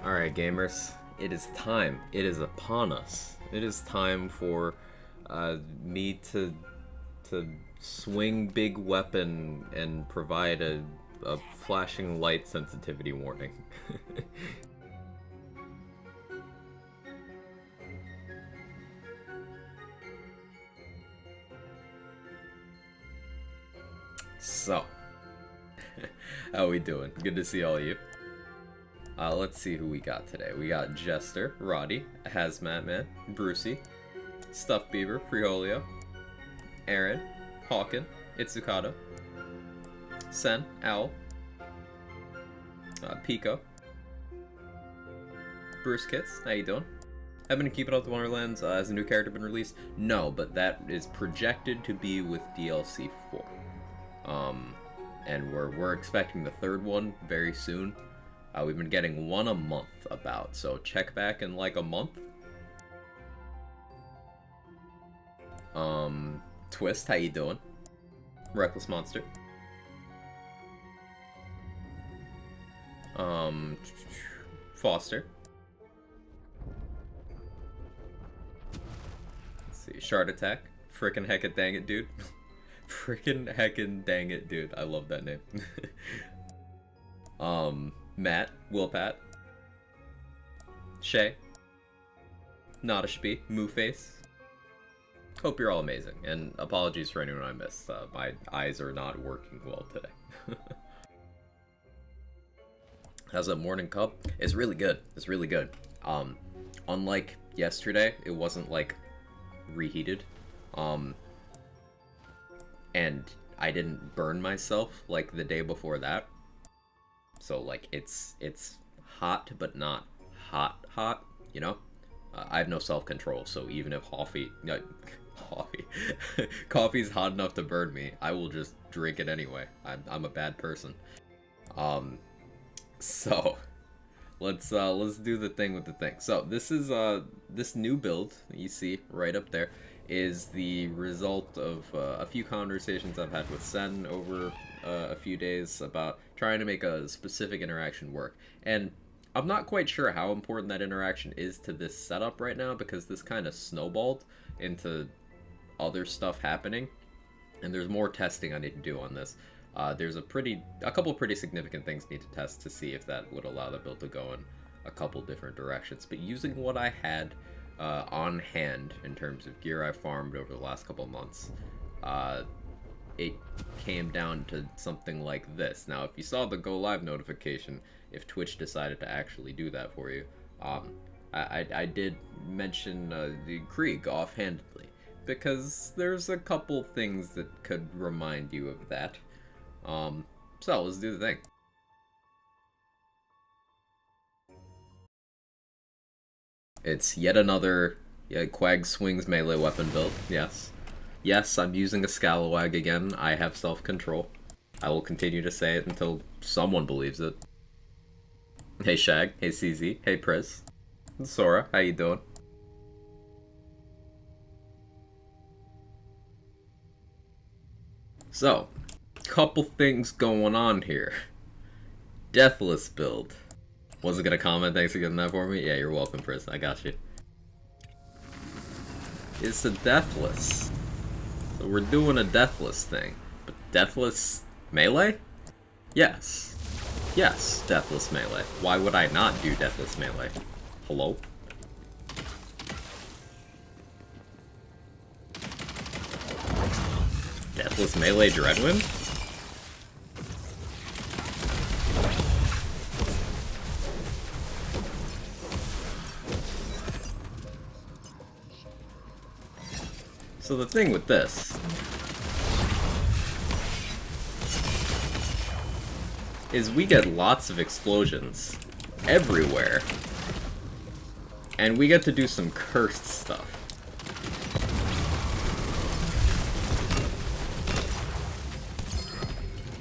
Alright, gamers. It is time. It is upon us. It is time for me to swing big weapon and provide a flashing light sensitivity warning. So, how we doing? Good to see all of you. Let's see who we got today. We got Jester, Roddy, Hazmat Man, Brucey, Stuffed Beaver, Friolio, Aaron, Hawken, Itsukado, Sen, Owl, Pico, Bruce Kits, how you doing? Have been keeping up with Wonderlands. Has a new character been released? No, but that is projected to be with DLC 4. And we're expecting the third one very soon. We've been getting one a month about, so check back in like a month. Twist, how you doing? Reckless Monster. Foster. Let's see, Shard Attack. Frickin' heckin' dang it, dude. Frickin' heckin' dang it, dude. I love that name. Matt, Willpat, Shay, Notashby, Mooface. Hope you're all amazing, and apologies for anyone I missed. My eyes are not working well today. How's that morning cup? It's really good. It's really good. Unlike yesterday, it wasn't like reheated. And I didn't burn myself like the day before that. So like it's hot but not hot, you know? I have no self-control, so even if coffee's hot enough to burn me, I will just drink it anyway. I'm a bad person. So let's do the thing with the thing. So this is this new build that you see right up there is the result of a few conversations I've had with Sen over a few days about trying to make a specific interaction work. And I'm not quite sure how important that interaction is to this setup right now, because this kind of snowballed into other stuff happening, and there's more testing I need to do on this. There's a couple pretty significant things I need to test to see if that would allow the build to go in a couple different directions. But using what I had on hand in terms of gear I farmed over the last couple months, it came down to something like this. Now, if you saw the go live notification, if Twitch decided to actually do that for you, I did mention the Krieg offhandedly, because there's a couple things that could remind you of that. So let's do the thing. It's yet another Quag swings melee weapon build, yes. Yes, I'm using a Scalawag again. I have self-control. I will continue to say it until someone believes it. Hey Shag, hey CZ, hey Priz. Sora, how you doing? So, couple things going on here. Deathless build. Wasn't gonna comment, thanks for getting that for me. Yeah, you're welcome, Priz, I got you. It's a Deathless. So we're doing a Deathless thing. But Deathless melee? Yes. Yes, Deathless melee. Why would I not do Deathless melee? Hello? Deathless melee Dreadwind? So the thing with this is we get lots of explosions everywhere, and we get to do some cursed stuff.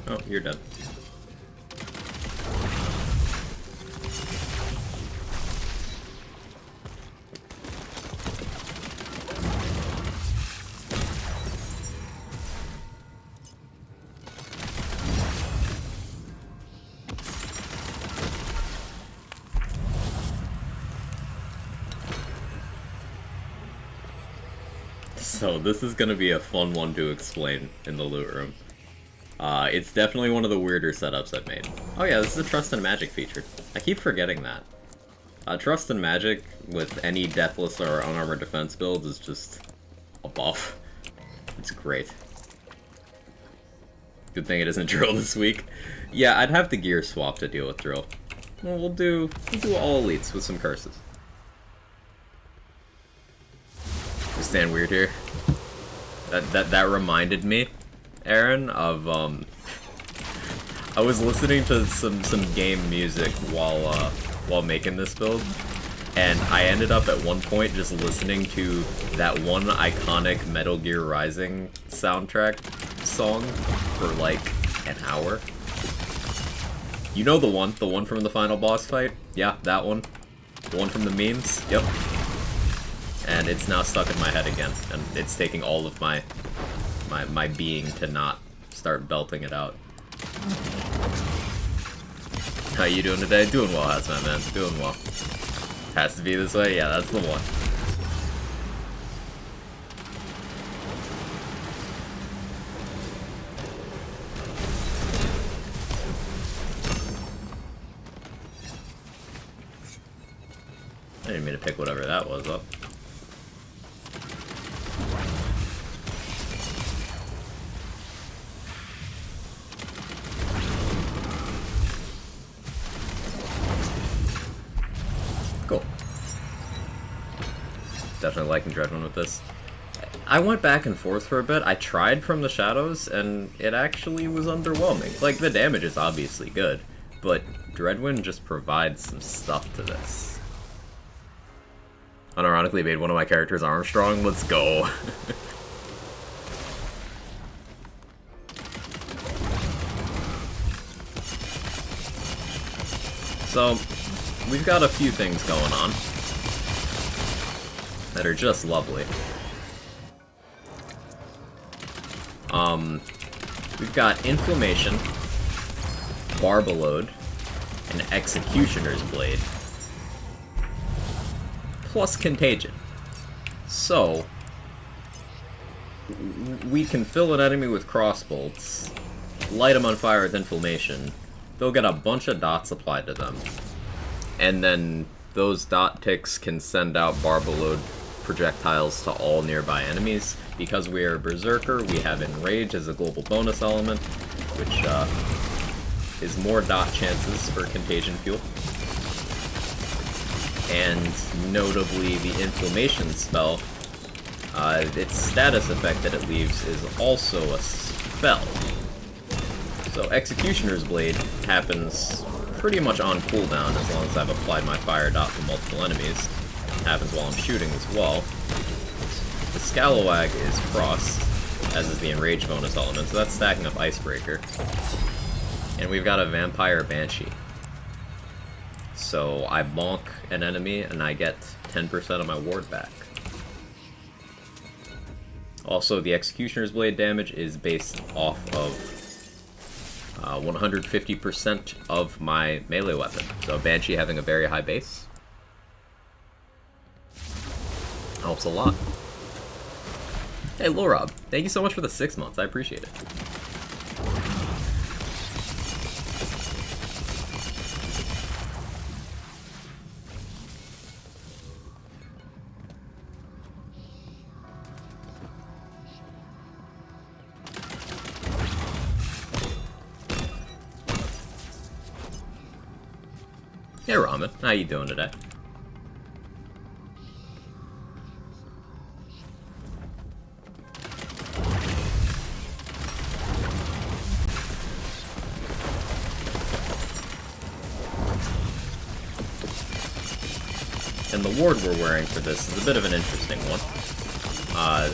Oh, you're dead. So this is gonna be a fun one to explain in the loot room. It's definitely one of the weirder setups I've made. Oh yeah, this is a Trust and Magic feature. I keep forgetting that. Trust and Magic with any Deathless or Unarmored Defense build is just a buff. It's great. Good thing it isn't Drill this week. Yeah, I'd have the gear swap to deal with Drill. Well, we'll do all elites with some curses. We stand weird here. That reminded me, Aaron, of I was listening to some game music while making this build, and I ended up at one point just listening to that one iconic Metal Gear Rising soundtrack song for like an hour. You know the one from the final boss fight? Yeah, that one. The one from the memes? Yep. And it's now stuck in my head again, and it's taking all of my being to not start belting it out. How you doing today? Doing well, Hazmat Man. Doing well. Has to be this way? Yeah, that's the one. I didn't mean to pick whatever that was up. Cool. Definitely liking Dreadwind with this. I went back and forth for a bit. I tried From the Shadows, and it actually was underwhelming. Like, the damage is obviously good, but Dreadwind just provides some stuff to this. Unironically made one of my characters Armstrong. Let's go. So, we've got a few things going on that are just lovely. We've got Inflammation, Barbaload, and Executioner's Blade, plus Contagion. So, we can fill an enemy with crossbolts, light them on fire with Inflammation, they'll get a bunch of dots applied to them, and then those dot ticks can send out Barbaload projectiles to all nearby enemies. Because we are Berserker, we have Enrage as a global bonus element, which is more dot chances for Contagion Fuel. And notably, the Inflammation spell, its status effect that it leaves is also a spell. So Executioner's Blade happens pretty much on cooldown as long as I've applied my fire dot to multiple enemies. It happens while I'm shooting as well. The Scalawag is crossed, as is the Enrage bonus element, so that's stacking up Icebreaker. And we've got a Vampire Banshee. So I bonk an enemy and I get 10% of my ward back. Also, the Executioner's Blade damage is based off of 150% of my melee weapon. So Banshee having a very high base helps a lot. Hey, Lorob, thank you so much for the 6 months. I appreciate it. Hey, Ramen, how you doing today? And the ward we're wearing for this is a bit of an interesting one.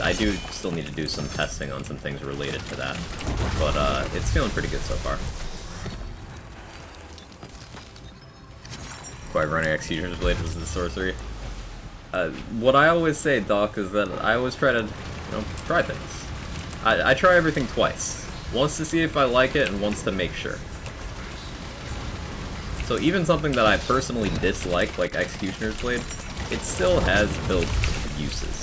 I do still need to do some testing on some things related to that, but it's feeling pretty good so far. Quite running Executioner's Blade was the sorcery. What I always say, Doc, is that I always try to, try things. I try everything twice. Once to see if I like it, and once to make sure. So even something that I personally dislike, like Executioner's Blade, it still has built uses.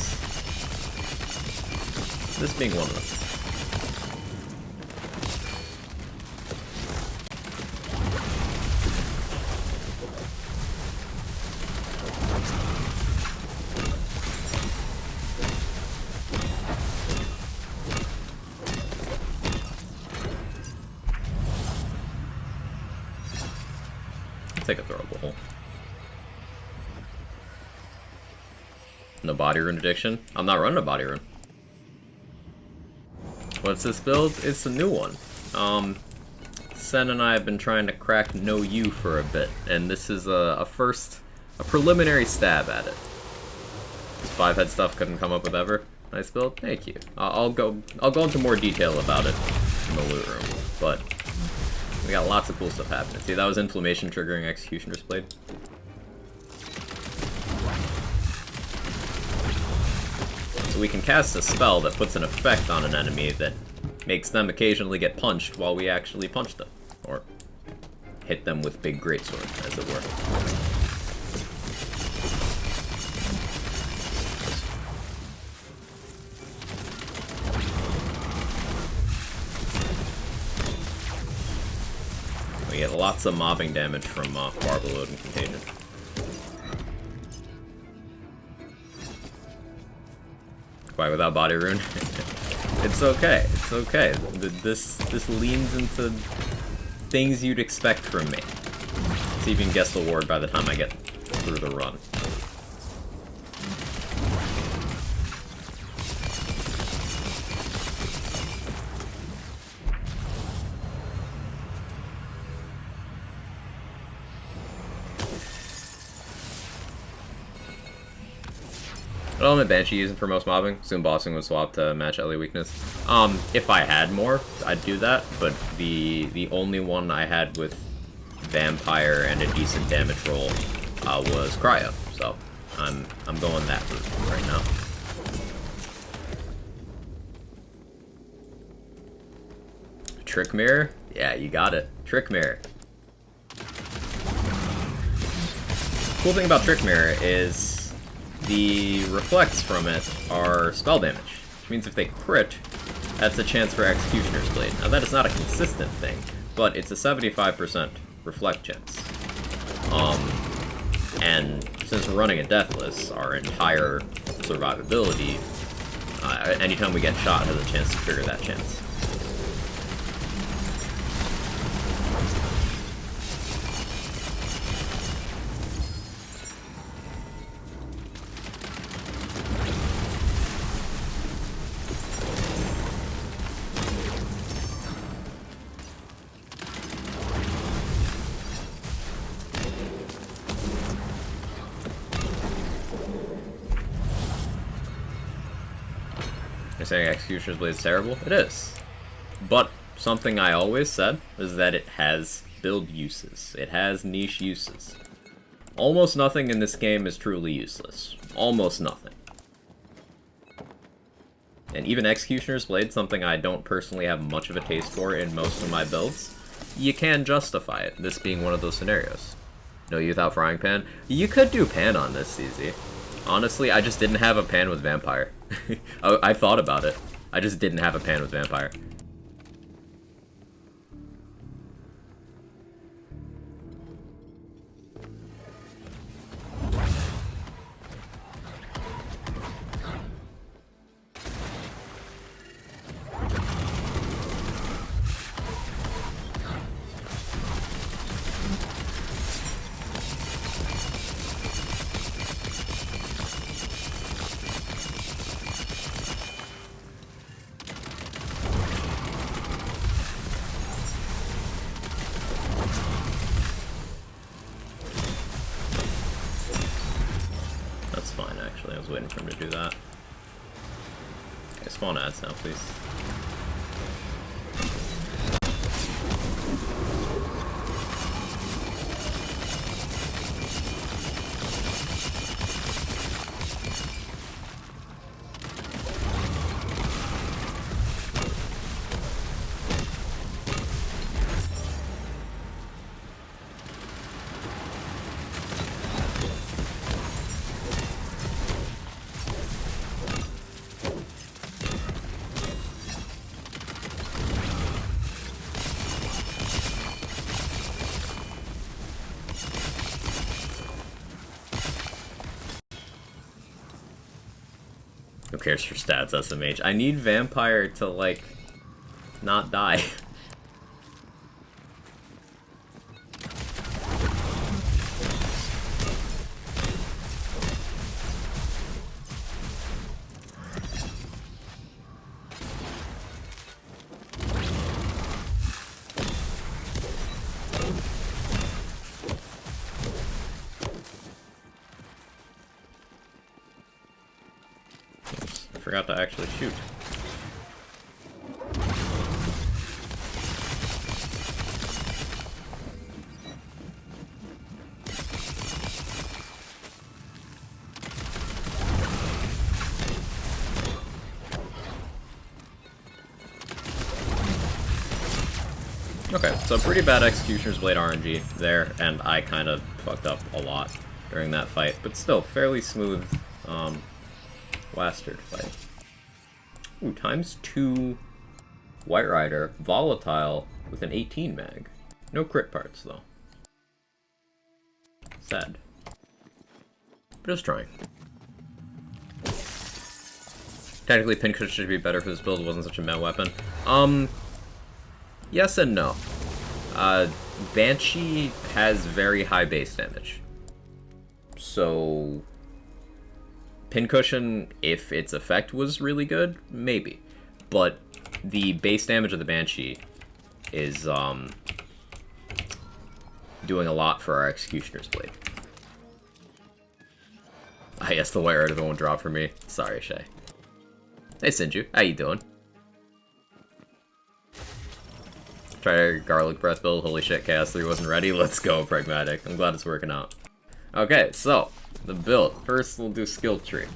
this being one of them. Take a throwable hole. No body rune addiction? I'm not running a body rune. What's this build? It's a new one. Sen and I have been trying to crack No You for a bit, and this is a preliminary stab at it. This 5-head stuff couldn't come up with ever. Nice build? Thank you. I'll go into more detail about it in the loot room, but we got lots of cool stuff happening. See, that was inflammation triggering Executioner's Blade. So we can cast a spell that puts an effect on an enemy that makes them occasionally get punched while we actually punch them. Or hit them with big greatsword, as it were. We get lots of mobbing damage from Barbalode and Contagion. Why without body rune? It's okay. It's okay. This leans into things you'd expect from me. Let's see if you can guess the word by the time I get through the run. Element Banshee using for most mobbing. Soon bossing would swap to match LA weakness. If I had more, I'd do that, but the only one I had with Vampire and a decent damage roll was Cryo, so I'm going that route right now. Trick Mirror? Yeah, you got it. Trick Mirror. Cool thing about Trick Mirror is the reflects from it are spell damage, which means if they crit, that's a chance for Executioner's Blade. Now that is not a consistent thing, but it's a 75% reflect chance. And since we're running a Deathless, our entire survivability, anytime we get shot has a chance to trigger that chance. You're saying Executioner's Blade is terrible? It is. But something I always said is that it has build uses. It has niche uses. Almost nothing in this game is truly useless. Almost nothing. And even Executioner's Blade, something I don't personally have much of a taste for in most of my builds, you can justify it, this being one of those scenarios. No You without Frying Pan? You could do Pan on this, CZ. Honestly, I just didn't have a Pan with Vampire. I thought about it. I just didn't have a Pan with Vampire. That's fine, actually. I was waiting for him to do that. Okay, spawn ads now, please. cares for stats, SMH? I need Vampire to, like, not die. I forgot to actually shoot. Okay, so pretty bad Executioner's Blade RNG there, and I kind of fucked up a lot during that fight, but still, fairly smooth Wastard fight. Ooh, ×2 White Rider, Volatile with an 18 mag. No crit parts, though. Sad. Just trying. Technically, Pincushion should be better for this build, it wasn't such a meta weapon. Yes and no. Banshee has very high base damage. So, Pincushion, if its effect was really good, maybe. But the base damage of the Banshee is doing a lot for our Executioner's Blade. I guess the White Rider won't drop for me. Sorry, Shay. Hey, Sinju. How you doing? Try Garlic Breath build. Holy shit, Chaos 3 wasn't ready. Let's go, Pragmatic. I'm glad it's working out. Okay, so, the build. First, we'll do skill tree.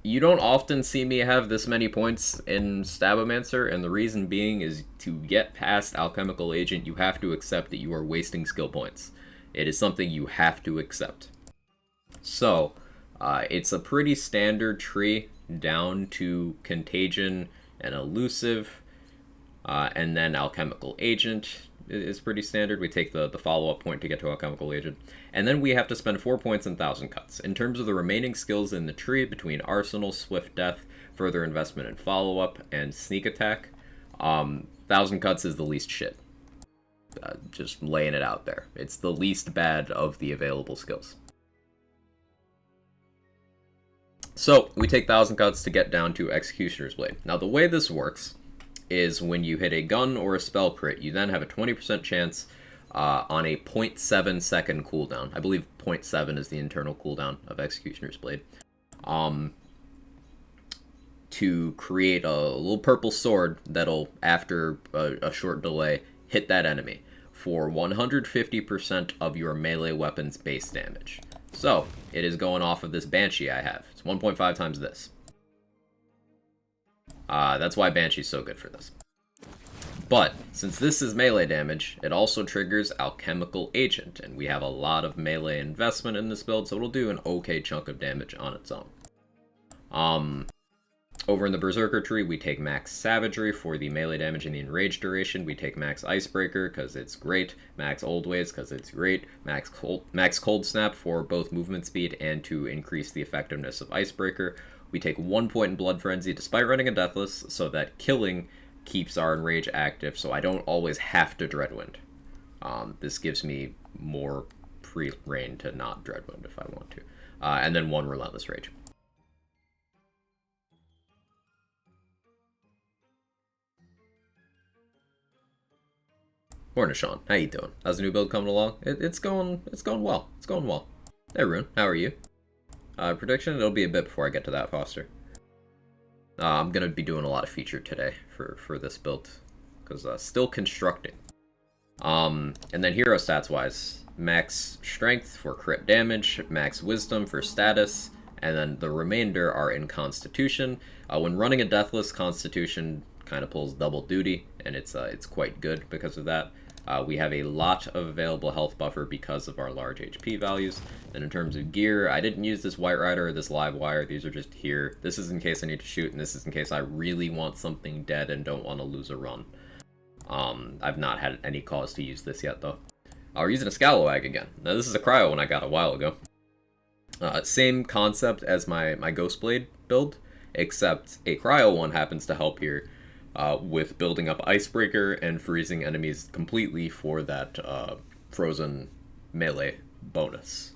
You don't often see me have this many points in Stabomancer, and the reason being is to get past Alchemical Agent, you have to accept that you are wasting skill points. It is something you have to accept. So, it's a pretty standard tree down to Contagion and Elusive. And then Alchemical Agent is pretty standard. We take the follow-up point to get to Alchemical Agent. And then we have to spend 4 points and 1,000 cuts. In terms of the remaining skills in the tree, between Arsenal, Swift Death, Further Investment in Follow-Up, and Sneak Attack, 1,000 cuts is the least shit. Just laying it out there. It's the least bad of the available skills. So, we take 1,000 cuts to get down to Executioner's Blade. Now, the way this works is when you hit a gun or a spell crit, you then have a 20% chance on a 0.7 second cooldown. I believe 0.7 is the internal cooldown of Executioner's Blade. To create a little purple sword that'll, after a short delay, hit that enemy for 150% of your melee weapon's base damage. So, it is going off of this Banshee I have. It's 1.5 times this. That's why Banshee's so good for this. But, since this is melee damage, it also triggers Alchemical Agent, and we have a lot of melee investment in this build, so it'll do an okay chunk of damage on its own. Over in the Berserker tree, we take Max Savagery for the melee damage and the enrage duration. We take Max Icebreaker, because it's great. Max Old Ways, because it's great. Max Cold Snap for both movement speed and to increase the effectiveness of Icebreaker. We take 1 point in Blood Frenzy despite running a Deathless, so that killing keeps our Enrage active, so I don't always have to Dreadwind. This gives me more pre-rain to not Dreadwind if I want to. And then 1 Relentless Rage. Morning, Sean. How you doing? How's the new build coming along? It's going well. It's going well. Hey, Rune. How are you? Prediction? It'll be a bit before I get to that, Foster. I'm going to be doing a lot of feature today for this build, because still constructing. And then hero stats-wise, max strength for crit damage, max wisdom for status, and then the remainder are in constitution. When running a deathless, constitution kind of pulls double duty, and it's quite good because of that. We have a lot of available health buffer because of our large HP values. And in terms of gear, I didn't use this White Rider or this Live Wire. These are just here. This is in case I need to shoot, and this is in case I really want something dead and don't want to lose a run. I've not had any cause to use this yet, though. We're using a Scalawag again. Now, this is a Cryo one I got a while ago. Same concept as my Ghostblade build, except a Cryo one happens to help here with building up Icebreaker and freezing enemies completely for that frozen melee bonus.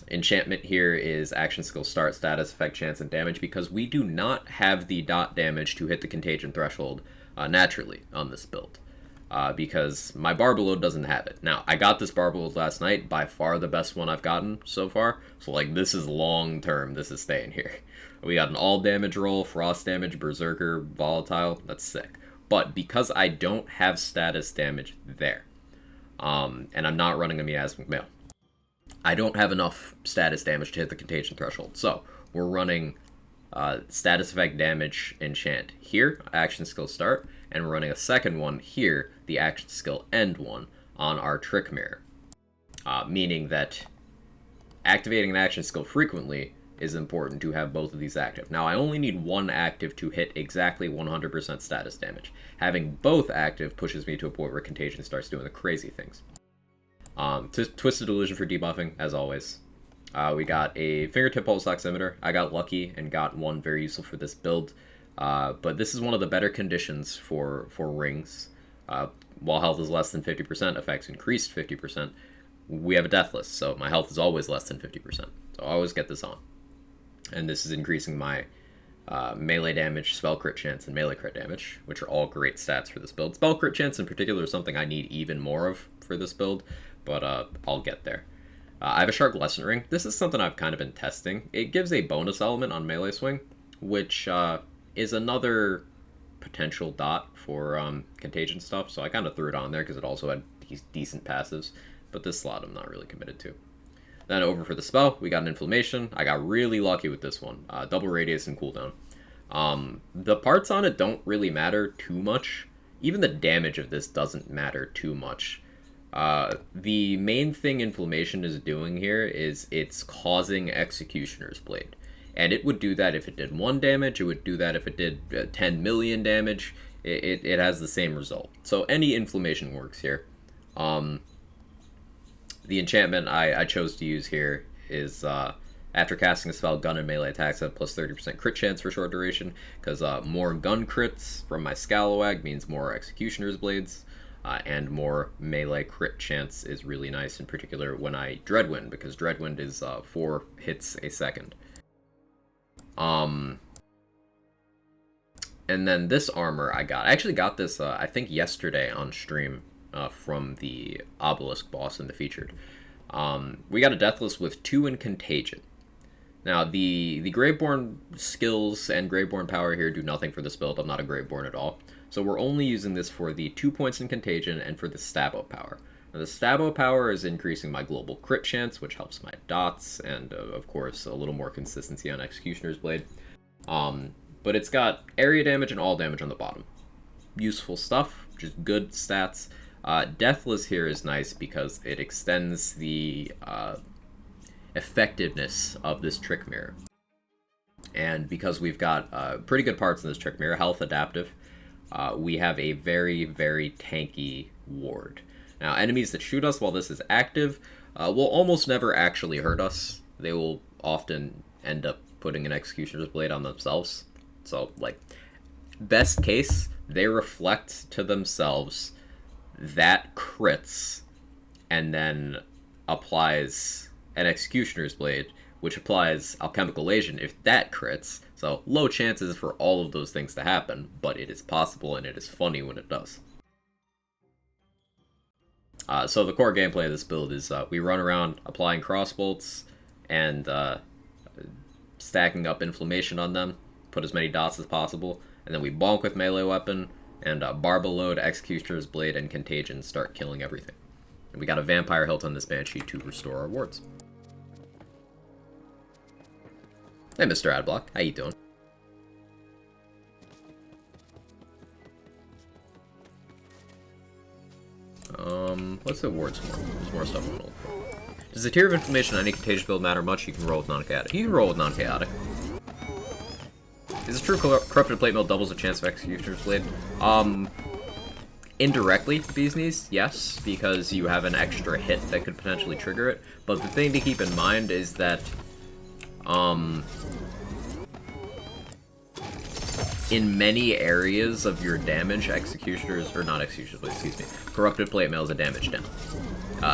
Enchantment here is action skill start, status, effect, chance, and damage, because we do not have the dot damage to hit the contagion threshold naturally on this build. Because my Barbalode doesn't have it. Now, I got this Barbalode last night, by far the best one I've gotten so far, so like this is long term, this is staying here. We got an all damage roll, frost damage, berserker, volatile, that's sick. But because I don't have status damage there, and I'm not running a Miasmic Mail, I don't have enough status damage to hit the contagion threshold. So, we're running status effect damage enchant here, action skill start, and we're running a second one here, the action skill end one, on our trick mirror. Meaning that activating an action skill frequently is important to have both of these active. Now, I only need one active to hit exactly 100% status damage. Having both active pushes me to a point where Contagion starts doing the crazy things. Twisted Illusion for debuffing, as always. We got a Fingertip Pulse Oximeter. I got lucky and got one very useful for this build. But this is one of the better conditions for rings. While health is less than 50%, effects increased 50%. We have a Deathless, so my health is always less than 50%. So I always get this on. And this is increasing my melee damage, spell crit chance, and melee crit damage, which are all great stats for this build. Spell crit chance in particular is something I need even more of for this build, but I'll get there. I have a Shark Lesson Ring. This is something I've kind of been testing. It gives a bonus element on melee swing, which is another potential dot for Contagion stuff, so I kind of threw it on there because it also had decent passives, but this slot I'm not really committed to. Then over for the spell, we got an Inflammation. I got really lucky with this one. Double Radius and cooldown. The parts on it don't really matter too much. Even the damage of this doesn't matter too much. The main thing Inflammation is doing here is it's causing Executioner's Blade. And it would do that if it did 1 damage, it would do that if it did 10 million damage. It has the same result. So any Inflammation works here. The enchantment I chose to use here is after casting a spell, gun and melee attacks have plus 30% crit chance for short duration, because more gun crits from my Scalawag means more Executioner's Blades, and more melee crit chance is really nice, in particular when I Dreadwind, because Dreadwind is 4 hits a second. And then this armor I actually got this, I think yesterday on stream, from the Obelisk boss in the Featured. We got a Deathless with 2 in Contagion. Now, the Graveborn skills and Graveborn power here do nothing for this build. I'm not a Graveborn at all. So we're only using this for the 2 points in Contagion and for the Stabbo power. Now, the Stabbo power is increasing my global crit chance, which helps my dots, and of course a little more consistency on Executioner's Blade. But it's got area damage and all damage on the bottom. Useful stuff, just good stats. Deathless here is nice because it extends the effectiveness of this trick mirror. And because we've got pretty good parts in this trick mirror, health, adaptive, we have a very, very tanky ward. Now, enemies that shoot us while this is active will almost never actually hurt us. They will often end up putting an Executioner's Blade on themselves. So, like, best case, they reflect to themselves that crits and then applies an Executioner's Blade, which applies Alchemical Lesion if that crits. So low chances for all of those things to happen, but it is possible and it is funny when it does. So the core gameplay of this build is we run around applying crossbolts and stacking up inflammation on them, put as many dots as possible, and then we bonk with melee weapon, and Barbalode, Executioner's Blade, and Contagion start killing everything. And we got a Vampire Hilt on this Banshee to restore our wards. Hey, Mr. Adblock, how you doing? What's the wards for? There's more stuff to roll for. Does the tier of inflammation on any Contagion build matter much? You can roll with non-chaotic. You can roll with non-chaotic. Is it true Corrupted Plate Mill doubles the chance of Executioner's Blade? Indirectly, Bee's Knees, yes, because you have an extra hit that could potentially trigger it. But the thing to keep in mind is that, in many areas of your damage, Executioner's, or not Executioner's Blade, excuse me, Corrupted Plate Mail is a damage down.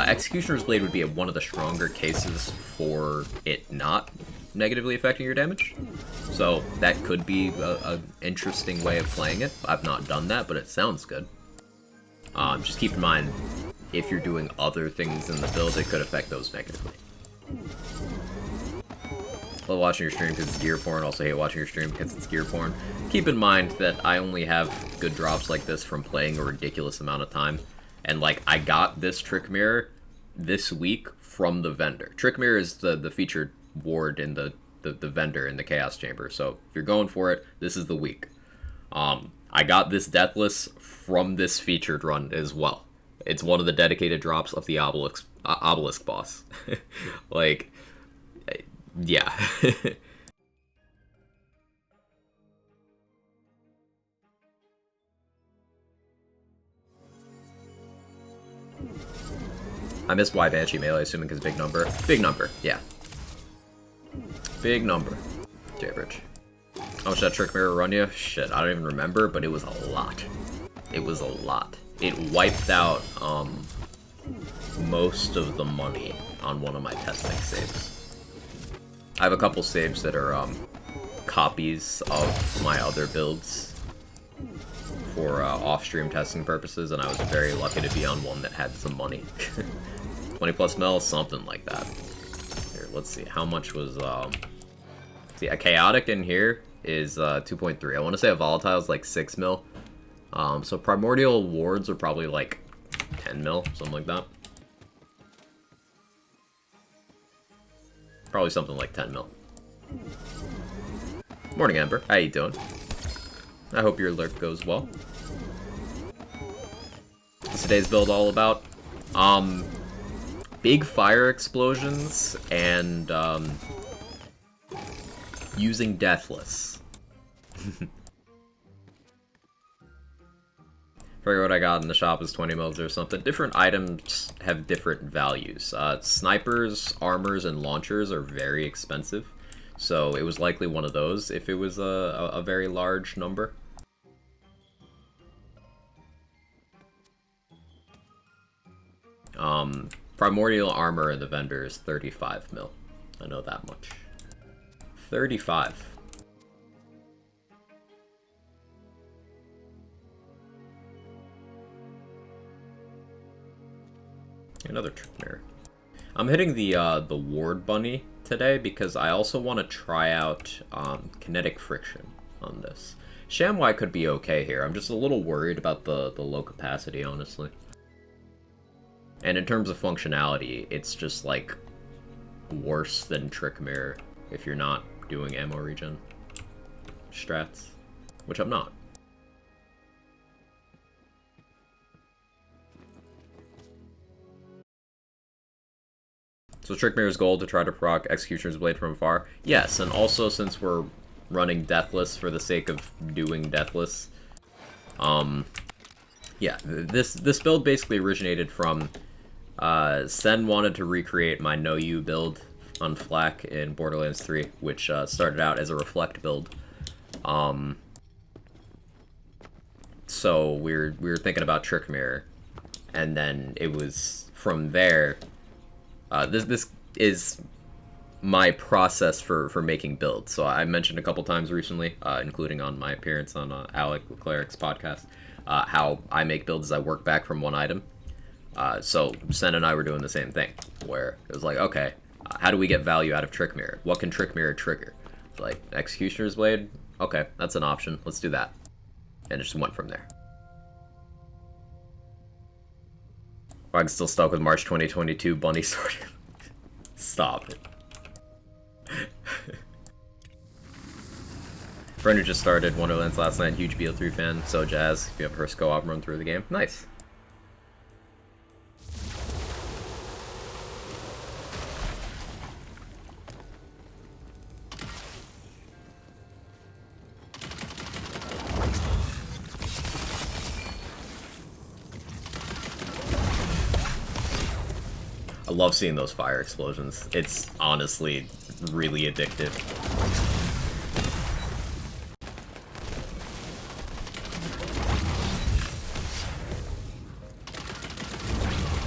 Executioner's Blade would be one of the stronger cases for it not negatively affecting your damage. So that could be an interesting way of playing it. I've not done that, but it sounds good. Just keep in mind, if you're doing other things in the build, it could affect those negatively. Love watching your stream because it's gear porn. Also hate watching your stream because it's gear porn. Keep in mind that I only have good drops like this from playing a ridiculous amount of time. And, like, I got this Trick Mirror this week from the vendor. Trick Mirror is the featured ward in the vendor in the Chaos Chamber. So if you're going for it, this is the week. I got this Deathless from this featured run as well. It's one of the dedicated drops of the Obelisk boss. Like, yeah. I missed Y Banshee melee, assuming because big number. Big number, yeah. Big number. J-Bridge. How much that Trick Mirror run you? Shit, I don't even remember, but it was a lot. It was a lot. It wiped out most of the money on one of my testing saves. I have a couple saves that are copies of my other builds for off-stream testing purposes, and I was very lucky to be on one that had some money. 20 plus mil, something like that. Here, let's see, how much was, see, a Chaotic in here is 2.3. I want to say a Volatile is like 6 mil. So Primordial Wards are probably like 10 mil, something like that. Probably something like 10 mil. Morning, Ember. How you doing? I hope your lurk goes well. What's today's build all about? Big fire explosions and using Deathless. Forget what I got in the shop is 20 mils or something. Different items have different values. Snipers, armors, and launchers are very expensive. So it was likely one of those if it was a very large number. Primordial armor in the vendor is 35 mil. I know that much. 35. Another Trick Mirror. I'm hitting the Ward Bunny today because I also want to try out kinetic friction on this. ShamY could be okay here. I'm just a little worried about the low capacity, honestly. And in terms of functionality, it's just like worse than Trick Mirror if you're not doing ammo regen strats, which I'm not. So Trick Mirror's goal to try to proc Executioner's Blade from afar? Yes, and also since we're running Deathless for the sake of doing Deathless, yeah, this build basically originated from Sen wanted to recreate my No You build on Flak in Borderlands 3, which started out as a Reflect build. So we were thinking about Trick Mirror, and then it was from there. This is my process for making builds. So I mentioned a couple times recently, including on my appearance on Alec Leclerc's podcast, how I make builds as I work back from one item. So Sen and I were doing the same thing, where it was like, okay, how do we get value out of Trick Mirror? What can Trick Mirror trigger? Like, Executioner's Blade? Okay, that's an option. Let's do that. And it just went from there. I'm still stuck with March 2022 Bunny Sword. Stop it. Friend who just started Wonderlands last night, huge BO3 fan, so jazz. If you have first co-op run through the game. Nice. love seeing those fire explosions. It's honestly really addictive.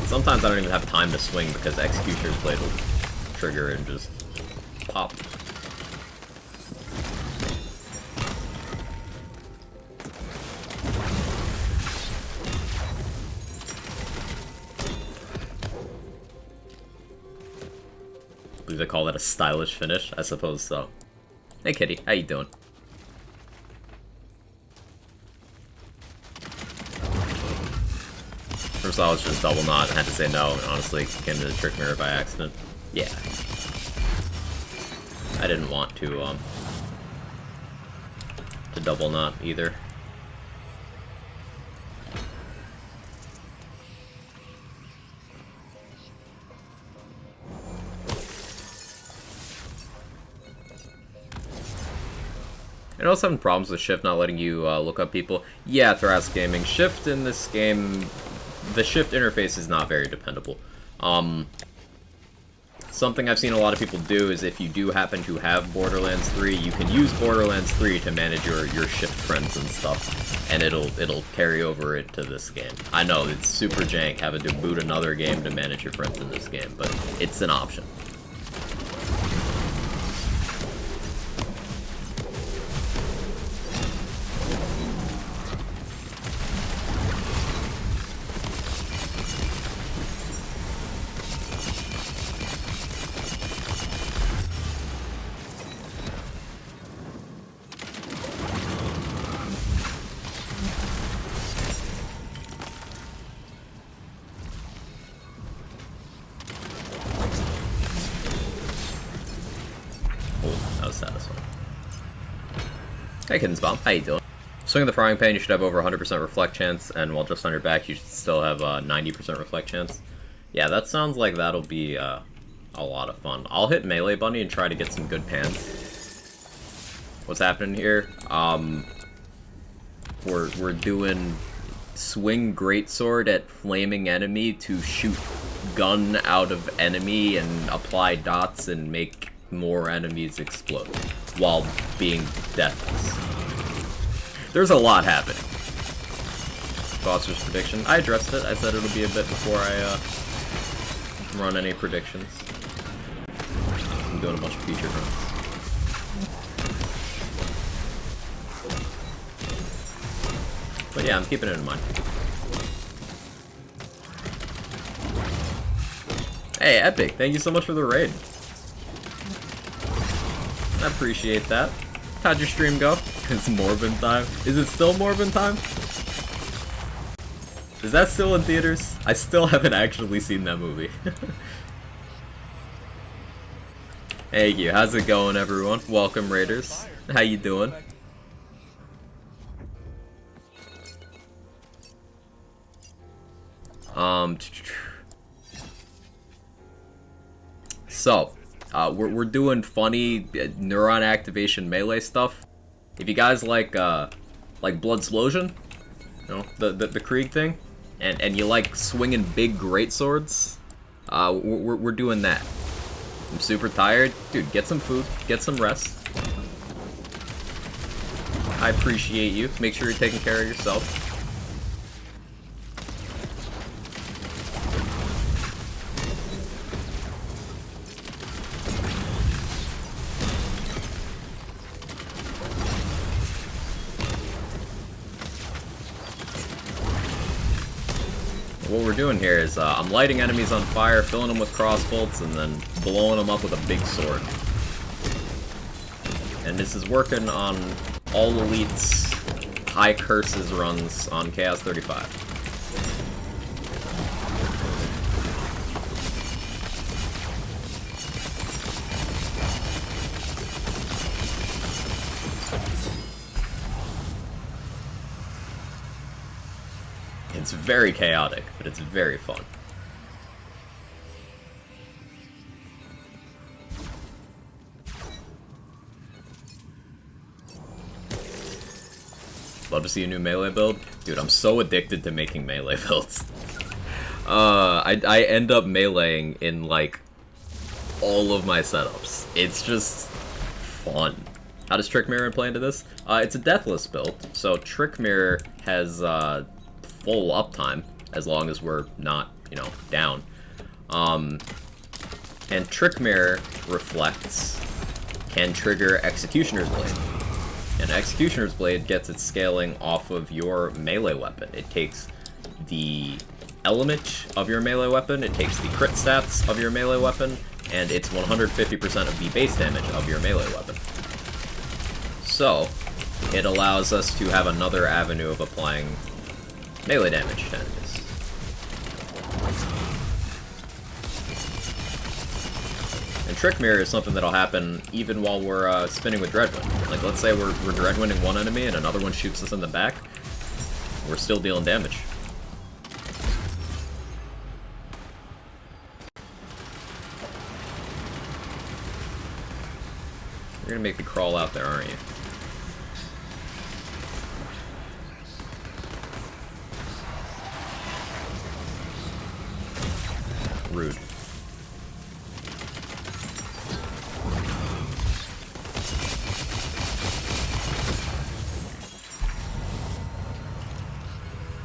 Sometimes I don't even have time to swing because Executioner's Blade will trigger and just pop. I believe they call that a stylish finish. I suppose so. Hey kitty, how you doing? First I was just double knot and had to say no, and honestly came to the trick mirror by accident. Yeah. I didn't want to double knot either. And also having problems with Shift not letting you look up people. Yeah, Thras Gaming. Shift in this game, the Shift interface is not very dependable. Something I've seen a lot of people do is if you do happen to have Borderlands 3, you can use Borderlands 3 to manage your Shift friends and stuff, and it'll carry over into this game. I know, it's super jank having to boot another game to manage your friends in this game, but it's an option. Hey Kittensbaum, how you doing? Swing the frying pan, you should have over 100% reflect chance, and while just on your back, you should still have 90% reflect chance. Yeah, that sounds like that'll be a lot of fun. I'll hit Melee Bunny and try to get some good pans. What's happening here? We're doing swing greatsword at flaming enemy to shoot gun out of enemy and apply dots and make more enemies explode while being deathless. There's a lot happening. Foster's prediction. I addressed it. I said it'll be a bit before I run any predictions. I'm doing a bunch of featured runs. But yeah, I'm keeping it in mind. Hey, Epic, thank you so much for the raid. I appreciate that. How'd your stream go? It's Morbin time. Is it still Morbin time? Is that still in theaters? I still haven't actually seen that movie. Hey you, how's it going everyone? Welcome Raiders. How you doing? So, we're doing funny neuron activation melee stuff. If you guys like Bloodsplosion, you know, the Krieg thing, and you like swinging big greatswords, we're doing that. I'm super tired. Dude, get some food, get some rest. I appreciate you. Make sure you're taking care of yourself. What we're doing here is I'm lighting enemies on fire, filling them with crossbolts, and then blowing them up with a big sword. And this is working on All Elite's High Curses runs on Chaos 35. It's very chaotic, but it's very fun. Love to see a new melee build. Dude, I'm so addicted to making melee builds. I end up meleeing in, like, all of my setups. It's just fun. How does Trick Mirror play into this? It's a deathless build, so Trick Mirror has full uptime as long as we're not, you know, down. And Trick Mirror reflects can trigger Executioner's Blade. And Executioner's Blade gets its scaling off of your melee weapon. It takes the element of your melee weapon, it takes the crit stats of your melee weapon, and it's 150% of the base damage of your melee weapon. So, it allows us to have another avenue of applying melee damage to enemies. And Trick Mirror is something that'll happen even while we're spinning with Dreadwind. Like, let's say we're Dreadwinding one enemy and another one shoots us in the back, we're still dealing damage. You're gonna make me crawl out there, aren't you? Rude.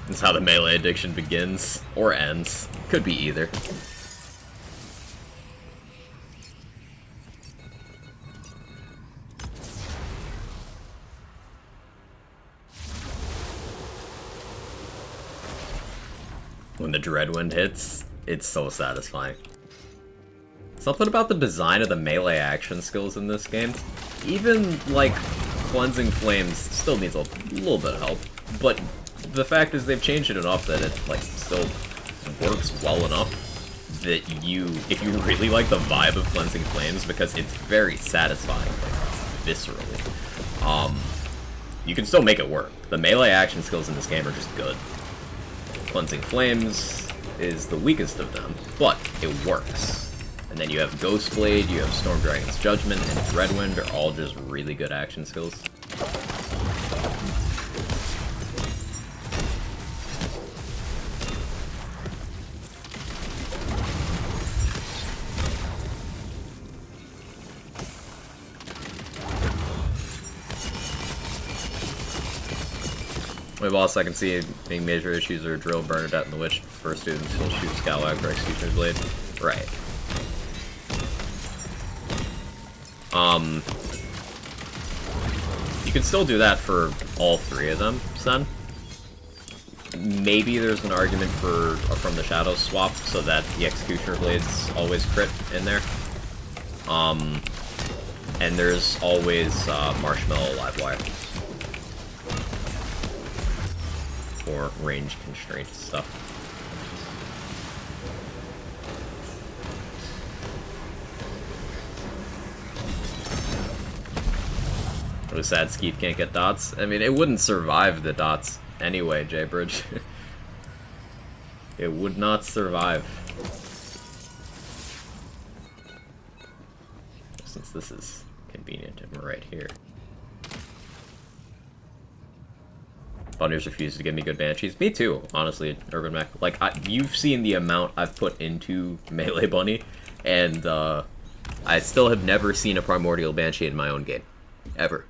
That's how the melee addiction begins, or ends. Could be either. When the Dreadwind hits, it's so satisfying. Something about the design of the melee action skills in this game, even, like, Cleansing Flames still needs a little bit of help, but the fact is they've changed it enough that it, like, still works well enough that if you really like the vibe of Cleansing Flames, because it's very satisfying, like, viscerally, you can still make it work. The melee action skills in this game are just good. Cleansing Flames is the weakest of them, but it works. And then you have Ghostblade, you have Storm Dragon's Judgment, and Dreadwind are all just really good action skills. My boss I can see being major issues are Drill, Bernadette, and the Witch. First student still shoots Scalawag for Executioner's Blade. Right. You can still do that for all three of them, Sen. Maybe there's an argument for a From the Shadows swap, so that the Executioner Blades always crit in there. And there's always Marshmallow Livewire. For range constraint stuff. What a sad Skeef can't get dots. I mean, it wouldn't survive the dots anyway, J-Bridge. It would not survive. Since this is convenient and we're right here. Bunnies refuse to give me good Banshees. Me too, honestly, Urban Mech. Like, you've seen the amount I've put into Melee Bunny, and I still have never seen a Primordial Banshee in my own game. Ever.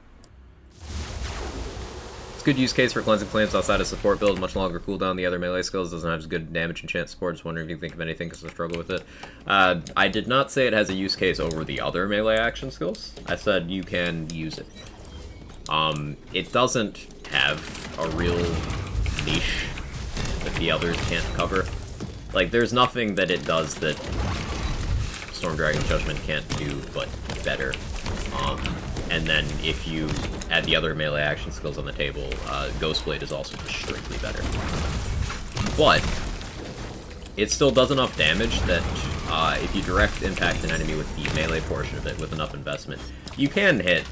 It's a good use case for Cleansing Flames outside of support build, much longer cooldown. The other melee skills doesn't have as good damage and chance support. Just wondering if you think of anything because I struggle with it. I did not say it has a use case over the other melee action skills. I said you can use it. It doesn't have a real niche that the others can't cover. Like, there's nothing that it does that Storm Dragon Judgment can't do, but better. And then if you add the other melee action skills on the table, Ghostblade is also just strictly better. But it still does enough damage that if you direct impact an enemy with the melee portion of it with enough investment, you can hit.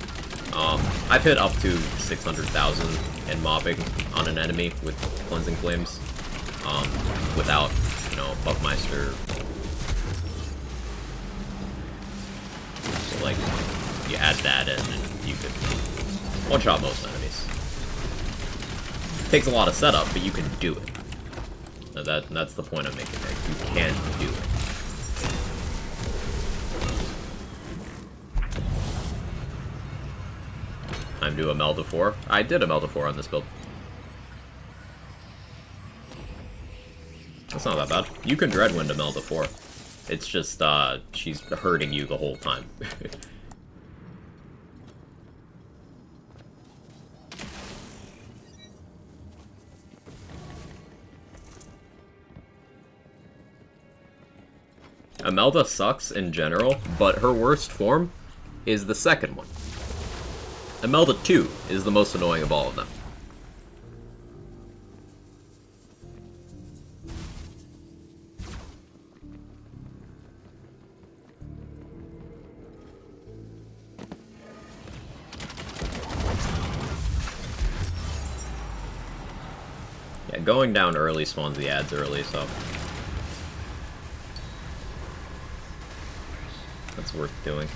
I've hit up to 600,000 in mobbing on an enemy with Cleansing Flames, without, you know, Buckmeister. So, like, you add that in and you could one-shot most enemies. Takes a lot of setup, but you can do it. That's the point I'm making there. You can't do it. Time to Imelda 4. I did Imelda 4 on this build. That's not that bad. You can Dreadwind Imelda 4. It's just, she's hurting you the whole time. Imelda sucks in general, but her worst form is the second one. Imelda 2 is the most annoying of all of them. Yeah, going down early spawns the ads early, so that's worth doing.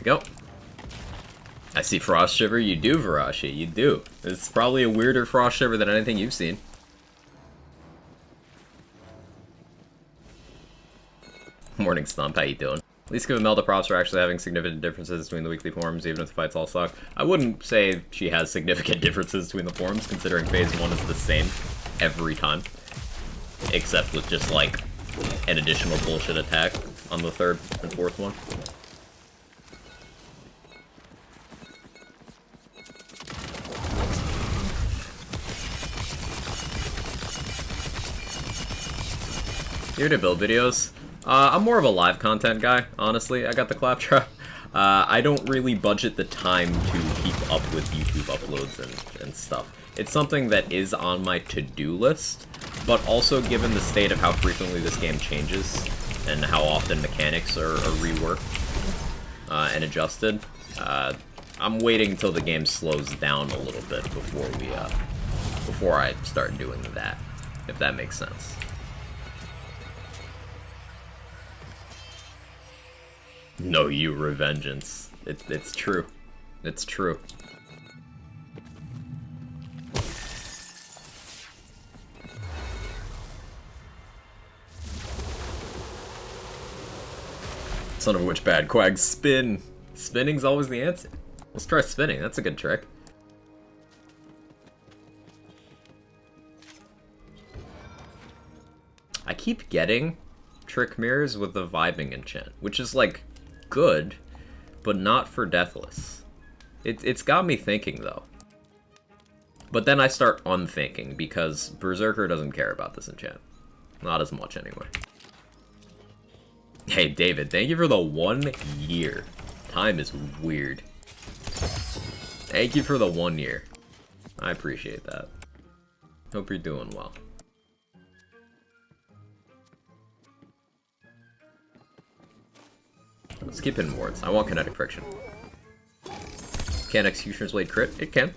Go. I see Frost Shiver. You do, Varashi. You do. It's probably a weirder Frost Shiver than anything you've seen. Morning Stomp. How you doing? At least give Imelda props for actually having significant differences between the weekly forms, even if the fights all suck. I wouldn't say she has significant differences between the forms, considering Phase 1 is the same every time. Except with just, like, an additional bullshit attack on the third and fourth one. Here to build videos. I'm more of a live content guy, honestly. I got the Claptrap. I don't really budget the time to keep up with YouTube uploads and stuff. It's something that is on my to-do list, but also given the state of how frequently this game changes and how often mechanics are reworked and adjusted, I'm waiting until the game slows down a little bit before I start doing that, if that makes sense. No, you revengeance. It's true. It's true. Son of a witch, bad Quag. Spin. Spinning's always the answer. Let's try spinning. That's a good trick. I keep getting trick mirrors with the vibing enchant, which is like good, but not for Deathless. It's got me thinking though. But then I start unthinking because Berserker doesn't care about this enchant. Not as much anyway. Hey David, thank you for the 1 year. Time is weird. Thank you for the 1 year. I appreciate that. Hope you're doing well. Let's keep in wards. I want kinetic friction. Can Executioner's Blade crit? It can.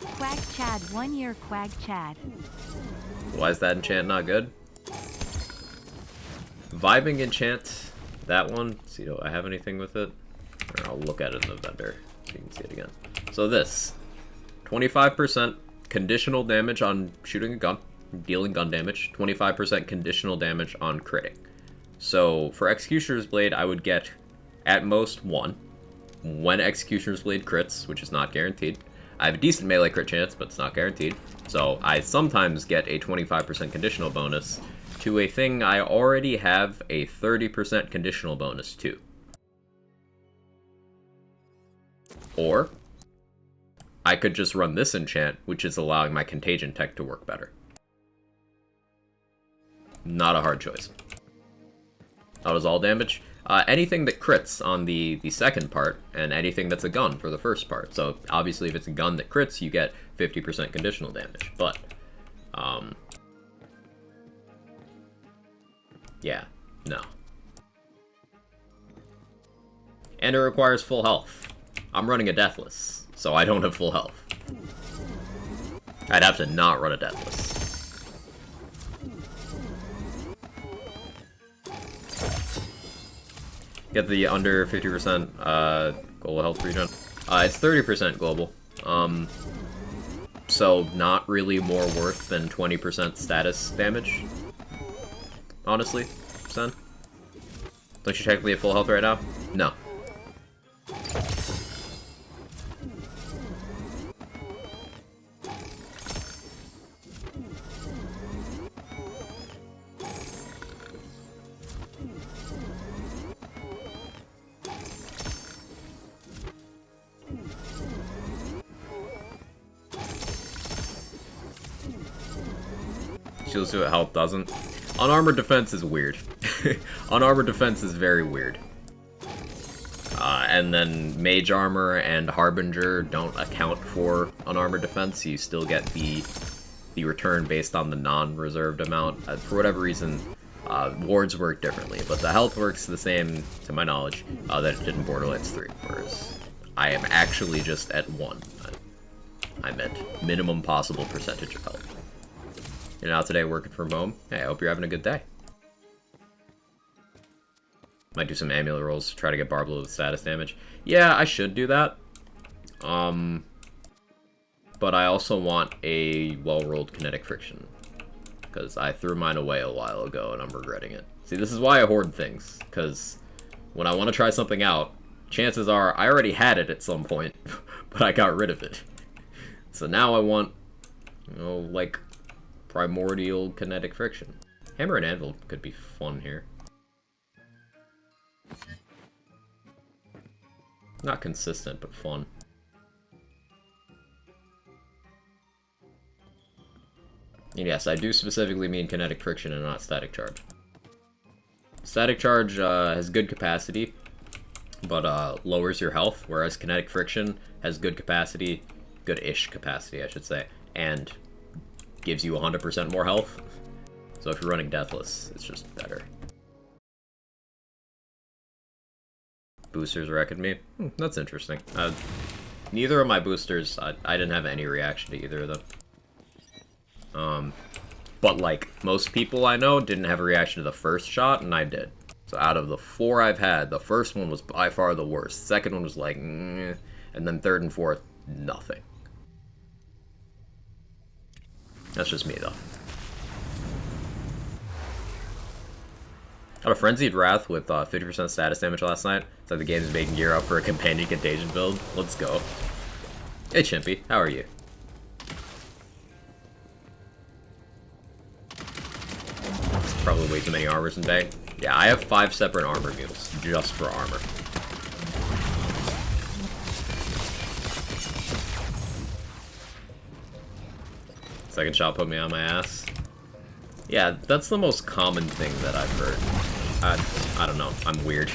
Quag Chad, 1 year Quag Chad. Why is that enchant not good? Vibing enchant, that one. Let's see, do I have anything with it? Or I'll look at it in the vendor so you can see it again. So this, 25% conditional damage on shooting a gun, dealing gun damage, 25% conditional damage on critting. So for Executioner's Blade, I would get at most 1. When Executioner's Blade crits, which is not guaranteed, I have a decent melee crit chance, but it's not guaranteed. So I sometimes get a 25% conditional bonus to a thing I already have a 30% conditional bonus to. Or I could just run this enchant, which is allowing my contagion tech to work better. Not a hard choice. How does all damage? Anything that crits on the second part, and anything that's a gun for the first part. So obviously if it's a gun that crits, you get 50% conditional damage. But, yeah, no. And it requires full health. I'm running a Deathless, so I don't have full health. I'd have to not run a Deathless. Get the under 50% global health regen. It's 30% global. So not really more worth than 20% status damage. Honestly, Sen. Don't you technically have full health right now? No. Shields do it, health doesn't. Unarmored defense is weird. Unarmored defense is very weird. And then mage armor and harbinger don't account for unarmored defense. You still get the return based on the non-reserved amount. For whatever reason, wards work differently, but the health works the same, to my knowledge, that it did in Borderlands 3, whereas I am actually just at 1. I'm at minimum possible percentage of health. You're out today working from home? Hey, I hope you're having a good day. Might do some amulet rolls to try to get Barbara with status damage. Yeah, I should do that. But I also want a well-rolled kinetic friction. Because I threw mine away a while ago and I'm regretting it. See, this is why I hoard things. Because when I want to try something out, chances are I already had it at some point, but I got rid of it. So now I want, you know, like, primordial kinetic friction. Hammer and anvil could be fun here. Not consistent, but fun. And yes, I do specifically mean kinetic friction and not static charge. Static charge has good capacity, but lowers your health, whereas kinetic friction has good capacity, good-ish capacity, I should say, and gives you 100% more health. So if you're running Deathless, it's just better. Boosters wrecked me? That's interesting. Neither of my boosters, I didn't have any reaction to either of them. But like, most people I know didn't have a reaction to the first shot, and I did. So out of the 4 I've had, the first one was by far the worst. Second one was like, and then third and fourth, nothing. That's just me, though. Got a Frenzied Wrath with 50% status damage last night. It's like the game is making gear up for a companion contagion build. Let's go. Hey, Chimpy. How are you? Probably way too many armors in day. Yeah, I have 5 separate armor mules just for armor. Second shot put me on my ass. Yeah, that's the most common thing that I've heard. I don't know. I'm weird.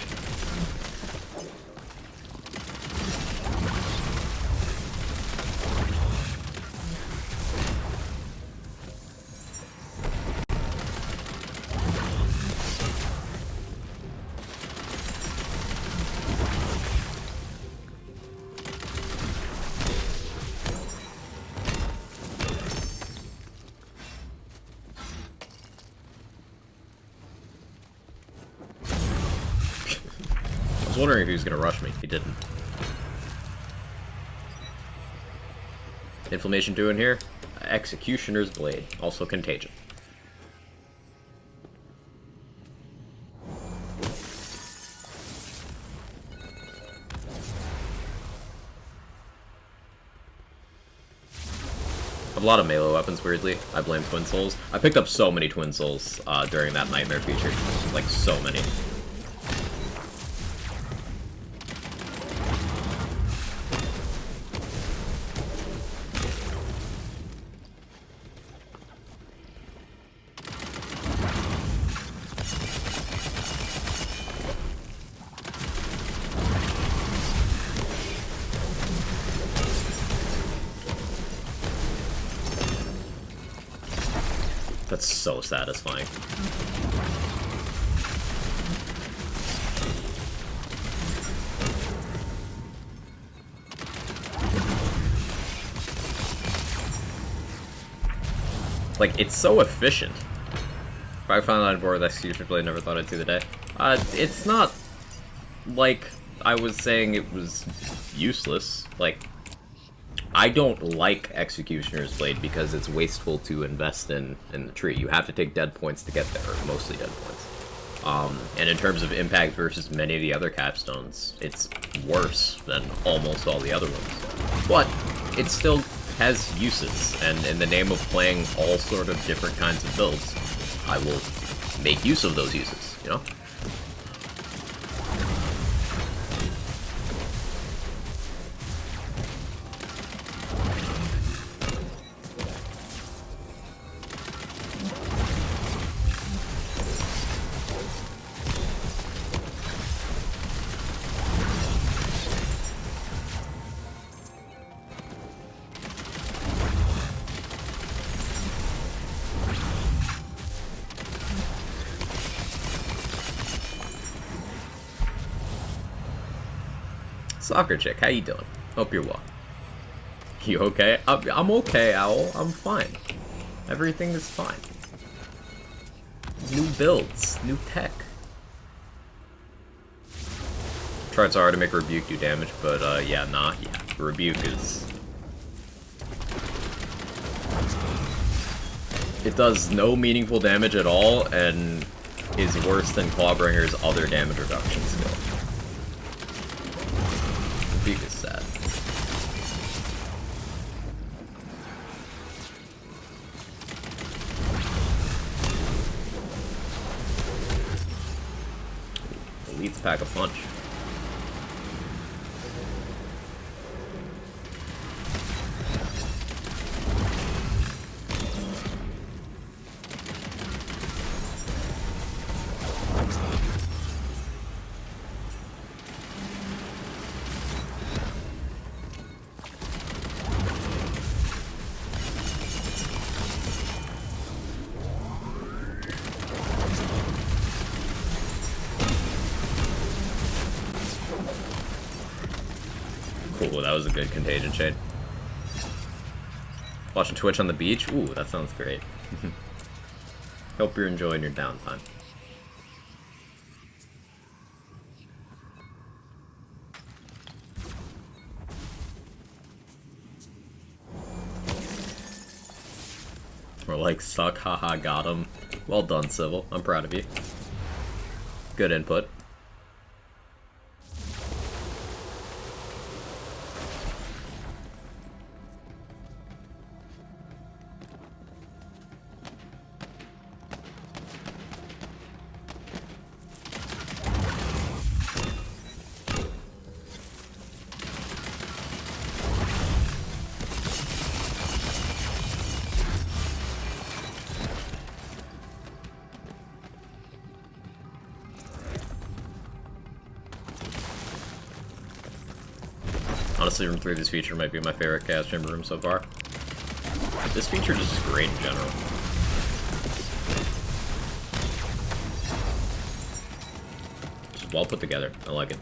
I was wondering if he was going to rush me. He didn't. Inflammation 2 in here. Executioner's Blade. Also Contagion. have a lot of melee weapons, weirdly. I blame Twin Souls. I picked up so many Twin Souls during that Nightmare feature. Like, so many. That's so satisfying. Like, it's so efficient. If I found out on board with Executioner Blade, never thought I'd see the day. It's not like I was saying it was useless. Like, I don't like Executioner's Blade because it's wasteful to invest in the tree. You have to take dead points to get there, or mostly dead points. And in terms of impact versus many of the other capstones, it's worse than almost all the other ones. But it still has uses, and in the name of playing all sort of different kinds of builds, I will make use of those uses, you know? Soccer chick, how you doing? Hope you're well. You okay? I'm okay, Owl. I'm fine. Everything is fine. New builds, new tech. Tried so hard to make Rebuke do damage, but yeah, Rebuke is... It does no meaningful damage at all, and is worse than Clawbringer's other damage reduction skill. Rebuke is sad. Elite's pack a punch. Cool, that was a good Contagion Shade. Watching Twitch on the beach? Ooh, that sounds great. Hope you're enjoying your downtime. We're like, suck, haha, got him. Well done, Civil. I'm proud of you. Good input. Honestly, room 3 of this feature might be my favorite Chaos Chamber room so far. This feature just is great in general. Just well put together. I like it.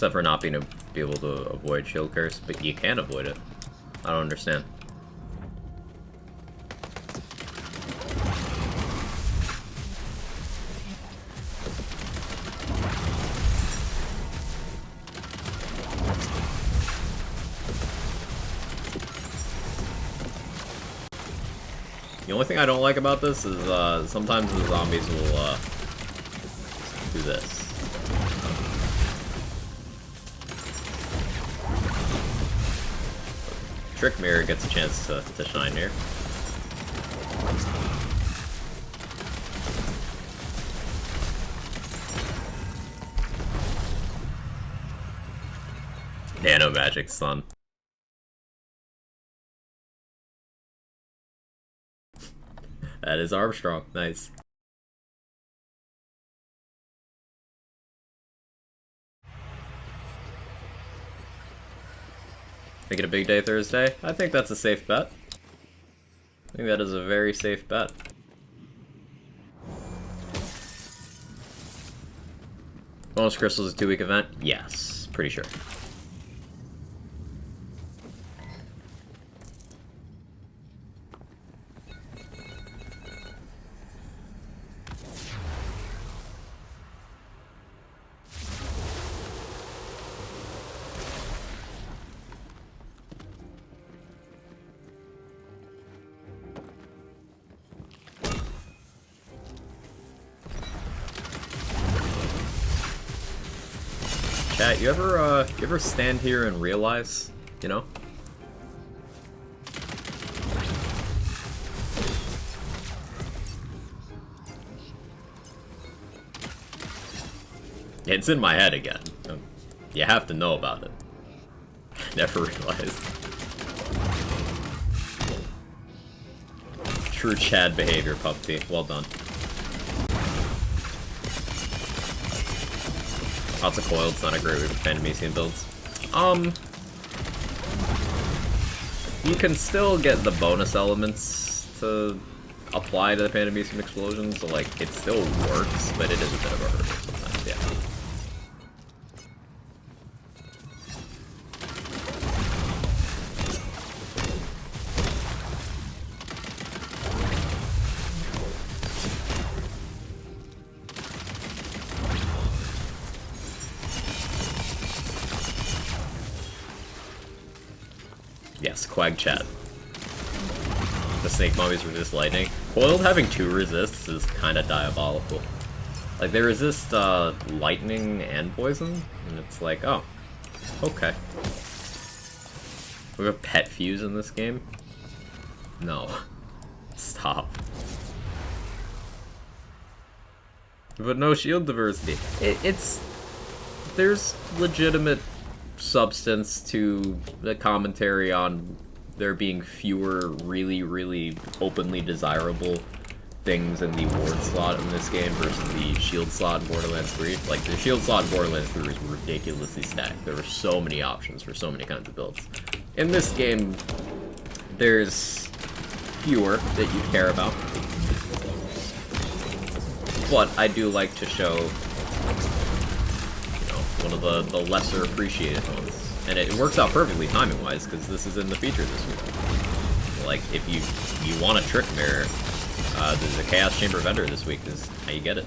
Except for not being able to avoid shield curse, but you can avoid it. I don't understand. The only thing I don't like about this is sometimes the zombies will do this. Trick Mirror gets a chance to shine here. Nano Magic Sun. That is Armstrong. Nice. Make it a big day Thursday? I think that's a safe bet. I think that is a very safe bet. Bonus Crystals is a 2-week event? Yes, pretty sure. Chat, you ever stand here and realize, you know? It's in my head again. You have to know about it. Never realized. True Chad behavior, Puppy. Well done. Lots of coiled, it's not a great way for Pandemicium builds. You can still get the bonus elements to apply to the Pandemicium explosion, so like, it still works, but it is a bit of a hurdle sometimes, yeah. Yes, Quag Chat. The snake mummies resist lightning. Coiled having 2 resists is kind of diabolical. Like, they resist lightning and poison, and it's like, oh, okay. We have a pet fuse in this game? No. Stop. But no shield diversity. There's legitimate substance to the commentary on there being fewer really, really openly desirable things in the ward slot in this game versus the shield slot in Borderlands 3. Like, the shield slot in Borderlands 3 is ridiculously stacked. There were so many options for so many kinds of builds. In this game, there's fewer that you care about. But I do like to show, one of the lesser appreciated ones. And it works out perfectly timing-wise, because this is in the feature this week. Like, if you want a Trick Mirror, there's a Chaos Chamber vendor this week, is how you get it.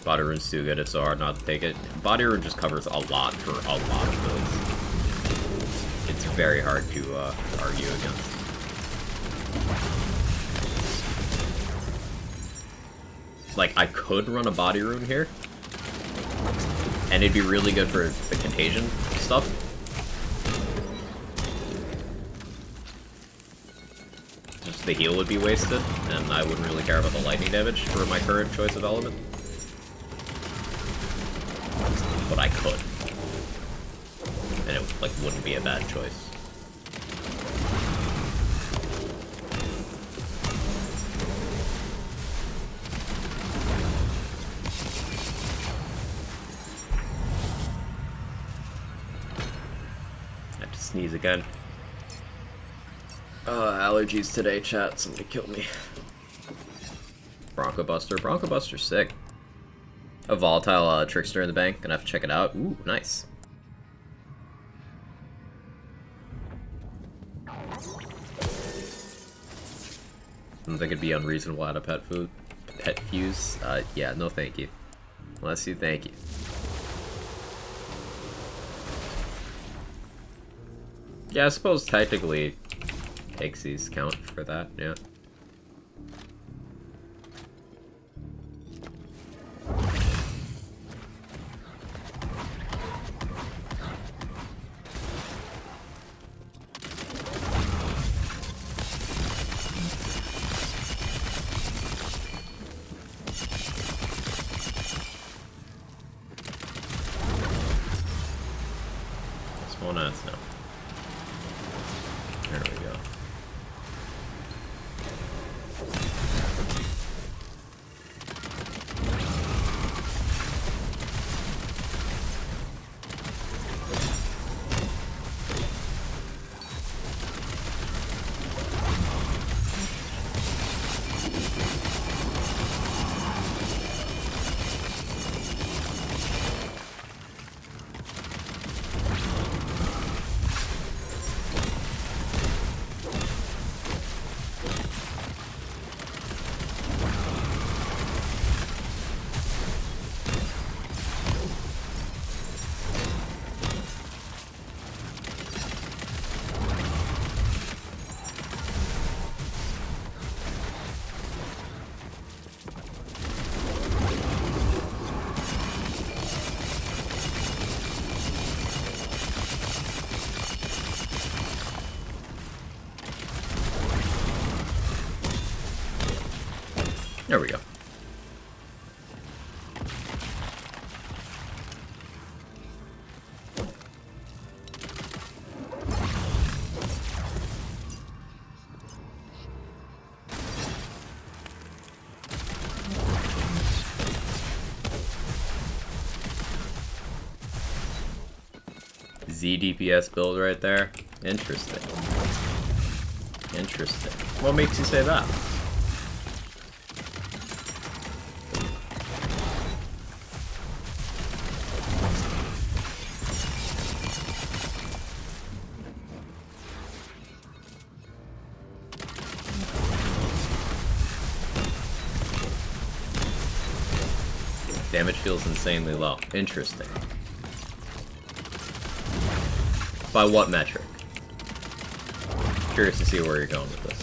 Body Rune's too good, it's so hard not to take it. Body Rune just covers a lot for a lot of builds. It's very hard to argue against. Like, I could run a Body Rune here, and it'd be really good for the contagion stuff. Just the heal would be wasted, and I wouldn't really care about the lightning damage for my current choice of element. But I could. And it, like, wouldn't be a bad choice. Sneeze again. Allergies today, chat. Somebody killed me. Bronco Buster. Bronco Buster's sick. A volatile Trickster in the bank. Gonna have to check it out. Ooh, nice. I don't think it'd be unreasonable at a pet fuse. Yeah, no thank you. Unless you thank you. Yeah, I suppose technically Pixies count for that, yeah. Small ads now. There we go. There we go. Z DPS build right there. Interesting. Interesting. What makes you say that? Damage feels insanely low. Interesting. By what metric? Curious to see where you're going with this.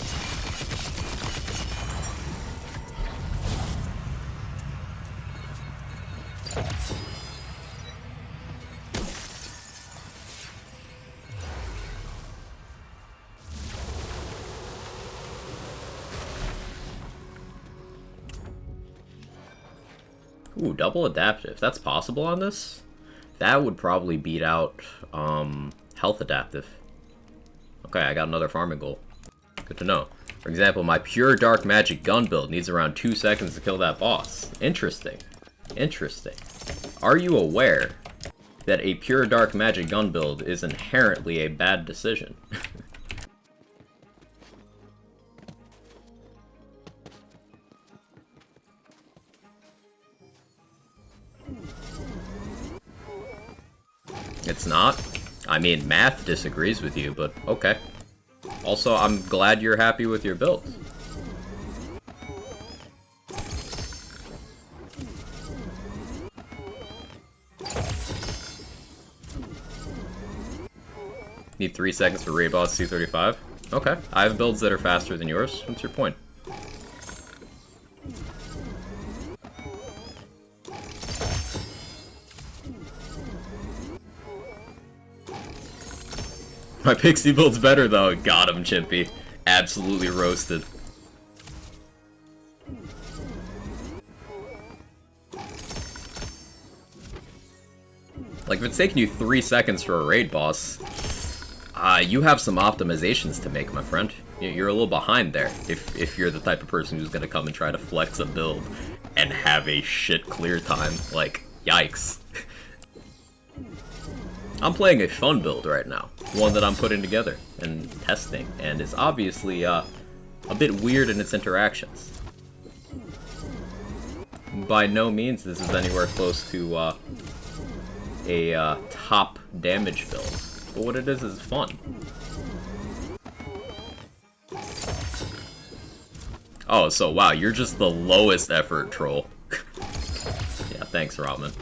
Ooh, double adaptive. That's possible on this? That would probably beat out health adaptive. Okay, I got another farming goal. Good to know. For example, my pure dark magic gun build needs around 2 seconds to kill that boss. Interesting. Interesting. Are you aware that a pure dark magic gun build is inherently a bad decision? It's not? I mean, math disagrees with you, but okay. Also, I'm glad you're happy with your build. Need 3 seconds for raid boss C35? Okay, I have builds that are faster than yours. What's your point? My pixie build's better though. Got him, Chimpy. Absolutely roasted. Like, if it's taking you 3 seconds for a raid boss, you have some optimizations to make, my friend. You're a little behind there if you're the type of person who's gonna come and try to flex a build and have a shit clear time. Like, yikes. I'm playing a fun build right now, one that I'm putting together and testing, and is obviously a bit weird in its interactions. by no means this is anywhere close to a top damage build. But what it is fun. Oh, so wow, you're just the lowest effort troll. Yeah, thanks, Robin.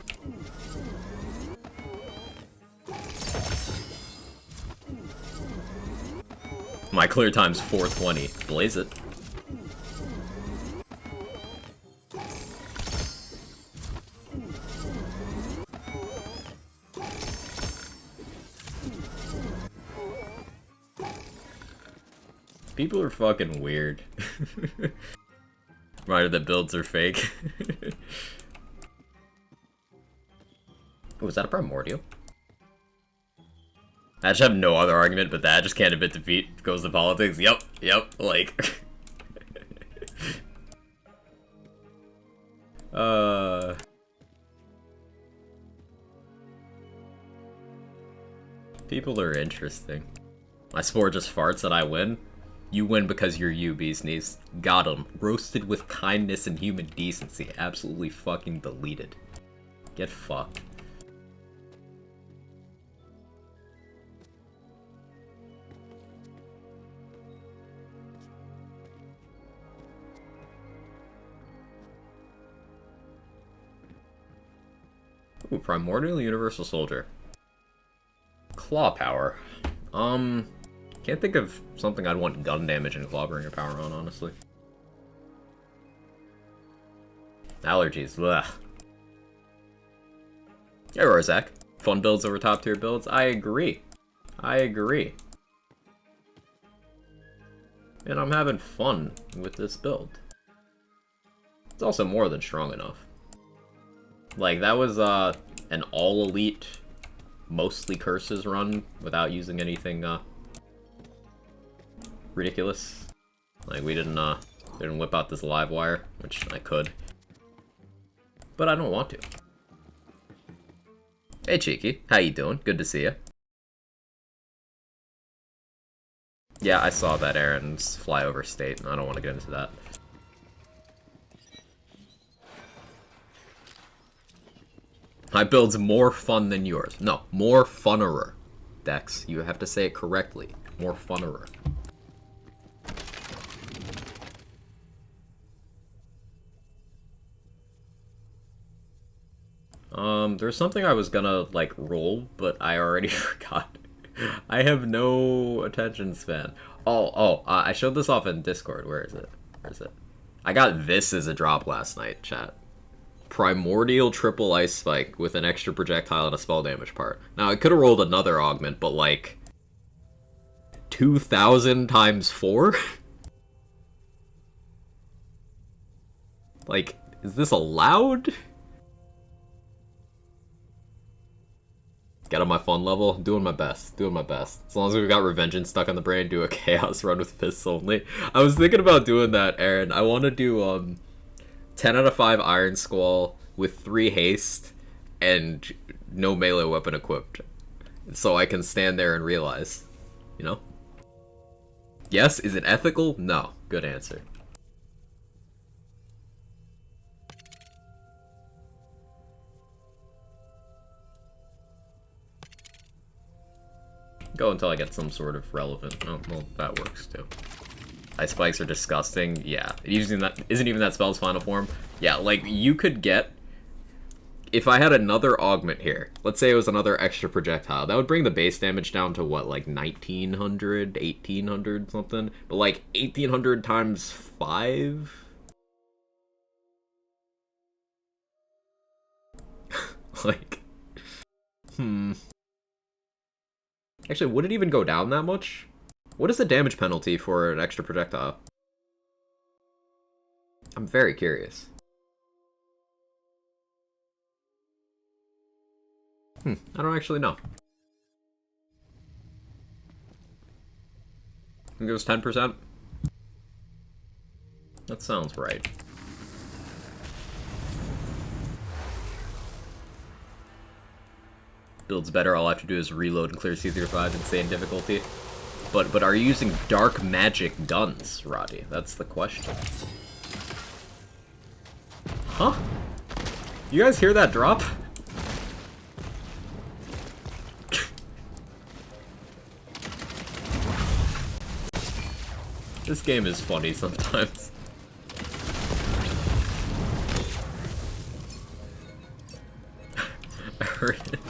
My clear time's 420. Blaze it. People are fucking weird. Reminder that builds are fake. Oh, was that a primordial? I just have no other argument but that. I just can't admit defeat. Goes to politics. Yep, like... People are interesting. My spore just farts and I win. You win because you're you, Beast Knees. Got him. Roasted with kindness and human decency. Absolutely fucking deleted. Get fucked. Ooh, Primordial Universal Soldier. Claw power. Can't think of something I'd want gun damage and Clawbringer power on, honestly. Allergies, blech. Hey, Rorzak. Fun builds over top tier builds? I agree. I agree. And I'm having fun with this build. It's also more than strong enough. Like, that was an all-elite, mostly curses run without using anything ridiculous. Like, we didn't whip out this live wire, which I could. But I don't want to. Hey, Cheeky. How you doing? Good to see you. Yeah, I saw that Aaron's flyover state, and I don't want to get into that. My build's more fun than yours. No, more funnerer. Dex, you have to say it correctly. More funnerer. There's something I was gonna, like, roll, but I already forgot. I have no attention span. I showed this off in Discord. Where is it? Where is it? I got this as a drop last night, chat. Primordial triple ice spike with an extra projectile and a spell damage part. Now, I could have rolled another augment, but, like, 2,000 times 4? Like, is this allowed? Get on my fun level. Doing my best. Doing my best. As long as we've got Revengeance stuck on the brain, do a Chaos run with fists only. I was thinking about doing that, Aaron. I want to do 10 out of 5 Iron Squall with 3 haste and no melee weapon equipped. So I can stand there and realize, you know? Yes? Is it ethical? No. Good answer. Go until I get some sort of relevant. Oh, well, that works too. Ice spikes are disgusting. Yeah, isn't even that spell's final form. Yeah, like you could get, if I had another augment here. Let's say it was another extra projectile. That would bring the base damage down to what, like 1900, 1800 something. But like 1800 times 5. Like, Actually, would it even go down that much? What is the damage penalty for an extra projectile? I'm very curious. I don't actually know. I think it was 10%. That sounds right. Builds better, all I have to do is reload and clear C-05, insane difficulty. But are you using dark magic guns, Roddy? That's the question. Huh? You guys hear that drop? This game is funny sometimes. I heard it.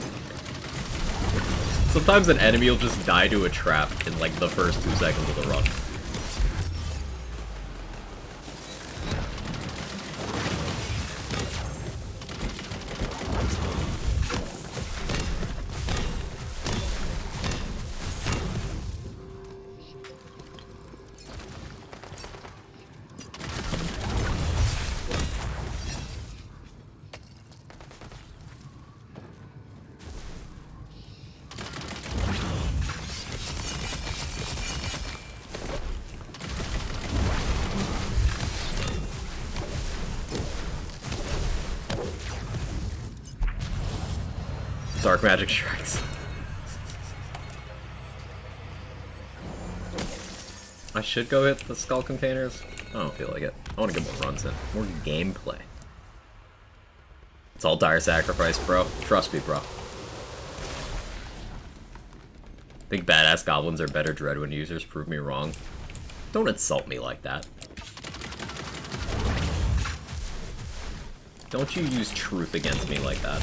Sometimes an enemy will just die to a trap in like the first 2 seconds of the run. Dark magic strikes. I should go hit the skull containers. I don't feel like it. I want to get more runs in. More gameplay. It's all dire sacrifice, bro. Trust me, bro. Think badass goblins are better Dreadwind users. Prove me wrong. Don't insult me like that. Don't you use truth against me like that.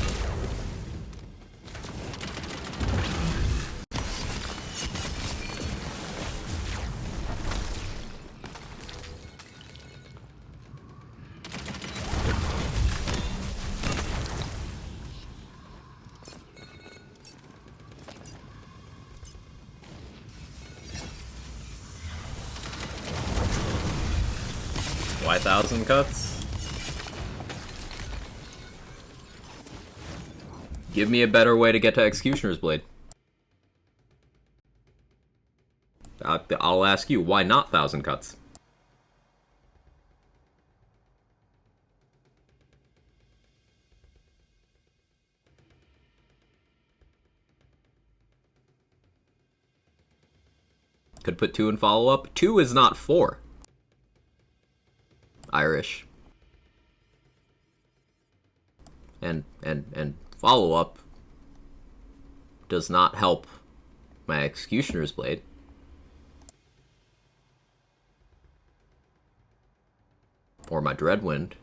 Why 1,000 cuts? Give me a better way to get to Executioner's Blade. I'll ask you, why not 1,000 cuts? Could put 2 in follow-up. 2 is not 4. Irish. And follow-up does not help my Executioner's Blade. Or my Dreadwind.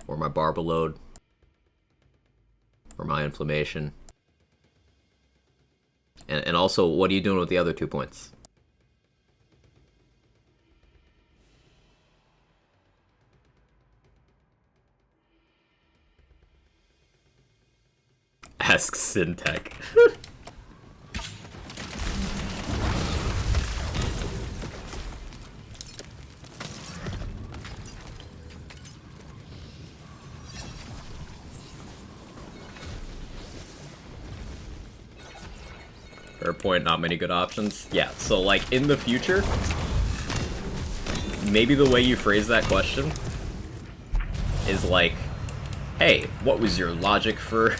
Or my Barbalode. Or my Inflammation. And also, what are you doing with the other 2 points? Ask Syntech. Fair point, not many good options. Yeah, so like in the future, maybe the way you phrase that question is like, hey, what was your logic for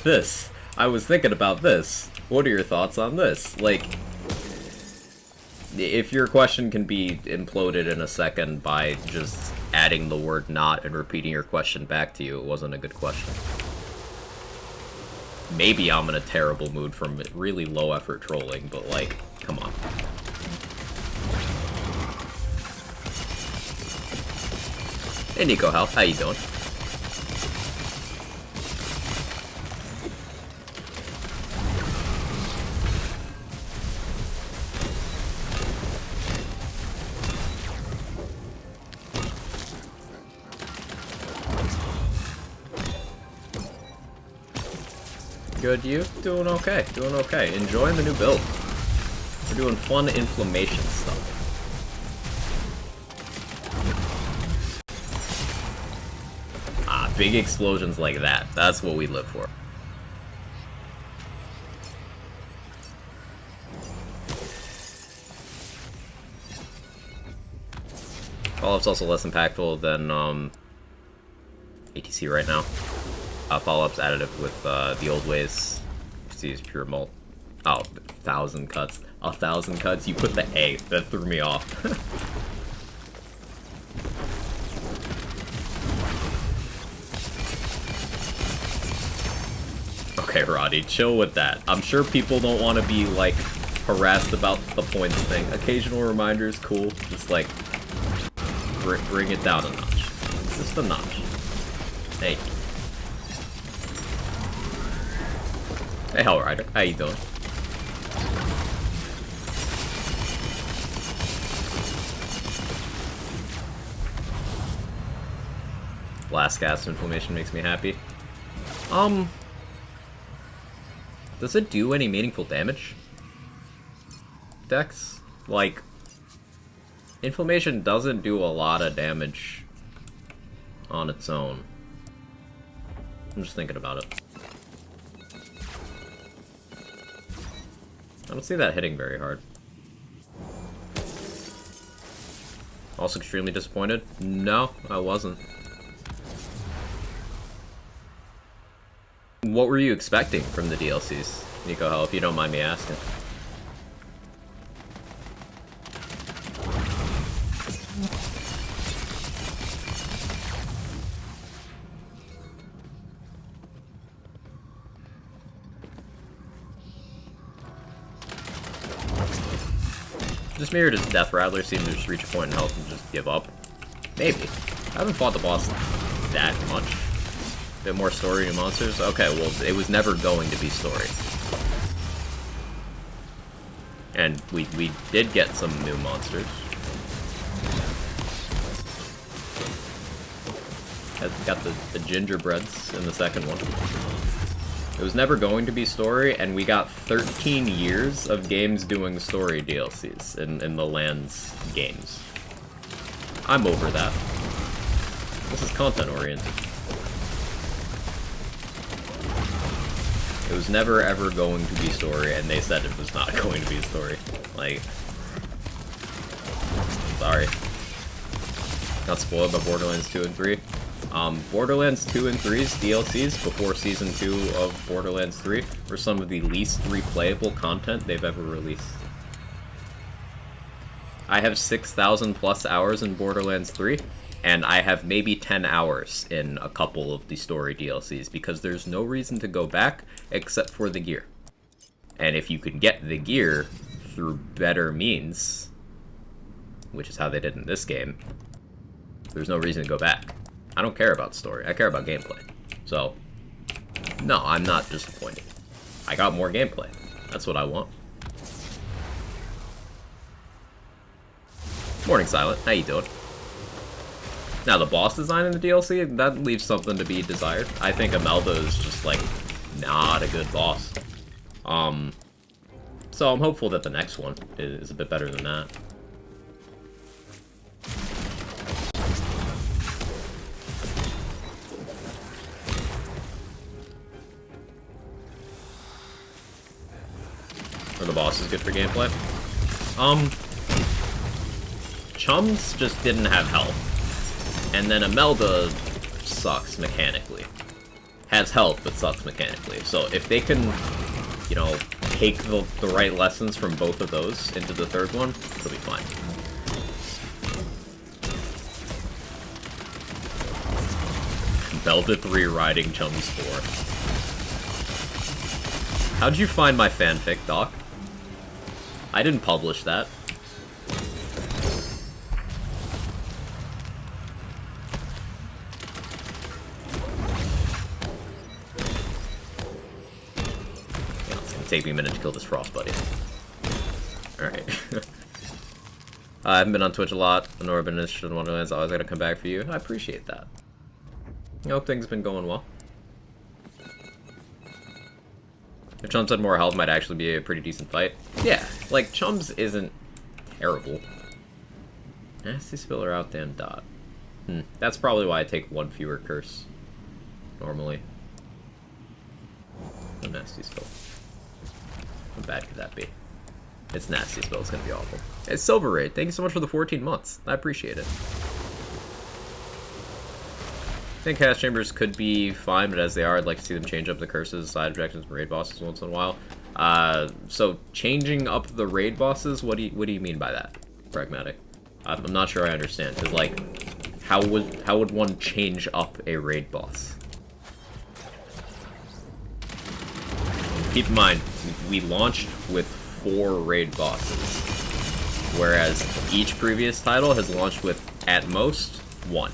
this? I was thinking about this. What are your thoughts on this? Like, if your question can be imploded in a second by just adding the word not and repeating your question back to you, it wasn't a good question. Maybe I'm in a terrible mood from really low effort trolling, but like, come on. Hey Nico, how you doing? Good, you? Doing okay, doing okay. Enjoying the new build. We're doing fun inflammation stuff. Ah, big explosions like that. That's what we live for. Follow-up's also less impactful than ATC right now. Follow-up's additive with the old ways. Just use pure mult. Oh, 1,000 cuts. 1,000 cuts? You put the A. That threw me off. Okay, Roddy, chill with that. I'm sure people don't want to be, like, harassed about the points thing. Occasional reminders, cool. Just, like, bring it down a notch. Just a notch. Thank you. Hey, Hellrider. How you doing? Blast gas inflammation makes me happy. Does it do any meaningful damage? Dex? Like, inflammation doesn't do a lot of damage on its own. I'm just thinking about it. I don't see that hitting very hard. Also extremely disappointed? No, I wasn't. What were you expecting from the DLCs, Nico Hell, if you don't mind me asking? Just me or does Death Rattler seem to just reach a point in health and just give up? Maybe. I haven't fought the boss that much. A bit more story and monsters? Okay, well, it was never going to be story. And we did get some new monsters. Got the gingerbreads in the second one. It was never going to be story, and we got 13 years of games doing story DLCs in the Lands games. I'm over that. This is content-oriented. It was never ever going to be story, and they said it was not going to be story. Like, sorry. Got spoiled by Borderlands 2 and 3. Borderlands 2 and 3's DLCs before Season 2 of Borderlands 3 were some of the least replayable content they've ever released. I have 6,000 plus hours in Borderlands 3, and I have maybe 10 hours in a couple of the story DLCs, because there's no reason to go back except for the gear. And if you can get the gear through better means, which is how they did in this game, there's no reason to go back. I don't care about story, I care about gameplay. So, no, I'm not disappointed. I got more gameplay. That's what I want. Morning, Silent. How you doing? Now, the boss design in the DLC, that leaves something to be desired. I think Imelda is just, like, not a good boss. So I'm hopeful that the next one is a bit better than that. Or the boss is good for gameplay. Chums just didn't have health. And then Imelda sucks mechanically. Has health, but sucks mechanically. So if they can, you know, take the right lessons from both of those into the third one, it'll be fine. Velvet 3 riding Chums 4. How'd you find my fanfic, Doc? I didn't publish that. Yeah, it's gonna take me a minute to kill this frost buddy. Alright. I haven't been on Twitch a lot. I've never been interested in Wonderlands. I always gotta come back for you. I appreciate that. I hope things have been going well. If Chums had more health, might actually be a pretty decent fight. Yeah, like, Chums isn't terrible. Nasty Spiller out then dot. That's probably why I take one fewer curse. Normally. A Nasty Spill. How bad could that be? It's Nasty Spill, it's gonna be awful. It's Silver Raid, thank you so much for the 14 months. I appreciate it. I think cast chambers could be fine, but as they are, I'd like to see them change up the curses, side objections, and raid bosses once in a while. So changing up the raid bosses, what do you mean by that? Pragmatic. I'm not sure I understand, because, like, how would one change up a raid boss? keep in mind, we launched with 4 raid bosses, whereas each previous title has launched with, at most, 1.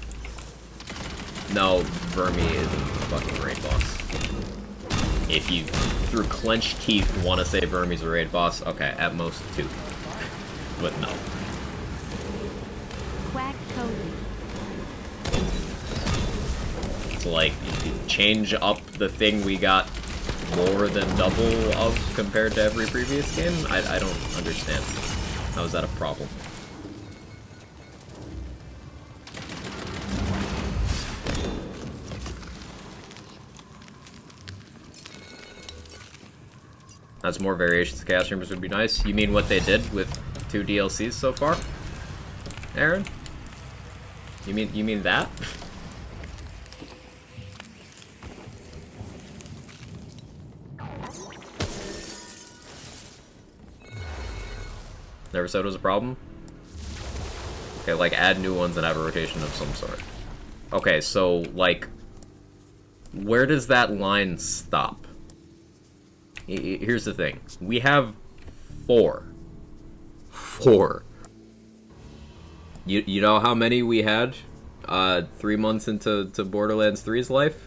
No, Vermi isn't a fucking raid boss. If you, through clenched teeth, want to say Vermi's a raid boss, okay, at most 2. But no. Quack Cody. So, like, you change up the thing we got more than double of compared to every previous game? I don't understand. How is that a problem? That's more variations of Chaos Chambers would be nice. You mean what they did with 2 DLCs so far? Aaron? You mean that? Never said it was a problem? Okay, like, add new ones and have a rotation of some sort. Okay, so, like, where does that line stop? Here's the thing. We have 4. 4. You know how many we had 3 months into Borderlands 3's life?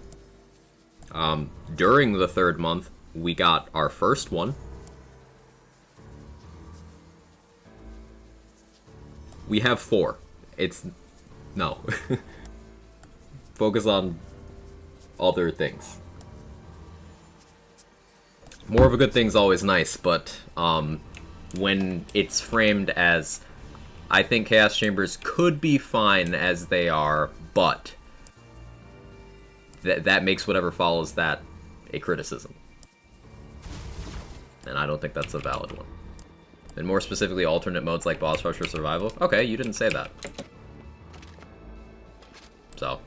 During the 3rd month, we got our first one. We have 4. It's... no. Focus on other things. More of a good thing's always nice, but when it's framed as, I think Chaos Chambers could be fine as they are, but that makes whatever follows that a criticism. And I don't think that's a valid one. And more specifically, alternate modes like boss rush or survival. Okay, you didn't say that. So.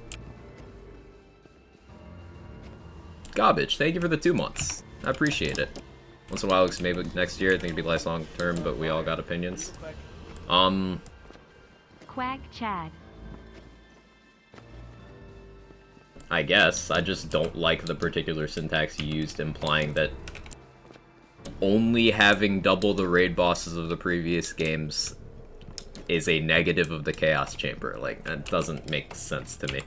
Garbage, thank you for the 2 months. I appreciate it. Once in a while, maybe next year, I think it'd be lifelong term, but we all got opinions. Quag Chad. I guess. I just don't like the particular syntax you used, implying that only having double the raid bosses of the previous games is a negative of the Chaos Chamber. Like, that doesn't make sense to me.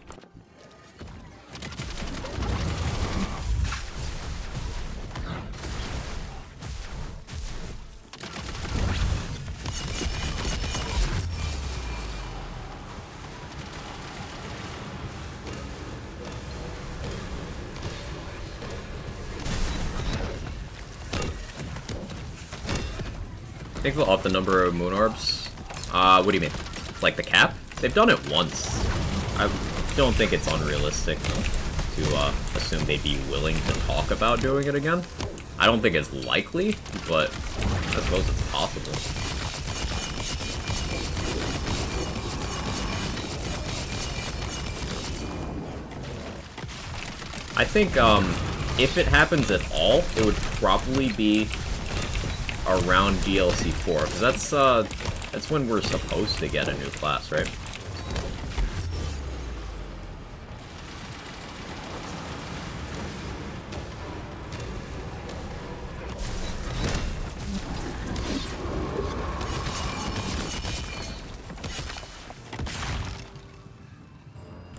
I think they'll up the number of moon orbs. What do you mean? Like the cap? They've done it once. I don't think it's unrealistic to assume they'd be willing to talk about doing it again. I don't think it's likely, but I suppose it's possible. I think if it happens at all, it would probably be around DLC 4, because that's when we're supposed to get a new class, right?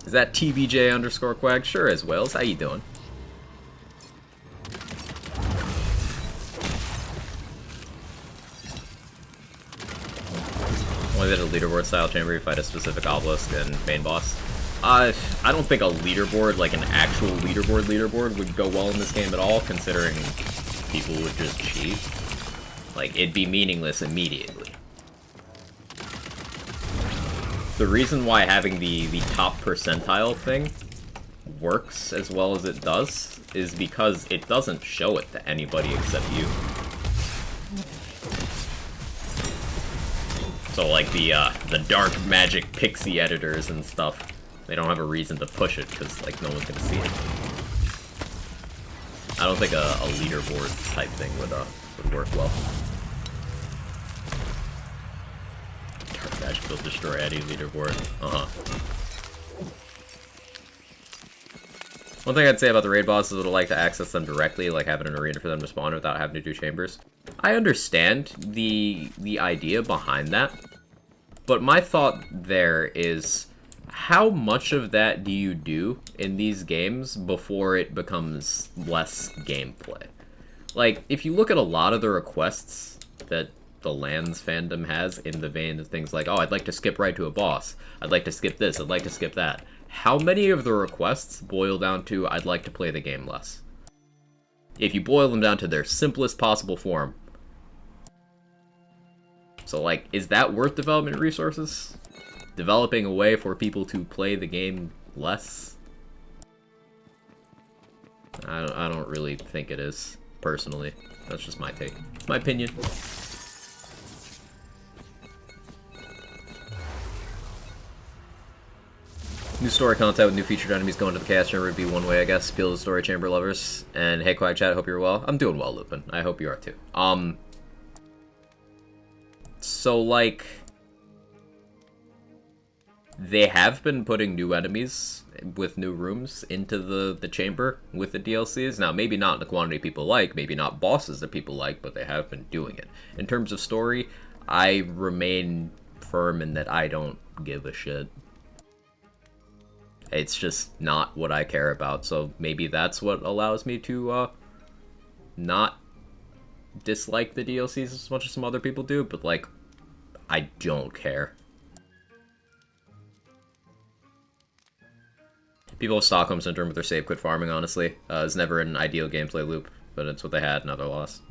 Is that TBJ_Quag? Sure is, Wales. How you doing? Only that a leaderboard style chamber, you fight a specific obelisk and main boss. I don't think a leaderboard, like an actual leaderboard, would go well in this game at all, considering people would just cheat. Like, it'd be meaningless immediately. The reason why having the top percentile thing works as well as it does is because it doesn't show it to anybody except you. So, like, the dark magic pixie editors and stuff, they don't have a reason to push it, because, like, no one's gonna see it. I don't think a leaderboard type thing would work well. Dark magic will destroy any leaderboard. One thing I'd say about the raid bosses is I would like to access them directly, like having an arena for them to spawn without having to do chambers. I understand the idea behind that, but my thought there is, how much of that do you do in these games before it becomes less gameplay? Like, if you look at a lot of the requests that the LANs fandom has in the vein of things like, oh, I'd like to skip right to a boss, I'd like to skip this, I'd like to skip that. How many of the requests boil down to, I'd like to play the game less? If you boil them down to their simplest possible form. So, like, is that worth development resources? Developing a way for people to play the game less? I don't really think it is, personally. That's just my take. It's my opinion. New story content with new featured enemies going to the Chaos Chamber would be one way, I guess. Appeal to Story Chamber lovers. And hey, Quack Chat, hope you're well. I'm doing well, Lupin. I hope you are too. So, like, they have been putting new enemies with new rooms into the chamber with the DLCs. Now, maybe not in the quantity people like, maybe not bosses that people like, but they have been doing it. In terms of story, I remain firm in that I don't give a shit. It's just not what I care about, so maybe that's what allows me to not dislike the DLCs as much as some other people do, but, like, I don't care. People have Stockholm Syndrome with their save quit farming, honestly. It's never an ideal gameplay loop, but it's what they had, now they're lost.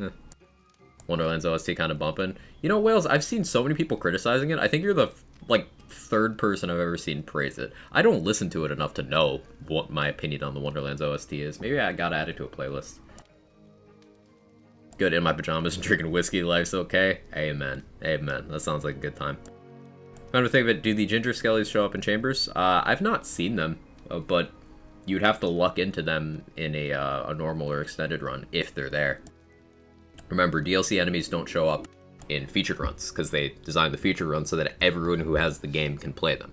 Wonderland's OST kind of bumping. You know, Wales, I've seen so many people criticizing it. I think you're the, like, third person I've ever seen praise it. I don't listen to it enough to know what my opinion on the Wonderland's OST is. Maybe I gotta add it to a playlist. Good in my pajamas and drinking whiskey, life's okay. Amen. Amen. That sounds like a good time. Kind of think of it, do the Ginger Skellies show up in chambers? I've not seen them, but you'd have to luck into them in a normal or extended run if they're there. Remember, DLC enemies don't show up in featured runs, because they designed the featured runs so that everyone who has the game can play them.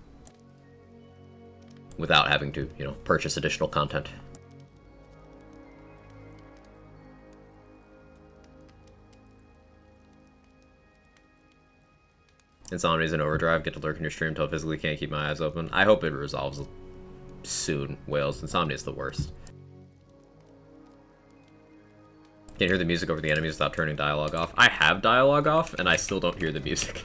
Without having to, you know, purchase additional content. Insomnia's in overdrive, get to lurk in your stream until I physically can't keep my eyes open. I hope it resolves soon, Wales. Insomnia's the worst. Can't hear the music over the enemies without turning dialogue off. I have dialogue off, and I still don't hear the music.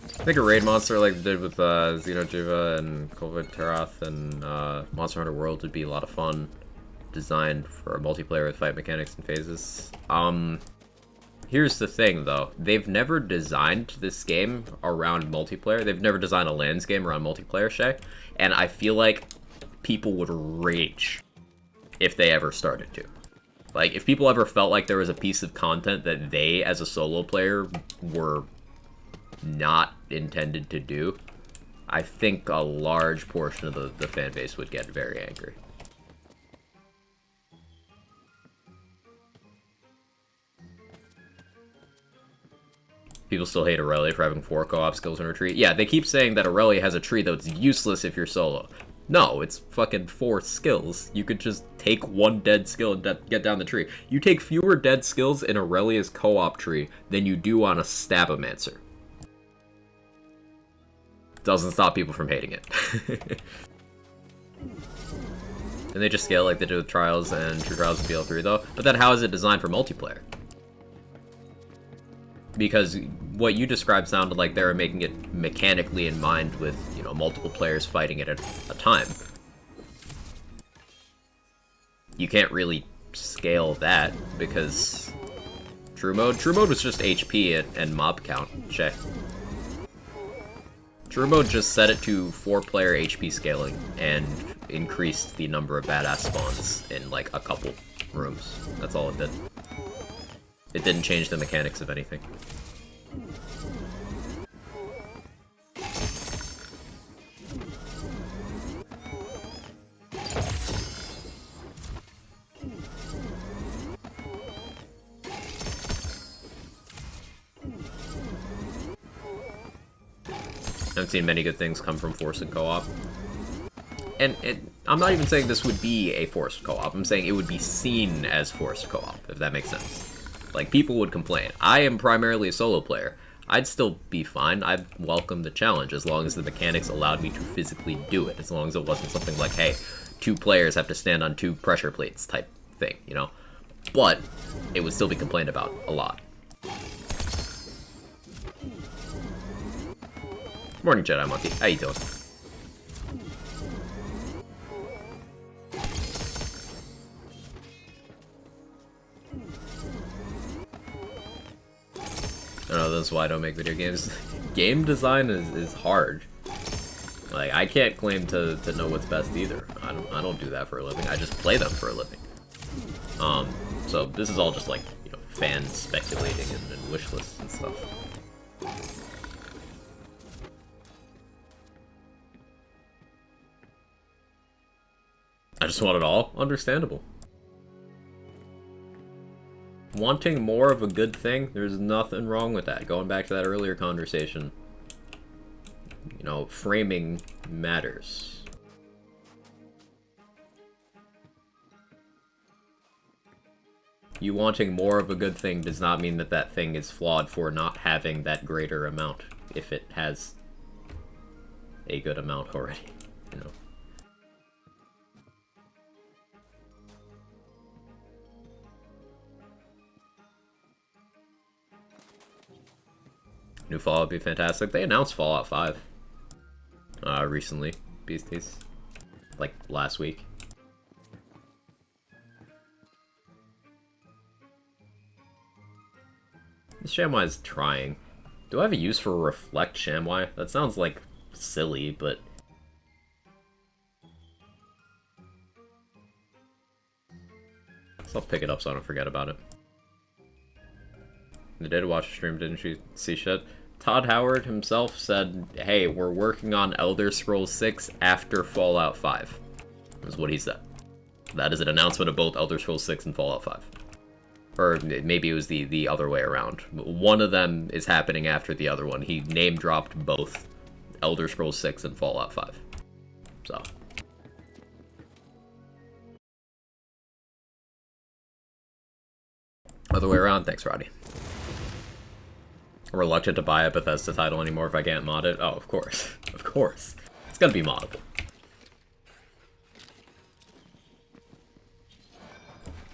I think a raid monster like they did with Xeno'jiiva and Kol'Veth and Monster Hunter World would be a lot of fun. Designed for a multiplayer with fight mechanics and phases. Here's the thing, though. They've never designed this game around multiplayer. They've never designed a LANs game around multiplayer, Shay. And I feel like people would rage if they ever started to. Like, if people ever felt like there was a piece of content that they, as a solo player, were not intended to do, I think a large portion of the fan base would get very angry. People still hate Aurelia for having 4 co-op skills in her tree. Yeah, they keep saying that Aurelia has a tree that's useless if you're solo. No, it's fucking 4 skills. You could just take 1 dead skill and get down the tree. You take fewer dead skills in Aurelia's co-op tree than you do on a Stabomancer. Doesn't stop people from hating it. And they just scale like they did with Trials and True Trials and BL3 though. But then how is it designed for multiplayer? Because what you described sounded like they were making it mechanically in mind with, you know, multiple players fighting it at a time. You can't really scale that because True Mode was just HP and mob count. Check. True Mode just set it to 4-player HP scaling and increased the number of badass spawns in like a couple rooms. That's all it did. It didn't change the mechanics of anything. I've seen many good things come from forced co-op. And I'm not even saying this would be a forced co-op. I'm saying it would be seen as forced co-op, if that makes sense. Like, people would complain. I am primarily a solo player. I'd still be fine. I'd welcome the challenge as long as the mechanics allowed me to physically do it. As long as it wasn't something like, hey, 2 players have to stand on 2 pressure plates type thing, you know? But it would still be complained about a lot. Morning, Jedi Monkey. How you doing? I don't know, that's why I don't make video games. Game design is hard. Like, I can't claim to know what's best either. I don't do that for a living. I just play them for a living. So this is all just like, you know, fans speculating and wish lists and stuff. I just want it all. Understandable. Wanting more of a good thing, there's nothing wrong with that. Going back to that earlier conversation, you know, framing matters. You wanting more of a good thing does not mean that that thing is flawed for not having that greater amount, if it has a good amount already, you know. New Fallout would be fantastic. They announced Fallout 5 recently, Beasties. Like, last week. This ShamWai is trying. Do I have a use for Reflect ShamWai? That sounds, like, silly, but... I'll pick it up so I don't forget about it. I did watch a stream, didn't you see shit? Todd Howard himself said, hey, we're working on Elder Scrolls 6 after Fallout 5. Is what he said. That is an announcement of both Elder Scrolls 6 and Fallout 5. Or maybe it was the other way around. One of them is happening after the other one. He name-dropped both Elder Scrolls 6 and Fallout 5. So... other way around, thanks, Roddy. I'm reluctant to buy a Bethesda title anymore if I can't mod it. Oh, of course. Of course. It's gonna be moddable.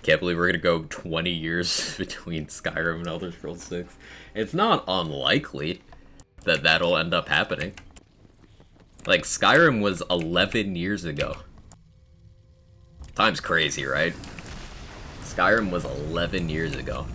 Can't believe we're gonna go 20 years between Skyrim and Elder Scrolls 6. It's not unlikely that that'll end up happening. Like, Skyrim was 11 years ago. Time's crazy, right? Skyrim was 11 years ago.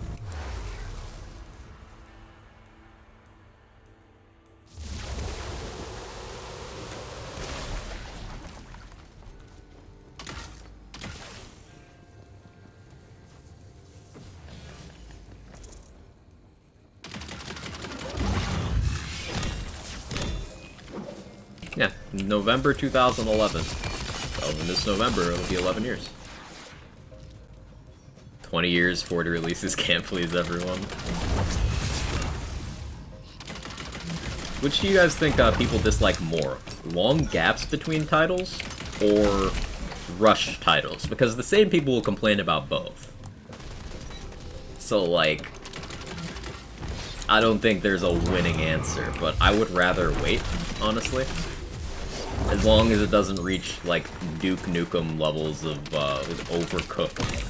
Yeah, November 2011. So this November, it'll be 11 years. 20 years, 40 releases, can't please everyone. Which do you guys think people dislike more? Long gaps between titles, or rush titles? Because the same people will complain about both. So, like, I don't think there's a winning answer, but I would rather wait, honestly. As long as it doesn't reach, like, Duke Nukem levels of Overcooked.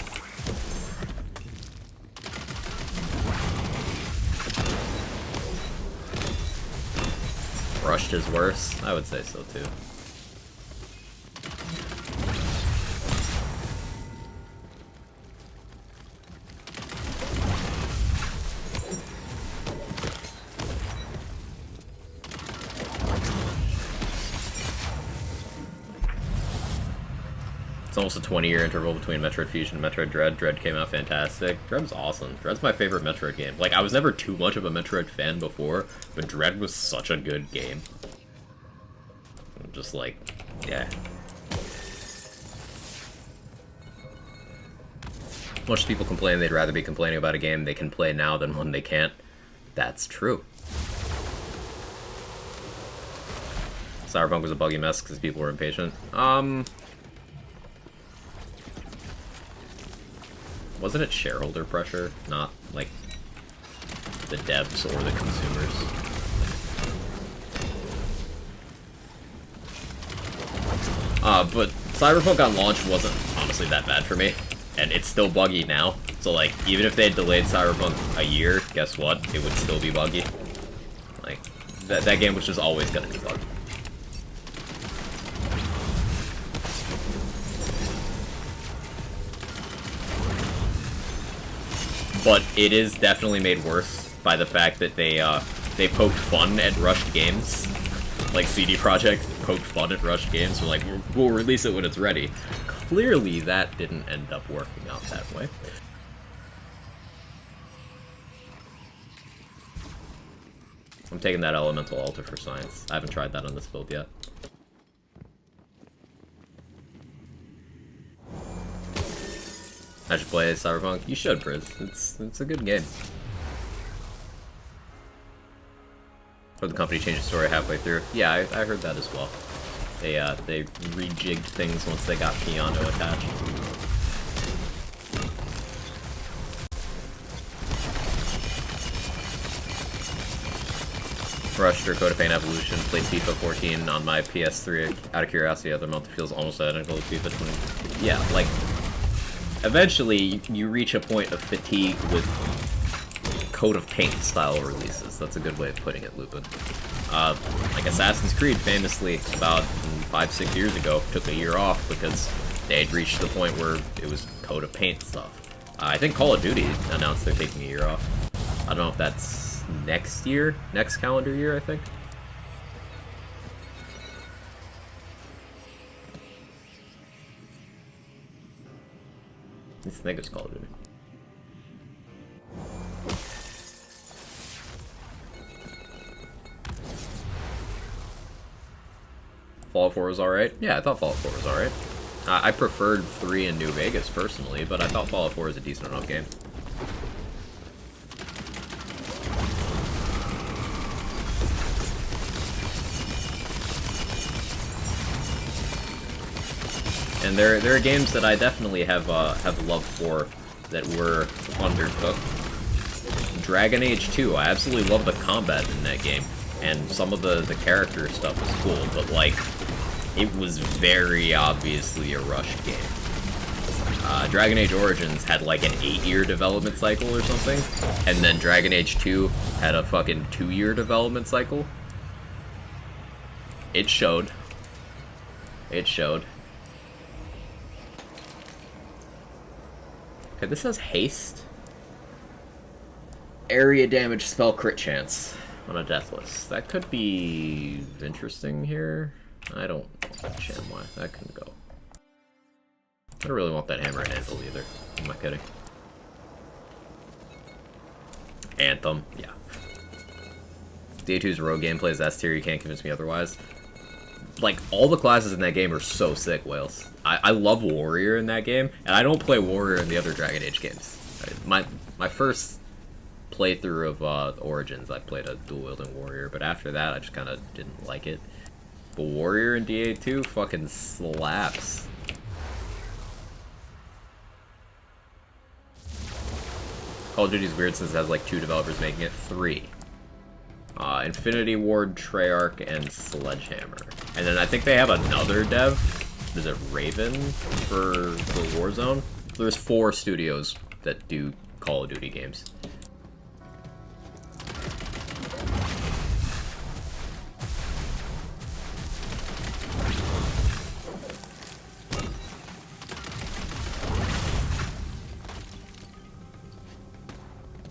Rushed is worse? I would say so too. It's almost a 20-year interval between Metroid Fusion and Metroid Dread. Dread came out fantastic. Dread's awesome. Dread's my favorite Metroid game. Like, I was never too much of a Metroid fan before, but Dread was such a good game. I'm just like, yeah. Much people complain they'd rather be complaining about a game they can play now than one they can't. That's true. Cyberpunk was a buggy mess because people were impatient. Wasn't it shareholder pressure, not like the devs or the consumers? But Cyberpunk on launch wasn't honestly that bad for me, and it's still buggy now. So like, even if they had delayed Cyberpunk a year, guess what? It would still be buggy. Like, that game was just always gonna be buggy. But it is definitely made worse by the fact that they poked fun at rushed games. Like CD Projekt poked fun at rushed games. We're like, we'll release it when it's ready. Clearly, that didn't end up working out that way. I'm taking that Elemental Altar for Science. I haven't tried that on this build yet. I should play Cyberpunk. You should, Priz. It's a good game. Or the company changed the story halfway through. Yeah, I heard that as well. They rejigged things once they got Piano attached. Rushed or Code of Pain Evolution, played FIFA 14 on my PS3 out of curiosity. The other month feels almost identical to FIFA 20. Yeah, like, eventually you reach a point of fatigue with Code of Pain style releases. That's a good way of putting it, Lupin. Like Assassin's Creed famously about 5-6 years ago took a year off because they had reached the point where it was Code of Pain stuff. I think Call of Duty announced they're taking a year off. I don't know if that's next year, next calendar year, I think. I think it's Call of Duty. Fallout 4 was alright. Yeah, I thought Fallout 4 was alright. I preferred 3 in New Vegas personally, but I thought Fallout 4 was a decent enough game. And there are games that I definitely have love for that were undertook. Dragon Age 2, I absolutely love the combat in that game, and some of the character stuff was cool, but like, it was very obviously a rushed game. Dragon Age Origins had like an 8-year development cycle or something, and then Dragon Age 2 had a fucking 2-year development cycle. It showed. It showed. Okay, this has haste. Area damage spell crit chance on a deathless. That could be interesting here. I don't want that Chamois. That can go. I don't really want that hammer and anvil either. Am I kidding? Anthem, yeah. DA2's rogue gameplay is S tier, you can't convince me otherwise. Like, all the classes in that game are so sick, Wales. I love Warrior in that game, and I don't play Warrior in the other Dragon Age games. My first playthrough of Origins, I played a dual-wielding Warrior, but after that, I just kind of didn't like it. But Warrior in DA2 fucking slaps. Call of Duty's weird since it has like 2 developers making it. 3. Infinity Ward, Treyarch, and Sledgehammer. And then I think they have another dev. Is it Raven for Warzone? There's 4 studios that do Call of Duty games.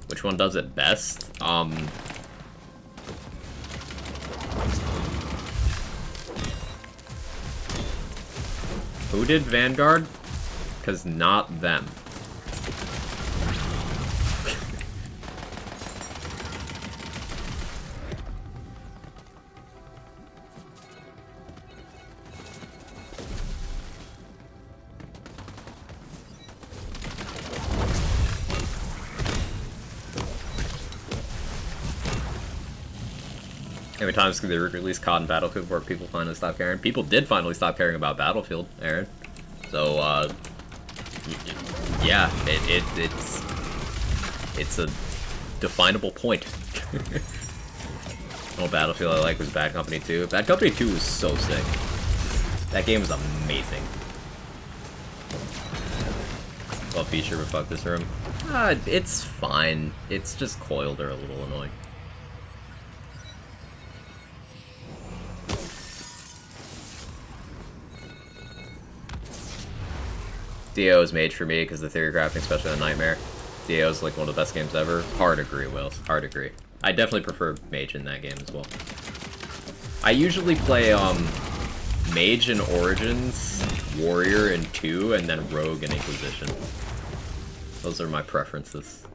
Which one does it best? Who did Vanguard? Because not them. Every time they release COD and Battlefield where people finally stop caring. People did finally stop caring about Battlefield, Aaron. So, yeah, it's a definable point. Oh, Battlefield I like was Bad Company 2. Bad Company 2 was so sick. That game was amazing. Well, feature, but fuck this room. It's fine. It's just coiled or a little annoying. DAO is made for me because the theory crafting, especially on Nightmare. DAO is like one of the best games ever. Hard agree, Will. Hard agree. I definitely prefer Mage in that game as well. I usually play Mage in Origins, Warrior in 2, and then Rogue in Inquisition. Those are my preferences.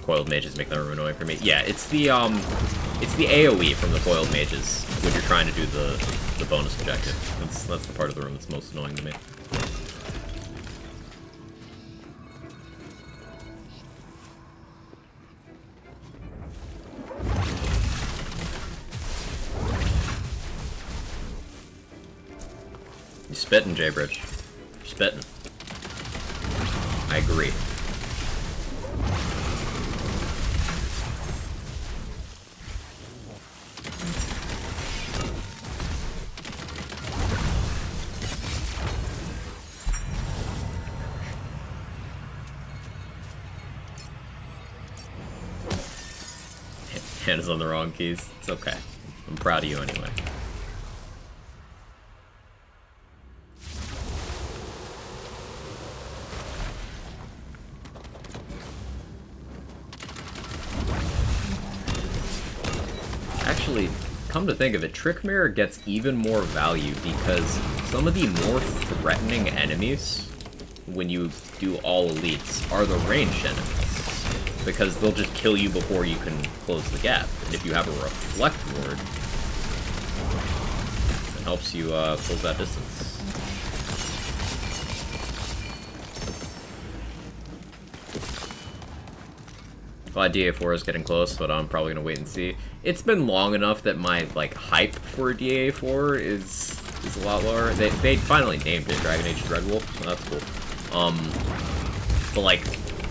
Coiled mages make them annoying for me. Yeah, it's the AoE from the coiled mages when you're trying to do the bonus objective. That's the part of the room that's most annoying to me. You spitting, J-Bridge. You're spitting. I agree. Hands on the wrong keys. It's okay. I'm proud of you anyway. Actually, come to think of it, Trick Mirror gets even more value because some of the more threatening enemies, when you do all elites, are the ranged enemies. Because they'll just kill you before you can close the gap. And if you have a Reflect Ward, it helps you close that distance. Well, DA4 is getting close, but I'm probably gonna wait and see. It's been long enough that my like hype for DA4 is a lot lower. They finally named it Dragon Age Dreadwolf, so that's cool. But like,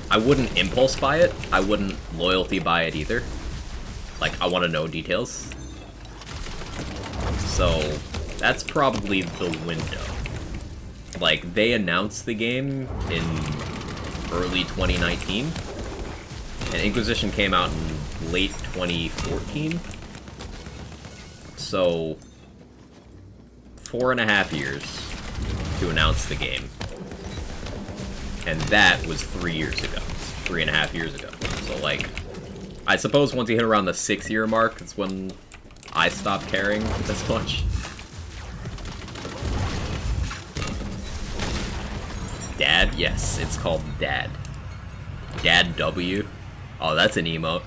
I wouldn't impulse buy it. I wouldn't loyalty buy it either. Like, I want to know details. So, that's probably the window. Like, they announced the game in early 2019. And Inquisition came out in late 2014. So, 4.5 years to announce the game. And that was 3 years ago. 3.5 years ago. So, like, I suppose once you hit around the 6-year mark, it's when I stopped caring as much. Dad? Yes, it's called Dad. Dad W. Oh, that's an emote.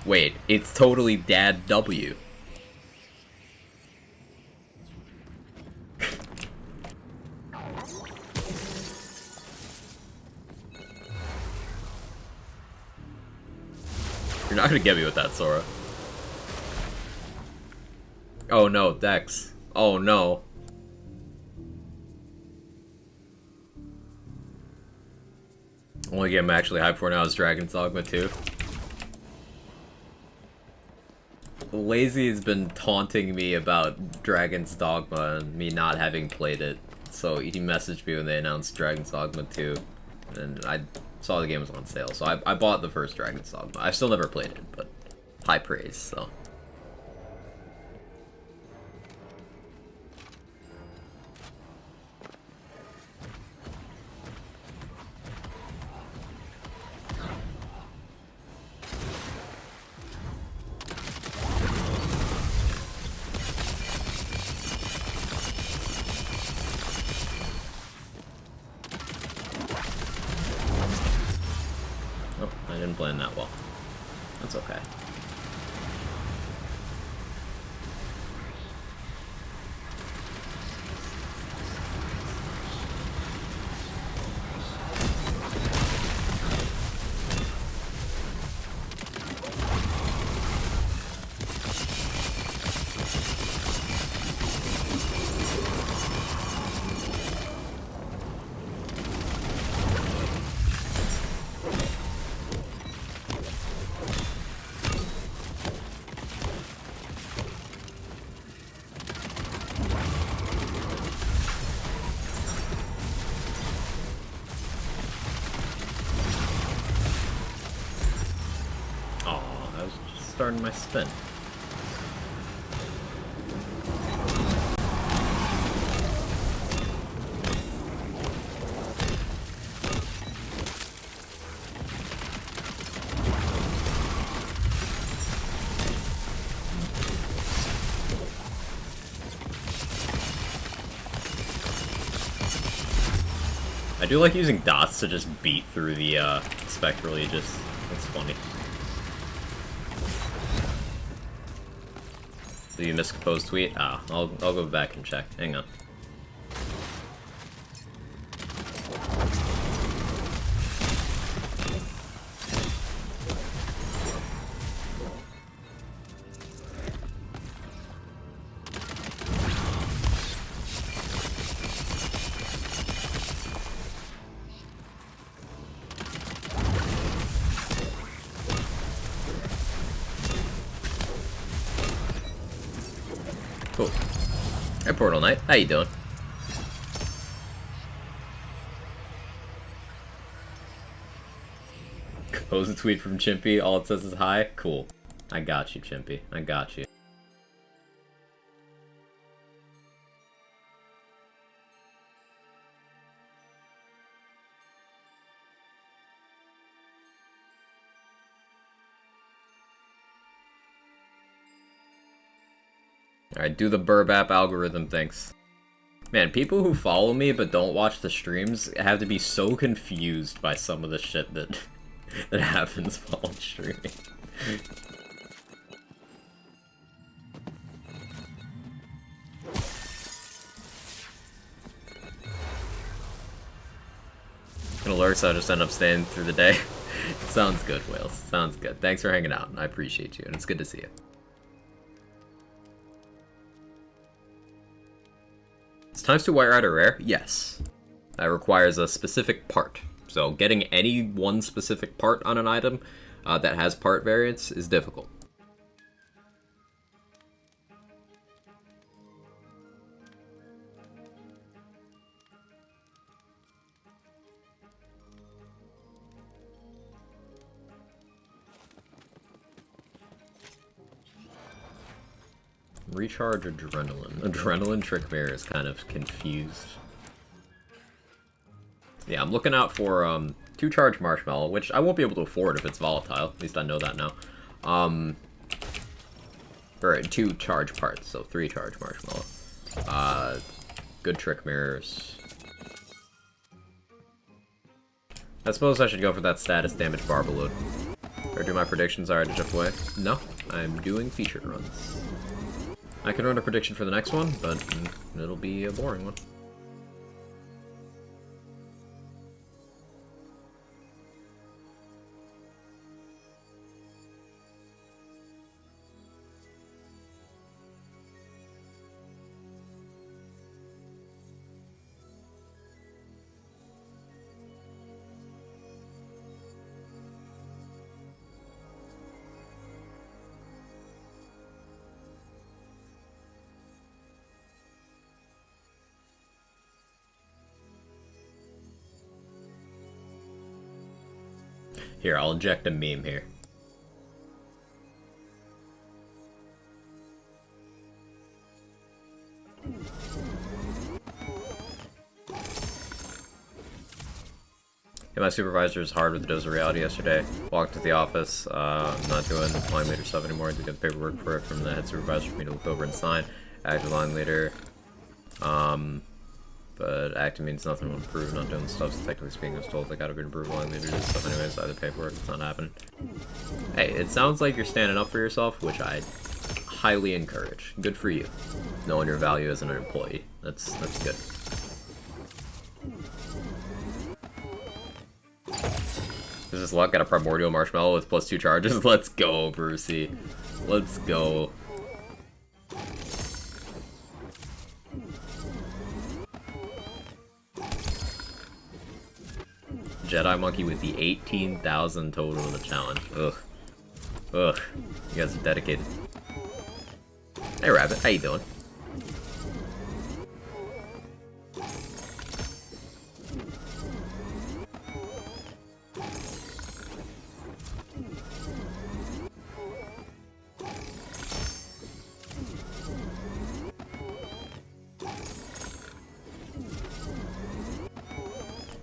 Wait, it's totally Dad W. You're not gonna get me with that, Sora. Oh no, Dex. Oh no. Only game I'm actually hyped for now is Dragon's Dogma 2. Lazy has been taunting me about Dragon's Dogma and me not having played it. So he messaged me when they announced Dragon's Dogma 2. And I saw the game was on sale, so I bought the first Dragon's Dogma. I've still never played it, but high praise, so. Oh, I didn't plan that well. That's okay. starting my spin. I do like using dots to just beat through the Spectral Aegis. That's funny. Did you miss Compo's tweet? Ah, I'll go back and check. Hang on. Cool. Hey, Portal Knight. How you doing? Compose a tweet from Chimpy. All it says is hi. Cool. I got you, Chimpy. I got you. Alright, do the Burbap algorithm things. Man, people who follow me but don't watch the streams have to be so confused by some of the shit that that happens while I'm streaming. In alerts, I'll just end up staying through the day. Sounds good, Wales. Sounds good. Thanks for hanging out. I appreciate you, and it's good to see you. Is times 2 White Rider rare? Yes. That requires a specific part. So getting any one specific part on an item that has part variance is difficult. Recharge Adrenaline. Adrenaline Trick Mirror is kind of confused. Yeah, I'm looking out for 2 Charge Marshmallow, which I won't be able to afford if it's volatile. At least I know that now. Or 2 Charge Parts, so 3 Charge Marshmallow. Good Trick Mirrors. I suppose I should go for that status damage Barbaloon. Or do my predictions already jump away? No, I'm doing featured runs. I can run a prediction for the next one, but it'll be a boring one. Here, I'll inject a meme here. Yeah, my supervisor is hard with the dose of reality yesterday. Walked to the office. I'm not doing line leader stuff anymore. To get the paperwork for it from the head supervisor for me to look over and sign. Active line leader. But acting means nothing will improve. Not doing the stuff. So technically speaking, I was told I gotta be improved line leader. Do stuff anyways. Either paperwork. It's not happening. Hey, it sounds like you're standing up for yourself, which I highly encourage. Good for you. Knowing your value as an employee. That's good. This is luck. Got a Primordial Marshmallow with +2 charges. Let's go, Brucey. Let's go. Jedi Monkey with the 18,000 total in the challenge. Ugh. Ugh. You guys are dedicated. Hey, Rabbit. How you doing?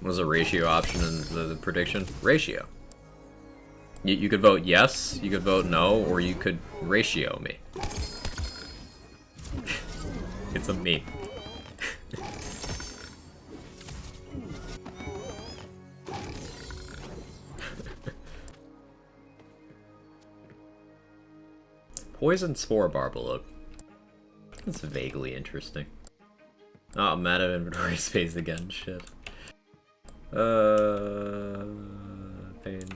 Was a ratio option in the prediction? Ratio. You could vote yes, you could vote no, or you could ratio me. It's a meme. Poison Spore Barbaload. That's vaguely interesting. Oh, I'm out of inventory space again, shit. Pain.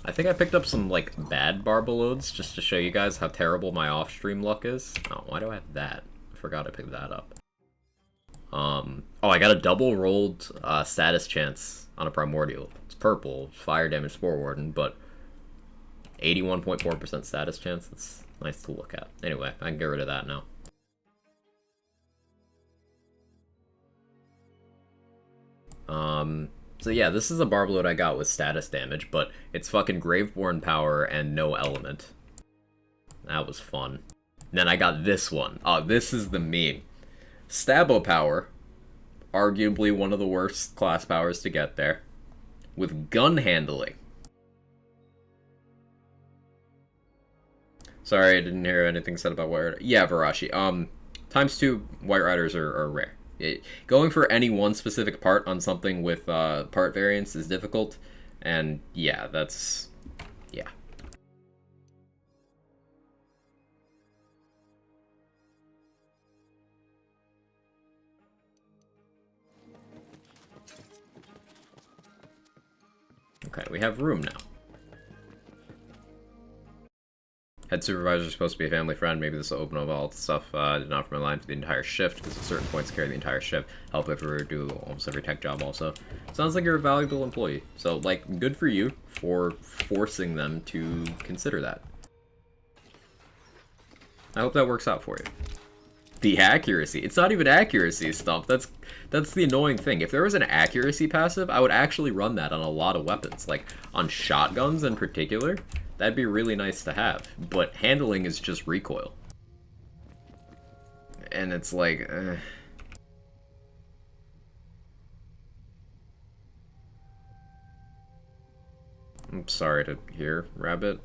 I think I picked up some, like, bad Barbaloads just to show you guys how terrible my off-stream luck is. Oh, why do I have that? I forgot I picked that up. Oh, I got a double-rolled status chance on a Primordial. It's purple, fire damage Spore Warden, but 81.4% status chance. That's nice to look at. Anyway, I can get rid of that now. So yeah, this is a Barbaload I got with status damage, but it's fucking Graveborn power and no element. That was fun. And then I got this one. Oh, this is the meme. Stabo power, arguably one of the worst class powers to get there, with gun handling. Sorry, I didn't hear anything said about White Rider. Yeah, Varashi. ×2 White Riders are rare. Going for any one specific part on something with part variance is difficult, and yeah, that's... yeah. Okay, we have room now. Head supervisor is supposed to be a family friend. Maybe this will open up all the stuff I did not for my line for the entire shift, because at certain points carry the entire shift. Help if we do almost every tech job also. Sounds like you're a valuable employee. So, like, good for you for forcing them to consider that. I hope that works out for you. The accuracy. It's not even accuracy stuff. That's the annoying thing. If there was an accuracy passive, I would actually run that on a lot of weapons. Like, on shotguns in particular. That'd be really nice to have, but handling is just recoil. And it's like, I'm sorry to hear, Rabbit.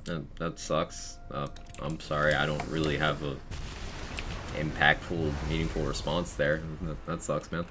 That sucks. I'm sorry, I don't really have a impactful, meaningful response there. That sucks, man.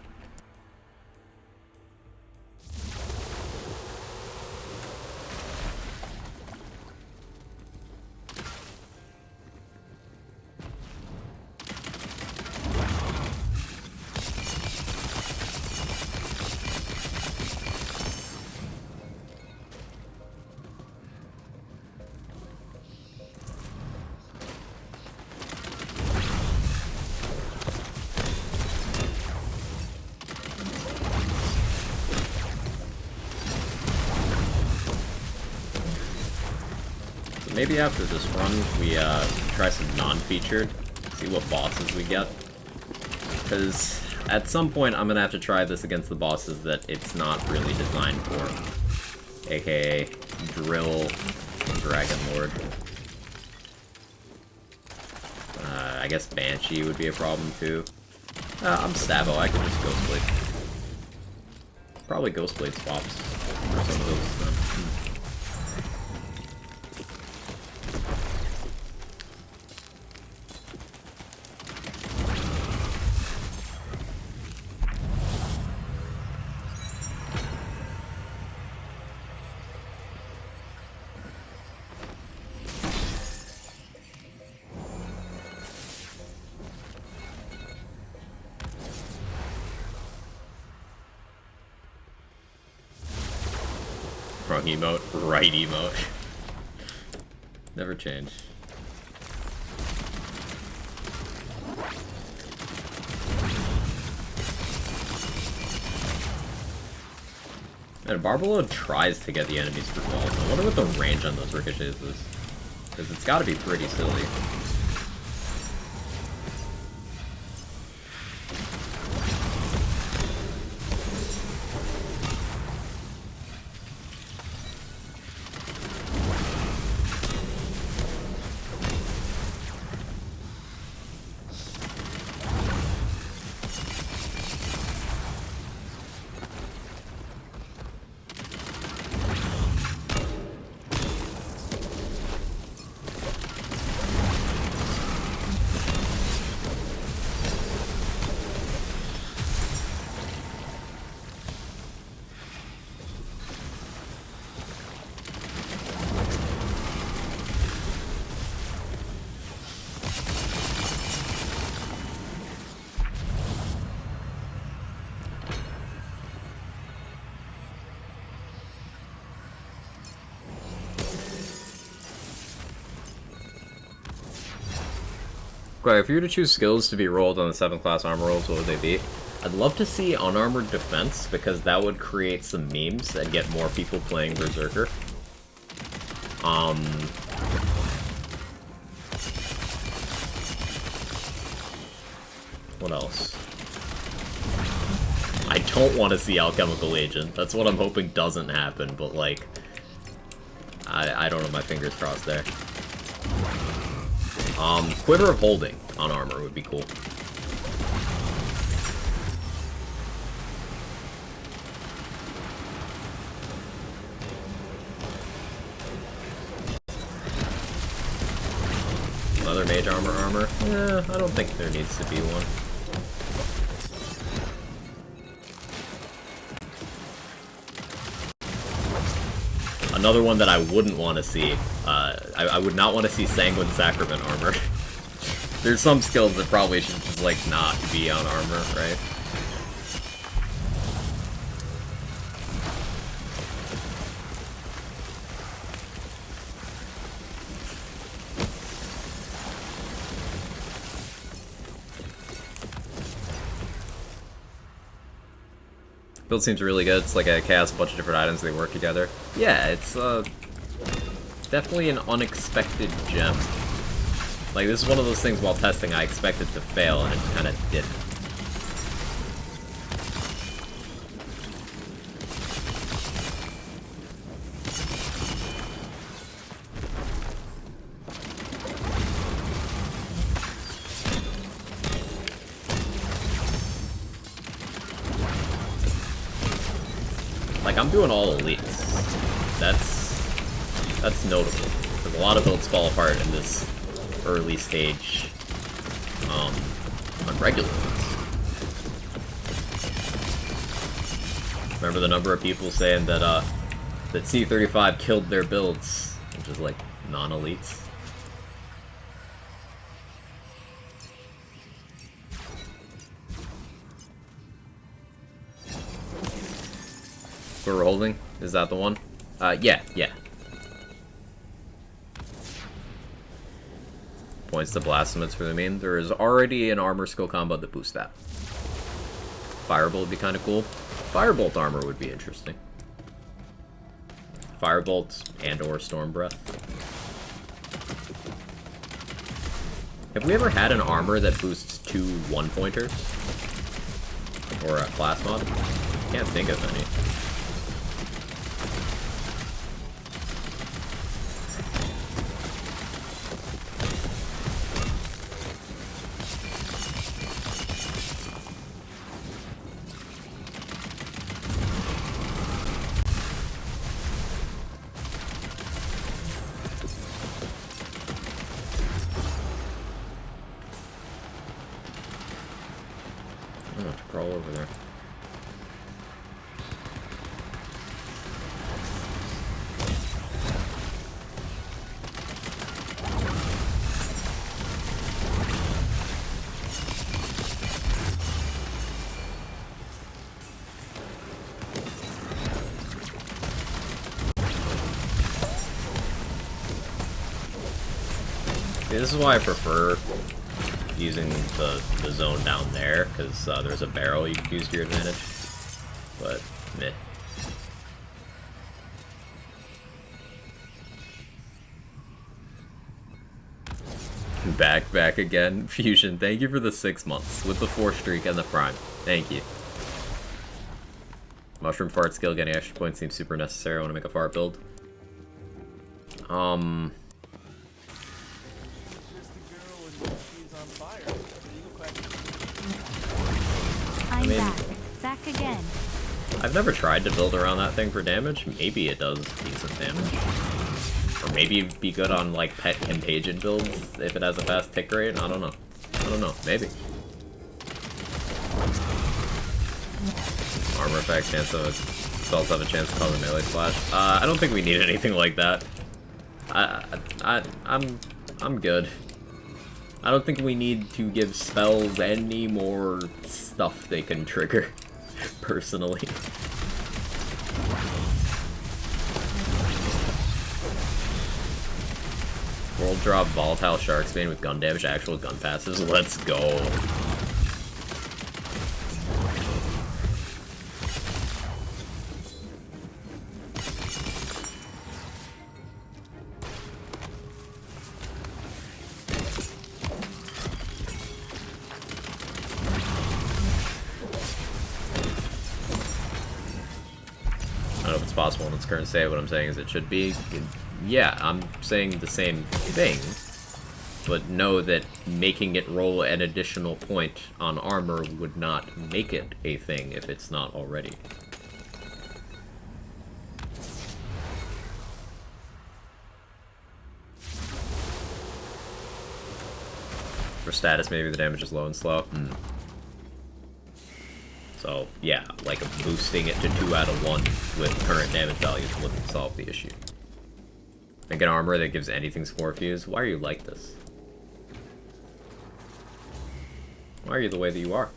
Maybe after this run, we try some non-featured, see what bosses we get. Because at some point, I'm going to have to try this against the bosses that it's not really designed for. AKA Drill and Dragon Lord. I guess Banshee would be a problem too. I'm Stabo, I can just Ghostblade. Probably Ghostblade swaps for some of those. Wrong emote, right emote. Never change. And Barbalode tries to get the enemies for gold. I wonder what the range on those ricochets is. Because it's got to be pretty silly. Okay, if you were to choose skills to be rolled on the 7th class armor rolls, what would they be? I'd love to see unarmored defense, because that would create some memes and get more people playing Berserker. What else? I don't want to see Alchemical Agent. That's what I'm hoping doesn't happen, but like... I don't know, my fingers crossed there. Quiver of Holding on armor would be cool. Another mage armor? I don't think there needs to be one. Another one that I wouldn't want to see, I would not want to see Sanguine Sacrament armor. There's some skills that probably should just, like, not be on armor, right? Build seems really good. It's like a chaos, a bunch of different items, they work together. Yeah, it's definitely an unexpected gem. Like, this is one of those things while testing I expected to fail, and it kind of didn't. Like, I'm doing all elites. That's notable, because a lot of builds fall apart in this early stage on regular ones. Remember the number of people saying that that C35 killed their builds, which is like non-elites. We're holding? Is that the one? Yeah. Points to Blasphemus for the main. There is already an armor skill combo that boosts that. Firebolt would be kind of cool. Firebolt armor would be interesting. Firebolt and or Storm Breath. Have we ever had an armor that boosts 2 1-pointers? Or a class mod? Can't think of any. Crawl over there. See, this is why I prefer using the zone down there, because there's a barrel you can use to your advantage. But, meh. Back again. Fusion, thank you for the 6 months with the 4 streak and the prime. Thank you. Mushroom fart skill getting extra points seems super necessary. I want to make a fart build. I'm back again. I've never tried to build around that thing for damage. Maybe it does decent damage. Or maybe it'd be good on, like, pet Contagion builds if it has a fast tick rate. I don't know. Maybe. Armor effect, chance of spells have a chance to cause a melee splash. I don't think we need anything like that. I'm good. I don't think we need to give spells any more stuff they can trigger, personally. World drop Volatile Sharksbane with gun damage, actual gun passes. Let's go. I don't know if it's possible in its current state. What I'm saying is it should be. Yeah, I'm saying the same thing, but know that making it roll an additional point on armor would not make it a thing if it's not already. For status, maybe the damage is low and slow. So, yeah, like boosting it to 2 out of 1 with current damage values wouldn't solve the issue. Make an armor that gives anything Spore Fuse. Why are you like this? Why are you the way that you are?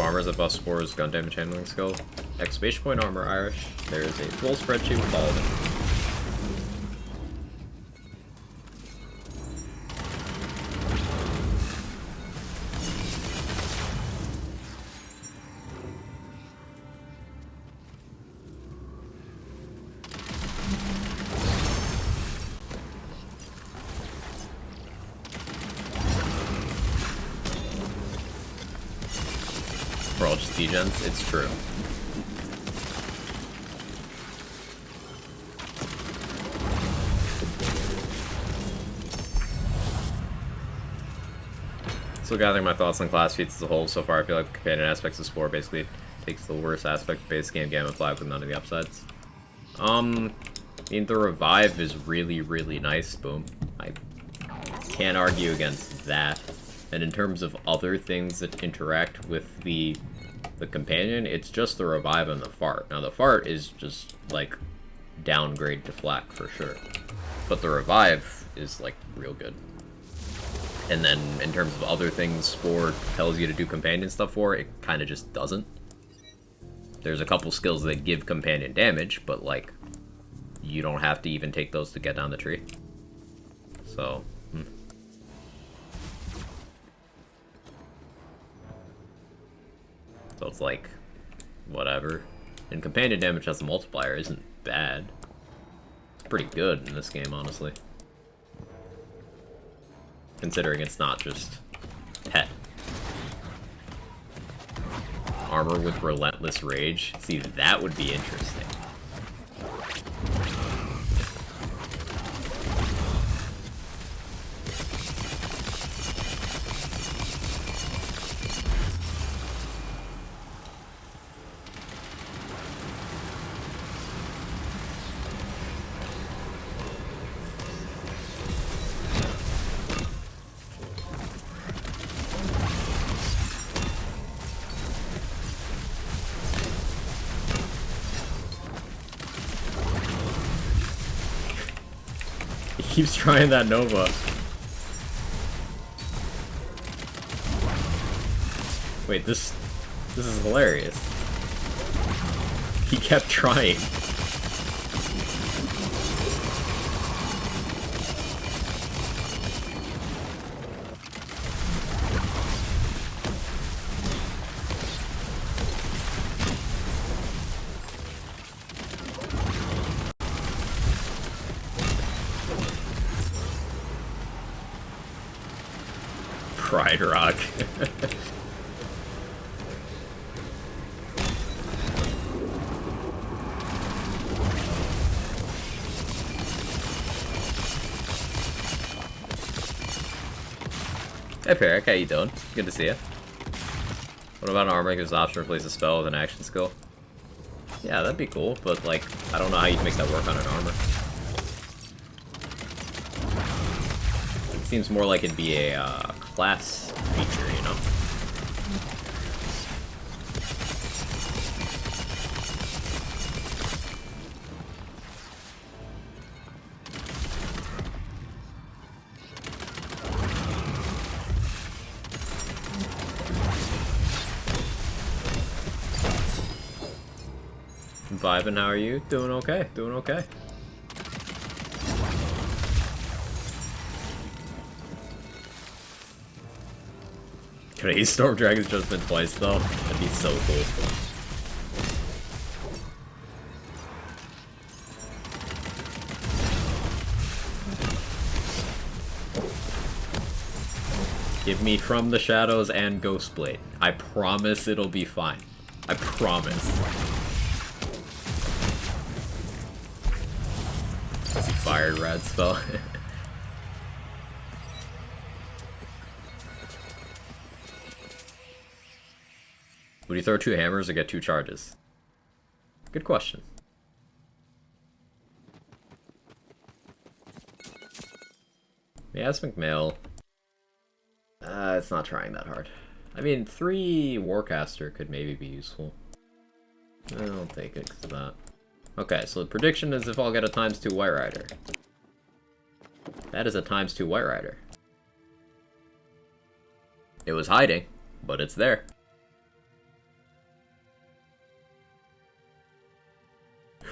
Armors that buff Spore's gun damage handling skill. Exclamation point armor Irish. There is a full spreadsheet with all of it. For all just degens, it's true. So gathering my thoughts on class feats as a whole, so far I feel like the companion aspects of Spore basically takes the worst aspect of base game Gamma Flag with none of the upsides. I mean, the revive is really, really nice, boom. I can't argue against that. And in terms of other things that interact with the companion, it's just the revive and the fart. Now the fart is just like downgrade to flak for sure, but the revive is like real good. And then in terms of other things Spore tells you to do companion stuff for, it kind of just doesn't. There's a couple skills that give companion damage, but like you don't have to even take those to get down the tree. So So it's like, whatever. And companion damage as a multiplier isn't bad. It's pretty good in this game, honestly. Considering it's not just pet. Armor with Relentless Rage. See, that would be interesting. He keeps trying that Nova. Wait, this is hilarious. He kept trying. Pride Rock. Hey Peric, how you doing? Good to see you. What about an armor gives option to replace a spell with an action skill? Yeah, that'd be cool, but like, I don't know how you'd make that work on an armor. It seems more like it'd be a class feature, you know? Vibing, how are you? Doing okay, doing okay. Could I use Storm Dragon's Judgment twice though? That'd be so cool. Give me From the Shadows and Ghostblade. I promise it'll be fine. I promise. He fired Rad spell. Would you throw 2 hammers or get 2 charges? Good question. Yes, McMail. It's not trying that hard. I mean, 3 Warcaster could maybe be useful. I'll take it because of that. Okay, so the prediction is if I'll get a ×2 White Rider. That is a ×2 White Rider. It was hiding, but it's there.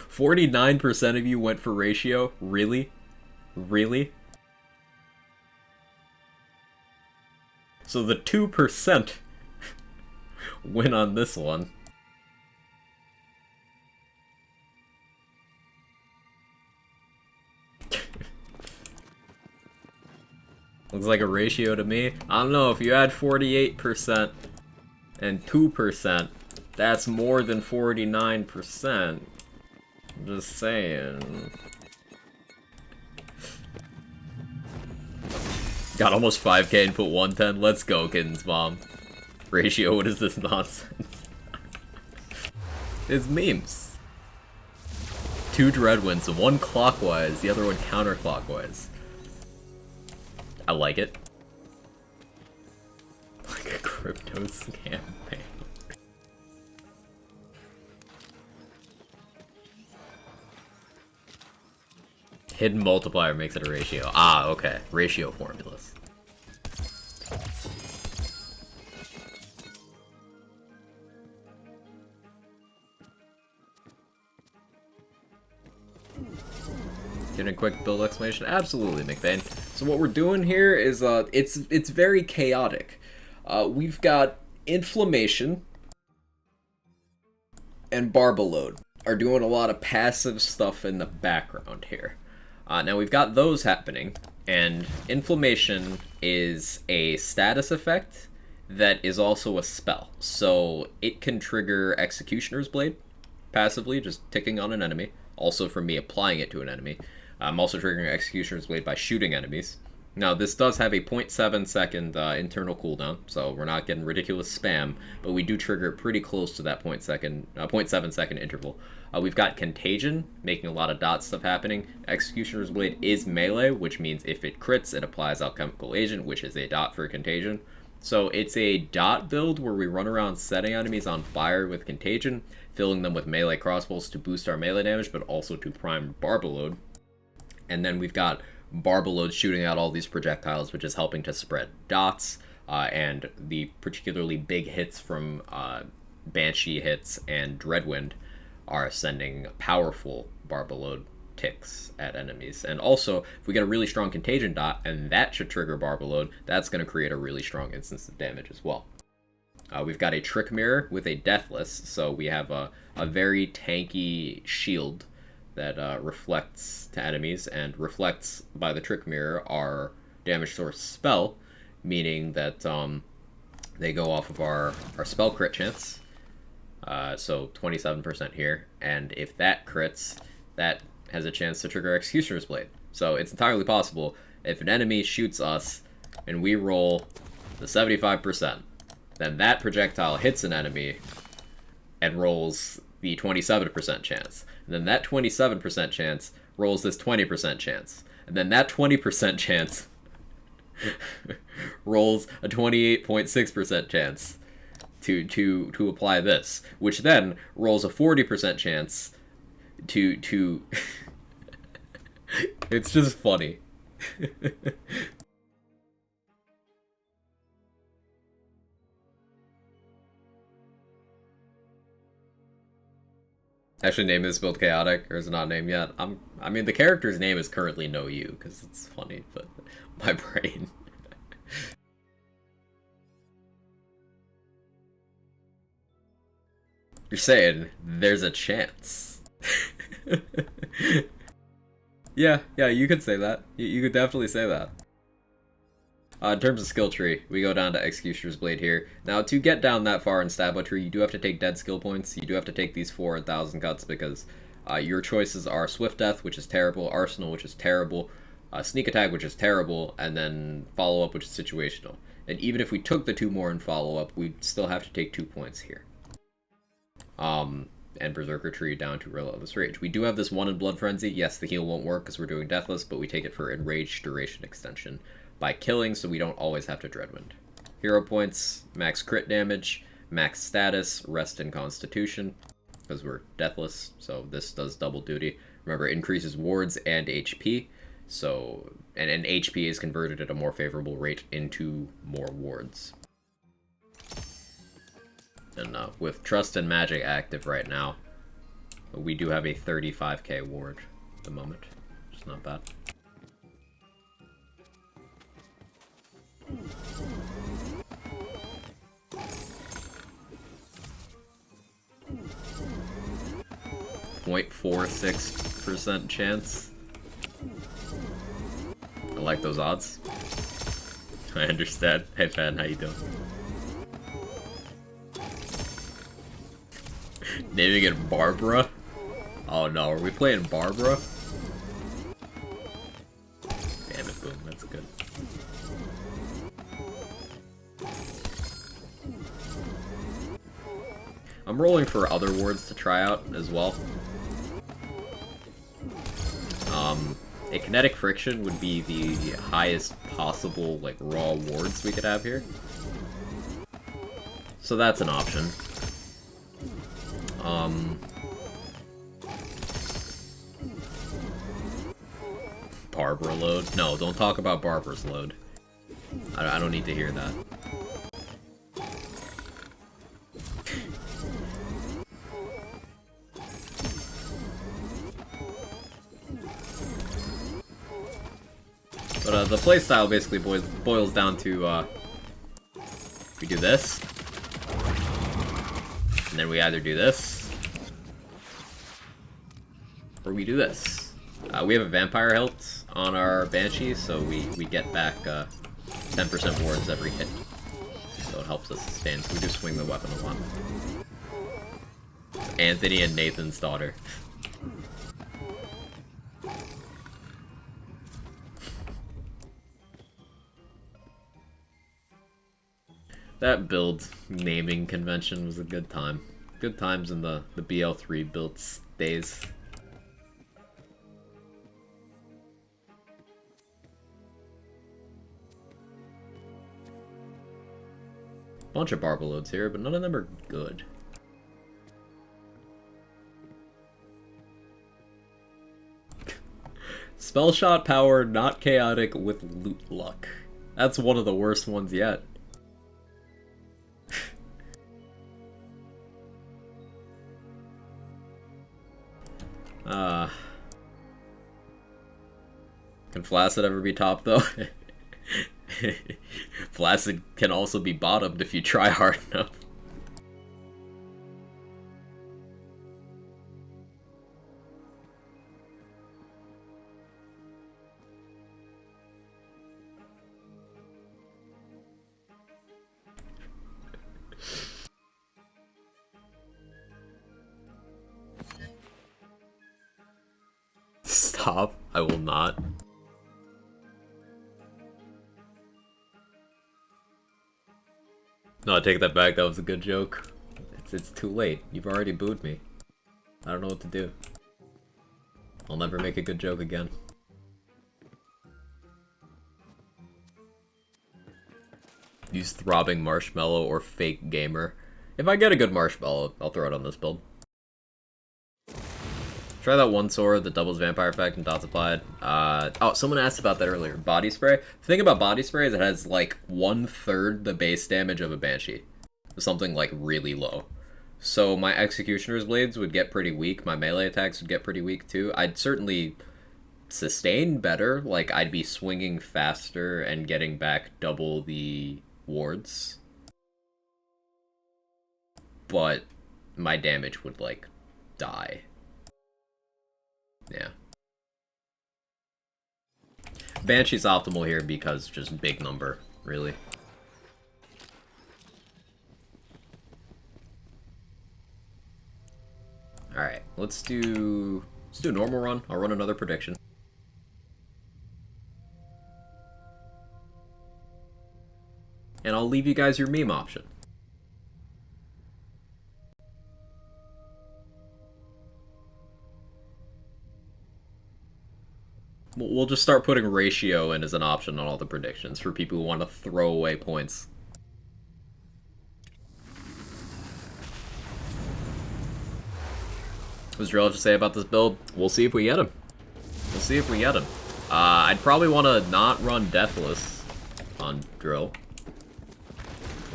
49% of you went for ratio? Really? Really? So the 2% win on this one. Looks like a ratio to me. I don't know, if you add 48% and 2%, that's more than 49%. I'm just saying. Got almost 5k and put 110. Let's go, Kitten's mom. Ratio, what is this nonsense? It's memes. 2 Dreadwinds, one clockwise, the other one counterclockwise. I like it. Like a crypto scam thing. Hidden multiplier makes it a ratio. Ah, okay. Ratio formulas. Getting a quick build explanation? Absolutely, McBain. So what we're doing here is, it's very chaotic. We've got Inflammation and Barbalode are doing a lot of passive stuff in the background here. Now we've got those happening, and Inflammation is a status effect that is also a spell. So it can trigger Executioner's Blade passively, just ticking on an enemy. Also from me applying it to an enemy. I'm also triggering Executioner's Blade by shooting enemies. Now, this does have a 0.7 second internal cooldown, so we're not getting ridiculous spam, but we do trigger it pretty close to that 0.7 second interval. We've got Contagion, making a lot of dot stuff happening. Executioner's Blade is melee, which means if it crits, it applies Alchemical Agent, which is a dot for Contagion. So it's a dot build where we run around setting enemies on fire with Contagion, filling them with melee crossbows to boost our melee damage, but also to prime Barbalode. And then we've got Barbalode shooting out all these projectiles, which is helping to spread dots, and the particularly big hits from Banshee hits and Dreadwind are sending powerful Barbalode ticks at enemies. And also, if we get a really strong contagion dot, and that should trigger Barbalode, that's going to create a really strong instance of damage as well. We've got a Trick Mirror with a Deathless, so we have a very tanky shield that reflects to enemies, and reflects by the Trick Mirror our damage source spell, meaning that they go off of our spell crit chance, so 27% here, and if that crits, that has a chance to trigger Executioner's Blade. So it's entirely possible, if an enemy shoots us, and we roll the 75%, then that projectile hits an enemy and rolls the 27% chance. And then that 27% chance rolls this 20% chance. And then that 20% chance rolls a 28.6% chance to apply this, which then rolls a 40% chance to it's just funny. Actually, name this build Chaotic, or is it not named yet? I mean, the character's name is currently No You, because it's funny, but my brain. You're saying there's a chance. Yeah, you could say that. You could definitely say that. In terms of skill tree, we go down to Executioner's Blade here. Now, to get down that far in Stablo tree, you do have to take dead skill points. You do have to take these 4 1,000 cuts because your choices are Swift Death, which is terrible, Arsenal, which is terrible, Sneak Attack, which is terrible, and then Follow Up, which is situational. And even if we took the 2 more in Follow Up, we'd still have to take 2 points here. And Berserker Tree down to Relentless Rage. We do have this 1 in Blood Frenzy. Yes, the heal won't work because we're doing Deathless, but we take it for Enraged Duration Extension by killing, so we don't always have to Dreadwind. Hero points, max crit damage, max status, rest and constitution, because we're deathless, so this does double duty. Remember, it increases wards and HP, so and HP is converted at a more favorable rate into more wards. And with Trust and Magic active right now, we do have a 35k ward at the moment, which is not bad. .46% chance. I like those odds. I understand. Hey fan, how you doing? Naming it Barbara? Oh no, are we playing Barbara? Damn it, boom, that's good. I'm rolling for other wards to try out as well. A Kinetic Friction would be the highest possible, like, raw wards we could have here. So that's an option. Barbara load? No, don't talk about Barbara's load. I don't need to hear that. But the playstyle basically boils down to, we do this, and then we either do this, or we do this. We have a Vampire Hilt on our Banshee, so we get back 10% wards every hit, so it helps us sustain, so we do swing the weapon a lot. Anthony and Nathan's daughter. That build naming convention was a good time. Good times in the BL3 builds days. Bunch of Barbalodes here, but none of them are good. Spell shot power, not chaotic with loot luck. That's one of the worst ones yet. Can Flaccid ever be top, though? Flaccid can also be bottomed if you try hard enough. Stop. I will not. No, I take that back. That was a good joke. It's too late. You've already booed me. I don't know what to do. I'll never make a good joke again. Use throbbing marshmallow or fake gamer. If I get a good marshmallow, I'll throw it on this build. Try that one sword that doubles vampire effect and dots applied. Oh, someone asked about that earlier. Body spray. The thing about body spray is it has like 1/3 the base damage of a Banshee. Something like really low. So my Executioner's Blades would get pretty weak. My melee attacks would get pretty weak too. I'd certainly sustain better. Like I'd be swinging faster and getting back double the wards. But my damage would like die. Yeah. Banshee's optimal here because just big number, really. Alright, let's do a normal run. I'll run another prediction. And I'll leave you guys your meme option. We'll just start putting ratio in as an option on all the predictions for people who want to throw away points. What's Drill have to say about this build? We'll see if we get him. We'll see if we get him. I'd probably want to not run Deathless on Drill.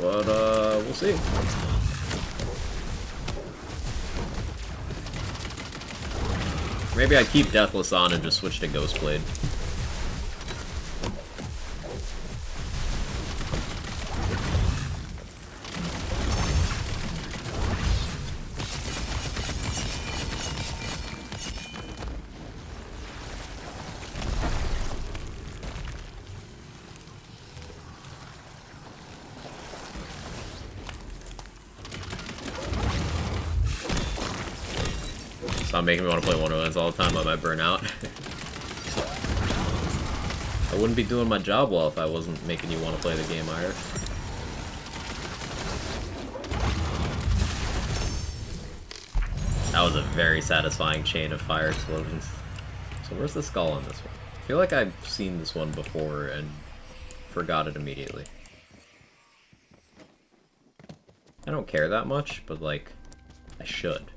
But, we'll see. Maybe I keep Deathless on and just switch to Ghostblade. Stop making me want to play Wonderlands all the time. I might burn out. I wouldn't be doing my job well if I wasn't making you want to play the game, Irish. That was a very satisfying chain of fire explosions. So where's the skull on this one? I feel like I've seen this one before and forgot it immediately. I don't care that much, but like, I should.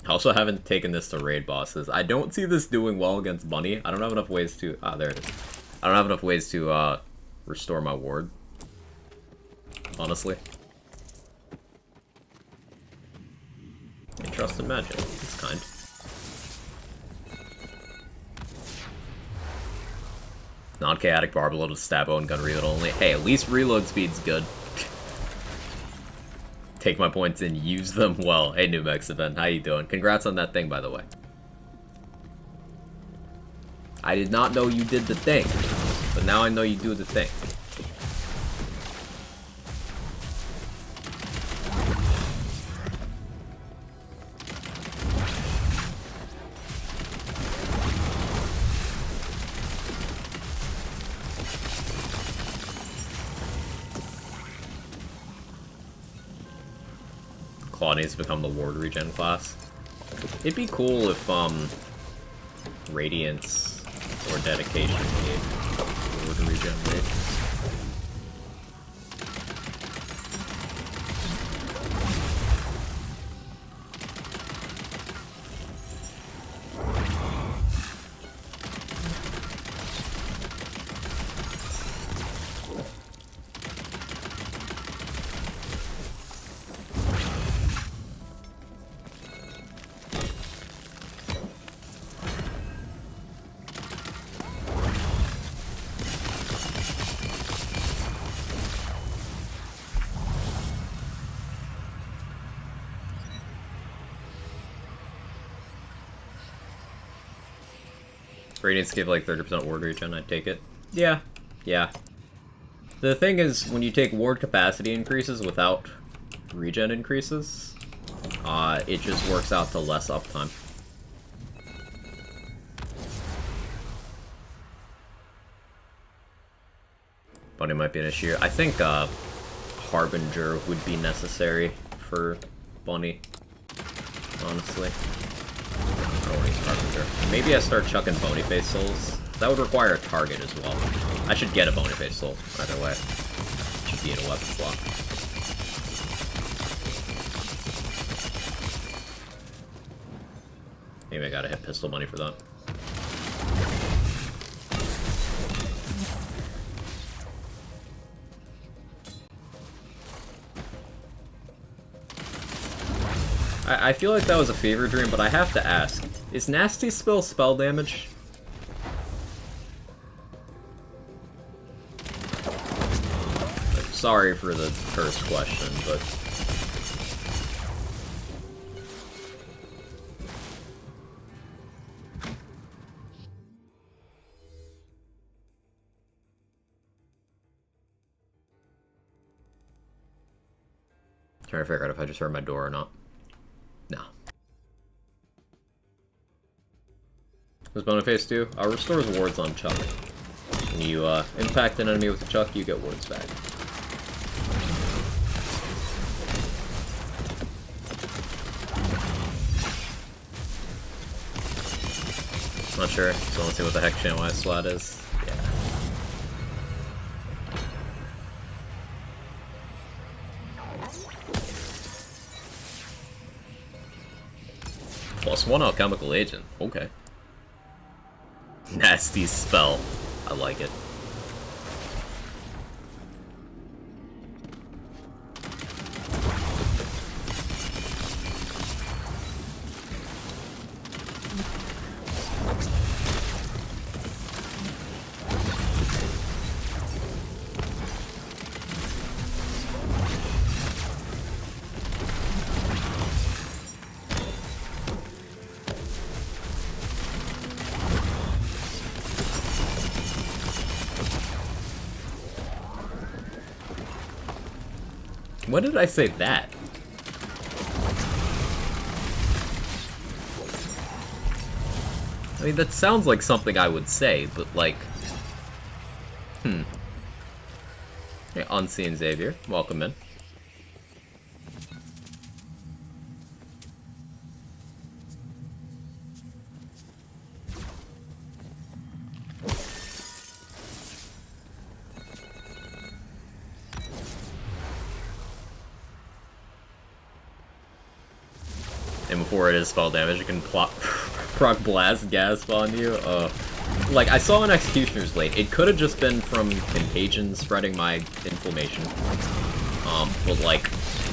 I also haven't taken this to raid bosses. I don't see this doing well against Bunny. I don't have enough ways to... Ah, there it is. I don't have enough ways to, restore my ward. Honestly. I trust in magic. It's kind. Non-chaotic barb-load with stab and gun reload only. Hey, at least reload speed's good. Take my points and use them well. Hey, New Mex event, how you doing? Congrats on that thing, by the way. I did not know you did the thing, but now I know you do the thing. Claw needs to become the ward regen class. It'd be cool if, Radiance or Dedication gave ward regen rate. Radiance gave like 30% ward regen, I'd take it. Yeah, yeah. The thing is, when you take ward capacity increases without regen increases, it just works out to less uptime. Bunny might be an issue. I think Harbinger would be necessary for Bunny, honestly. I don't want to use Harbinger. Maybe I start chucking Bonyface souls. That would require a target as well. I should get a Bonyface soul, either way. Should be in a weapon slot. Maybe I gotta hit Pistol Bunny for that. I feel like that was a fever dream, but I have to ask. Is Nasty Spill spell damage? Sorry for the first question, but... trying to figure out if I just heard my door or not. No. What does Boniface do? Restores wards on Chuck. When you impact an enemy with a Chuck, you get wards back. Not sure, so let's see what the heck Channel Wise slot is. Yeah. +1 alchemical agent. Okay. Nasty spell. I like it. When did I say that? I mean, that sounds like something I would say, but like... Hey, Unseen Xavier, welcome in. And before it is spell damage, it can proc Blast Gasp on you. Like, I saw an Executioner's Blade. It could have just been from Contagion spreading my inflammation. But like,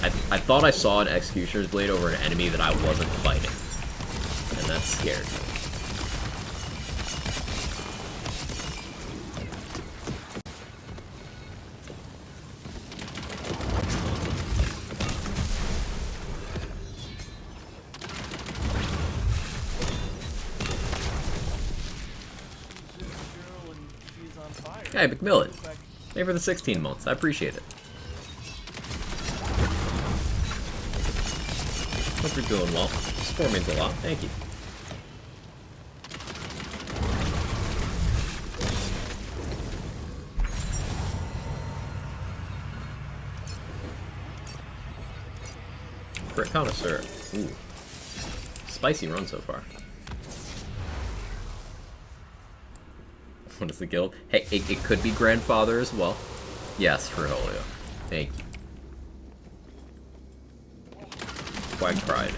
I thought I saw an Executioner's Blade over an enemy that I wasn't fighting. And that scared me. Hey, McMillan. Thank you for the 16 months. I appreciate it. Hope you're doing well. Support means a lot. Thank you. Crit Connoisseur. Ooh. Spicy run so far. What is the guild? Hey, it could be Grandfather as well. Yes, for Holio. Thank you. Quite Pride.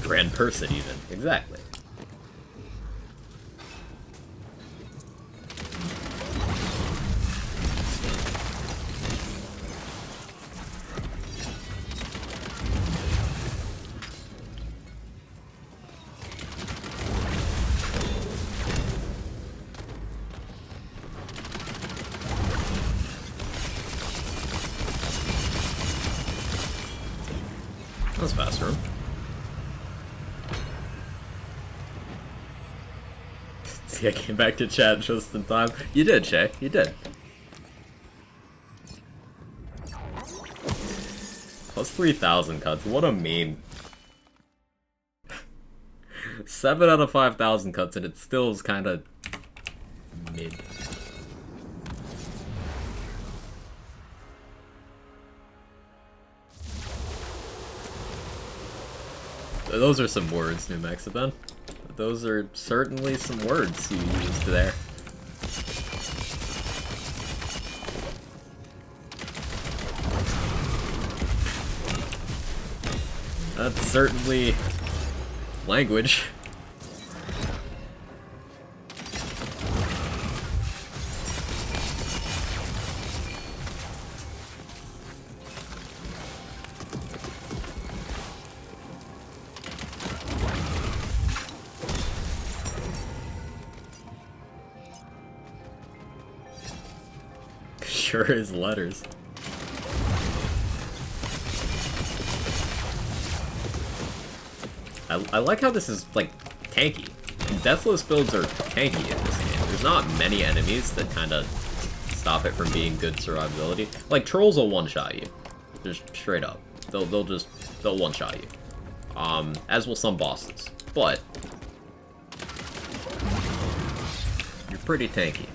Grand Person, even. Exactly. this room. See, I came back to chat just in time. You did, Shay. You did. Plus 3,000 cuts. What a meme. 7 out of 5,000 cuts, and it still is kind of mid. Those are some words, New Mexican. Those are certainly some words you used there. That's certainly language. Sure is letters. I like how this is, like, tanky. Deathless builds are tanky in this game. There's not many enemies that kind of stop it from being good survivability. Like, trolls will one-shot you. Just straight up. They'll one-shot you. As will some bosses. But you're pretty tanky.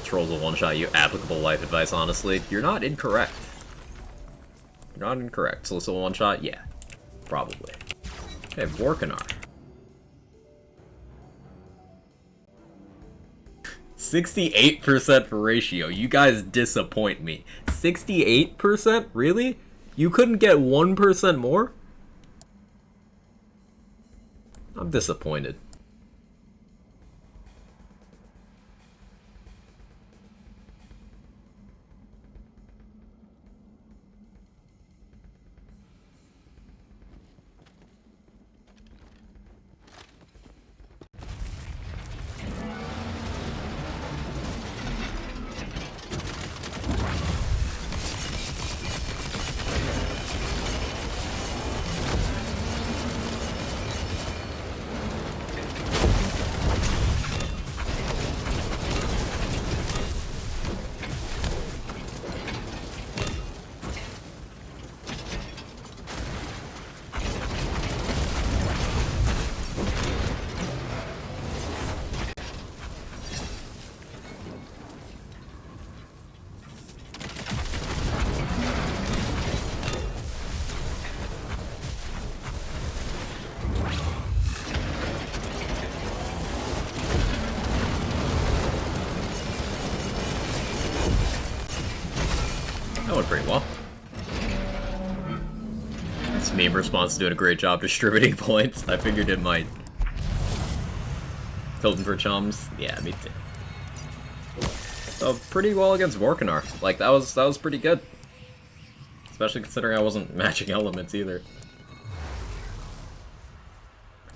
Trolls will one-shot you. Applicable life advice, honestly. You're not incorrect. You're not incorrect. Solicit one-shot? Yeah. Probably. Okay, Vorkanar. 68% for ratio. You guys disappoint me. 68%? Really? You couldn't get 1% more? I'm disappointed. That went pretty well. This meme response is doing a great job distributing points. I figured it might. Tilting for chums? Yeah, me too. So pretty well against Vorkanar. Like that was pretty good. Especially considering I wasn't matching elements either.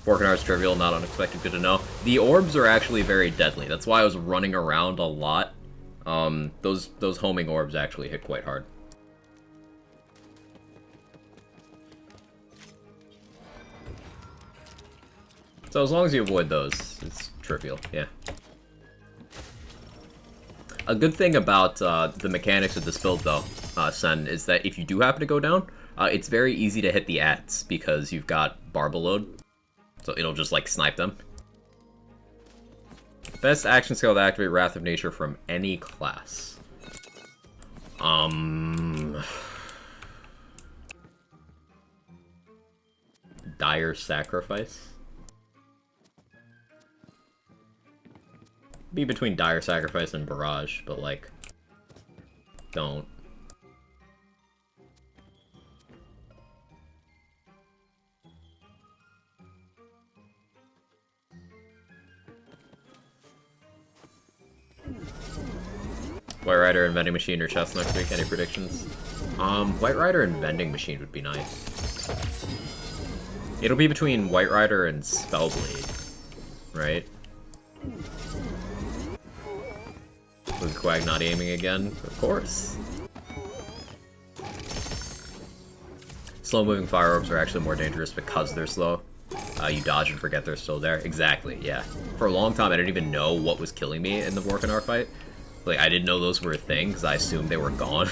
Vorkanar's trivial, not unexpected, good to know. The orbs are actually very deadly. That's why I was running around a lot. Those homing orbs actually hit quite hard. So as long as you avoid those, it's trivial, yeah. A good thing about the mechanics of this build, though, Sen, is that if you do happen to go down, it's very easy to hit the ats because you've got Barbaload. So it'll just, like, snipe them. Best action skill to activate Wrath of Nature from any class. Dire Sacrifice? Be between Dire Sacrifice and Barrage, but, like, don't. White Rider and Vending Machine or Chess next week? Any predictions? White Rider and Vending Machine would be nice. It'll be between White Rider and Spellblade, right? With Quag not aiming again? Of course. Slow-moving fire orbs are actually more dangerous because they're slow. You dodge and forget they're still there. Exactly, yeah. For a long time, I didn't even know what was killing me in the Vorkanar fight. Like, I didn't know those were a thing, because I assumed they were gone.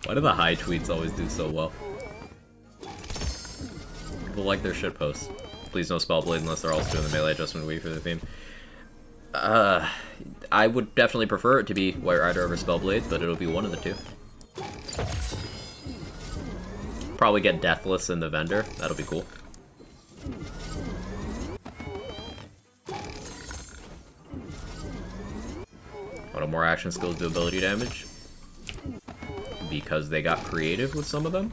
Why do the high tweets always do so well? People like their shit posts. Please no Spellblade unless they're also doing the melee adjustment week for the theme. I would definitely prefer it to be White Rider over Spellblade, but it'll be one of the two. Probably get Deathless in the Vendor. That'll be cool. What do more action skills do ability damage? Because they got creative with some of them.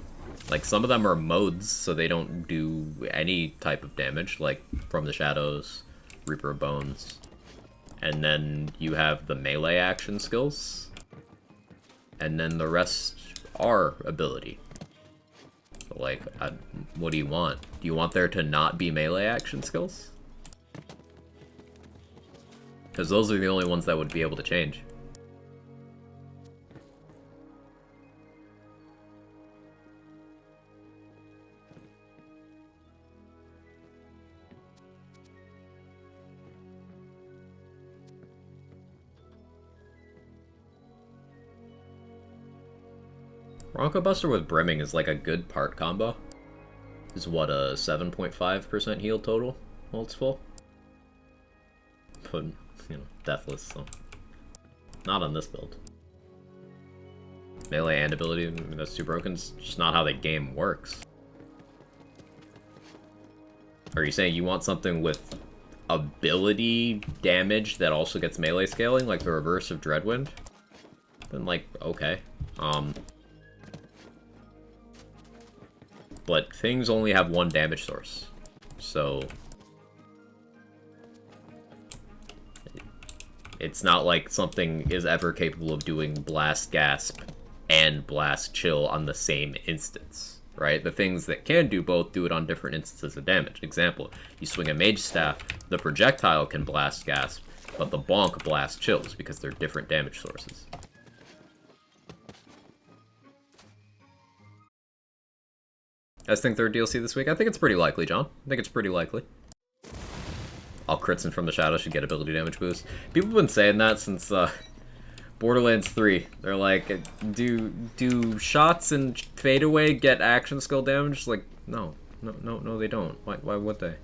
Like, some of them are modes, so they don't do any type of damage, like From the Shadows, Reaper of Bones. And then you have the melee action skills. And then the rest are ability. So, like, what do you want? Do you want there to not be melee action skills? Because those are the only ones that would be able to change. Bronco Buster with Brimming is like a good part combo. Is what, a 7.5% heal total while it's full? But, you know, Deathless, so. Not on this build. Melee and ability, I mean, that's too broken. It's just not how the game works. Are you saying you want something with ability damage that also gets melee scaling, like the reverse of Dreadwind? Then, like, okay. But things only have one damage source, so it's not like something is ever capable of doing Blast Gasp and Blast Chill on the same instance, right? The things that can do both do it on different instances of damage. Example, you swing a Mage Staff, the projectile can Blast Gasp, but the Bonk Blast Chills because they're different damage sources. Guys think third DLC this week? I think it's pretty likely, John. I think it's pretty likely. All crits and From the Shadows should get ability damage boost. People have been saying that since Borderlands 3. They're like, do shots and fadeaway get action skill damage? Like, no, they don't. Why would they?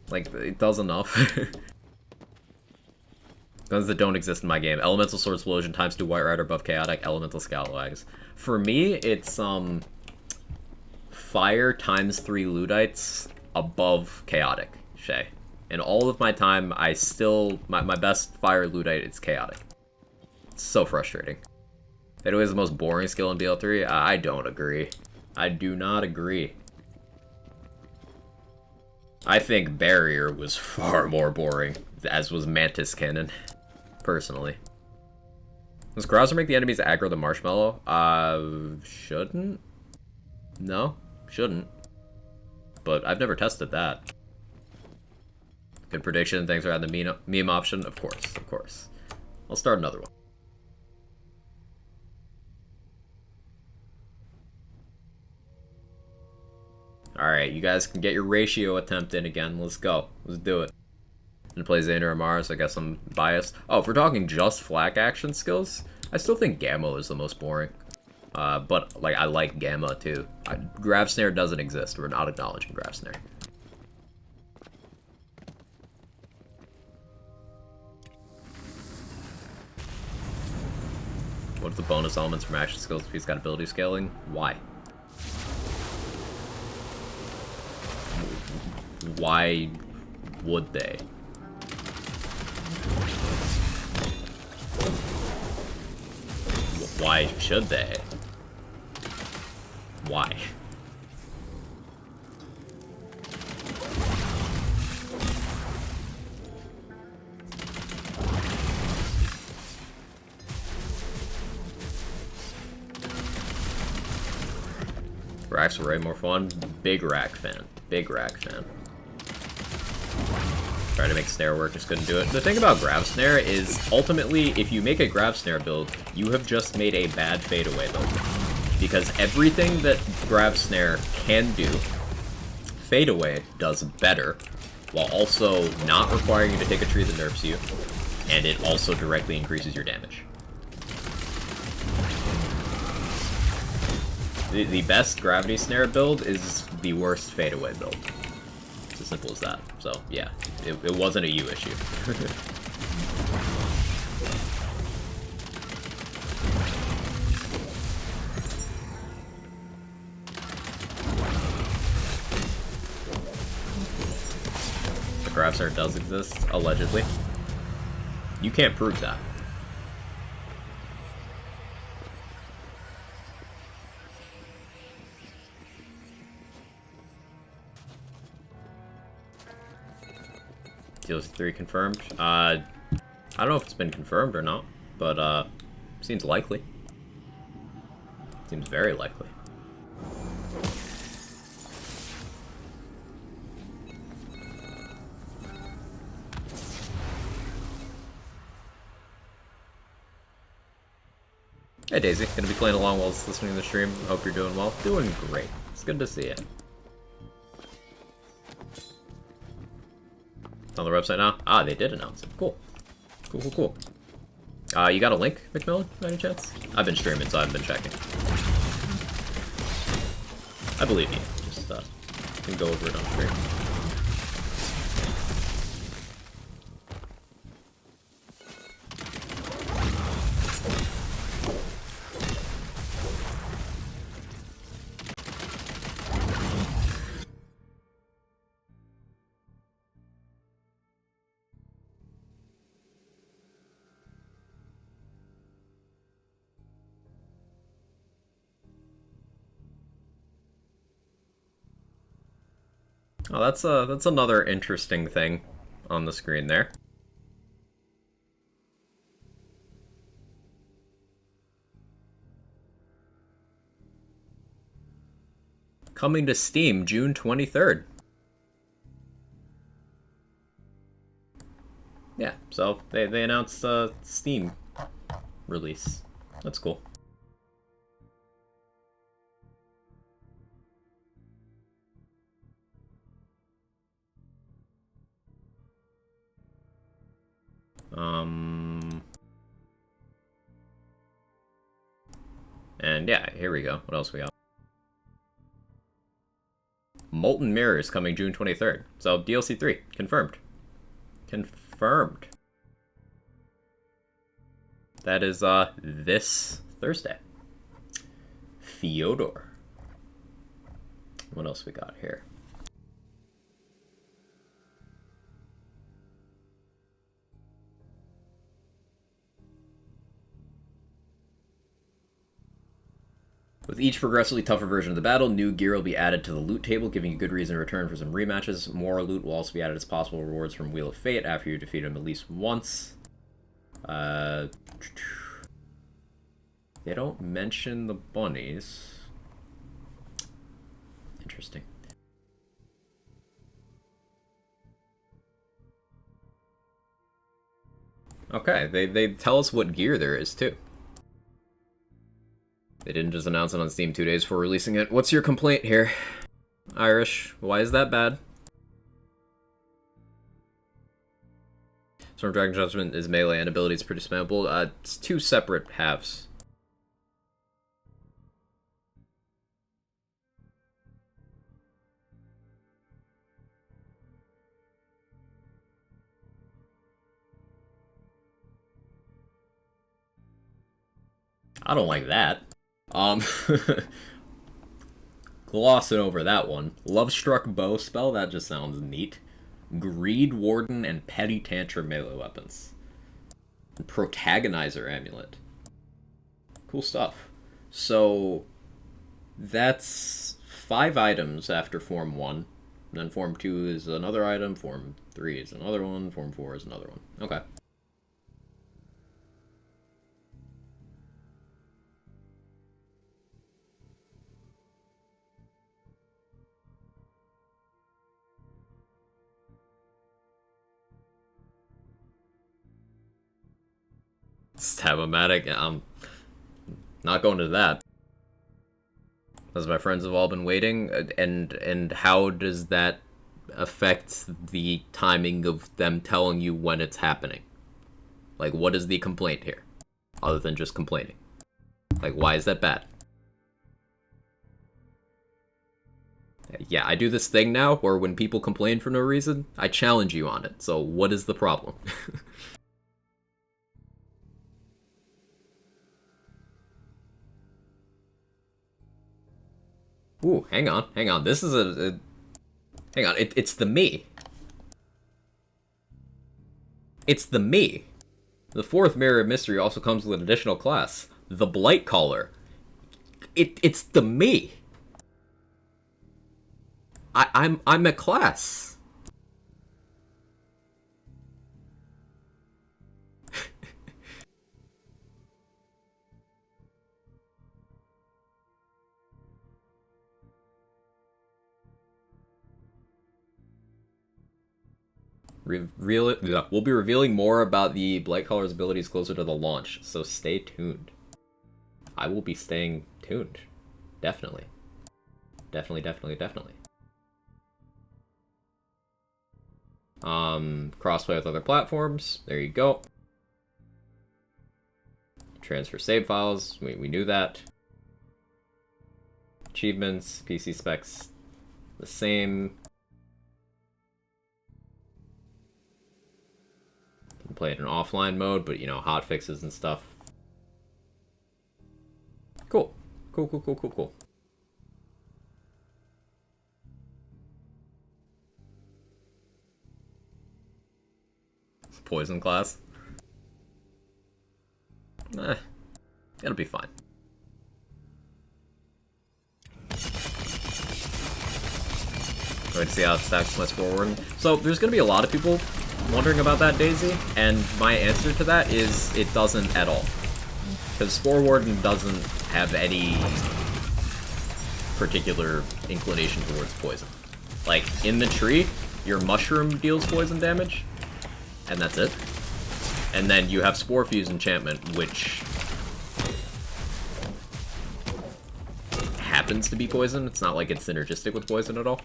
Like, it does enough. Guns that don't exist in my game. Elemental Sword Explosion times 2 White Rider buff Chaotic, Elemental Scalawags. For me, it's Fire times 3 Luddites above Chaotic, Shay. In all of my time, I still... My best Fire Luddite is Chaotic. It's so frustrating. It is the most boring skill in BL3? I don't agree. I do not agree. I think Barrier was far more boring, as was Mantis Cannon. Personally. Does Grouser make the enemies aggro the Marshmallow? Shouldn't? No, shouldn't. But I've never tested that. Good prediction, thanks for adding the meme option. Of course. I'll start another one. Alright, you guys can get your ratio attempt in again. Let's go. Let's do it. And play Xander and Mars, I guess I'm biased. Oh, if we're talking just flak action skills, I still think Gamma is the most boring. But, like, I like Gamma, too. Grav Snare doesn't exist. We're not acknowledging Grav Snare. What if the bonus elements from action skills if he's got ability scaling? Why? Why would they? Why should they? Why? Racks were way more fun. Big rack fan. Big rack fan. Tried to make snare work, just couldn't do it. The thing about grab snare is, ultimately, if you make a grab snare build, you have just made a bad fadeaway build. Because everything that grab snare can do, fadeaway does better, while also not requiring you to take a tree that nerfs you, and it also directly increases your damage. The best gravity snare build is the worst fadeaway build. It's as simple as that. So, yeah, it wasn't a you issue. The grab snare does exist, allegedly. You can't prove that. DLC 3 confirmed. I don't know if it's been confirmed or not, but seems likely. Seems very likely. Hey Daisy, gonna be playing along while listening to the stream. Hope you're doing well. Doing great. It's good to see you. On the website now? Ah, they did announce it. Cool. Cool, cool, cool. You got a link, McMillan, by any chance? I've been streaming, so I haven't been checking. I believe you. Just, can go over it on stream. Oh, that's another interesting thing on the screen there. Coming to Steam June 23rd. Yeah, so they announced Steam release. That's cool. And yeah, here we go. What else we got? Molten Mirrors coming June 23rd. So DLC 3, confirmed. Confirmed. That is this Thursday. Fyodor. What else we got here? With each progressively tougher version of the battle, new gear will be added to the loot table, giving you good reason to return for some rematches. More loot will also be added as possible rewards from Wheel of Fate after you defeat him at least once. They don't mention the bunnies. Interesting. Okay, they tell us what gear there is, too. They didn't just announce it on Steam 2 days before releasing it. What's your complaint here, Irish? Why is that bad? Storm Dragon Judgment is melee and ability is pretty spammable. It's two separate halves. I don't like that. Glossing over that one. Love-Struck Bow spell, that just sounds neat. Greed Warden and Petty Tantrum melee weapons. Protagonizer Amulet. Cool stuff. So, that's 5 items after Form 1. Then Form 2 is another item, Form 3 is another one, Form 4 is another one. Okay. Stab-O-Matic, I'm not going to that. As my friends have all been waiting, and how does that affect the timing of them telling you when it's happening? Like, what is the complaint here? Other than just complaining. Like, why is that bad? Yeah, I do this thing now where when people complain for no reason, I challenge you on it. So what is the problem? Ooh, hang on. This is hang on, it's the me. It's the me. The 4th Mirror of Mystery also comes with an additional class, the Blightcaller. It's the me. I'm a class. We'll be revealing more about the Blightcaller's abilities closer to the launch, so stay tuned. I will be staying tuned. Definitely. Definitely. Crossplay with other platforms. There you go. Transfer save files. We knew that. Achievements, PC specs, the same. Can play it in offline mode, but you know, hotfixes and stuff. Cool. Cool. Poison class. It'll be fine. Going to see how it stacks my Spore Warden. So there's going to be a lot of people wondering about that, Daisy, and my answer to that is it doesn't at all. Because Spore Warden doesn't have any particular inclination towards poison. Like, in the tree, your mushroom deals poison damage, and that's it. And then you have Spore Fuse enchantment, which happens to be poison. It's not like it's synergistic with poison at all.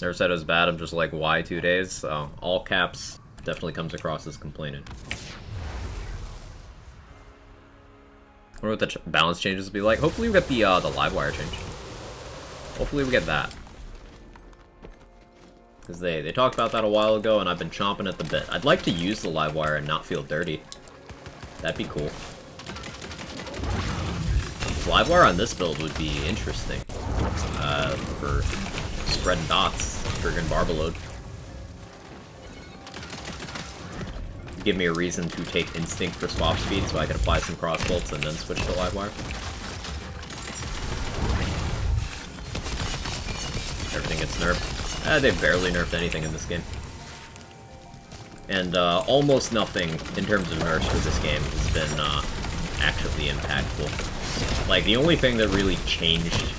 Never said it was bad, I'm just like, why 2 days? All caps definitely comes across as complaining. I wonder what the balance changes will be like. Hopefully we get the Livewire change. Hopefully we get that. Because they talked about that a while ago, and I've been chomping at the bit. I'd like to use the Livewire and not feel dirty. That'd be cool. Livewire on this build would be interesting. For spreading dots, triggering Barbalode. Give me a reason to take Instinct for swap speed so I can apply some cross bolts and then switch to Livewire. Everything gets nerfed. They've barely nerfed anything in this game. And almost nothing in terms of nerfs for this game has been actually impactful. Like, the only thing that really changed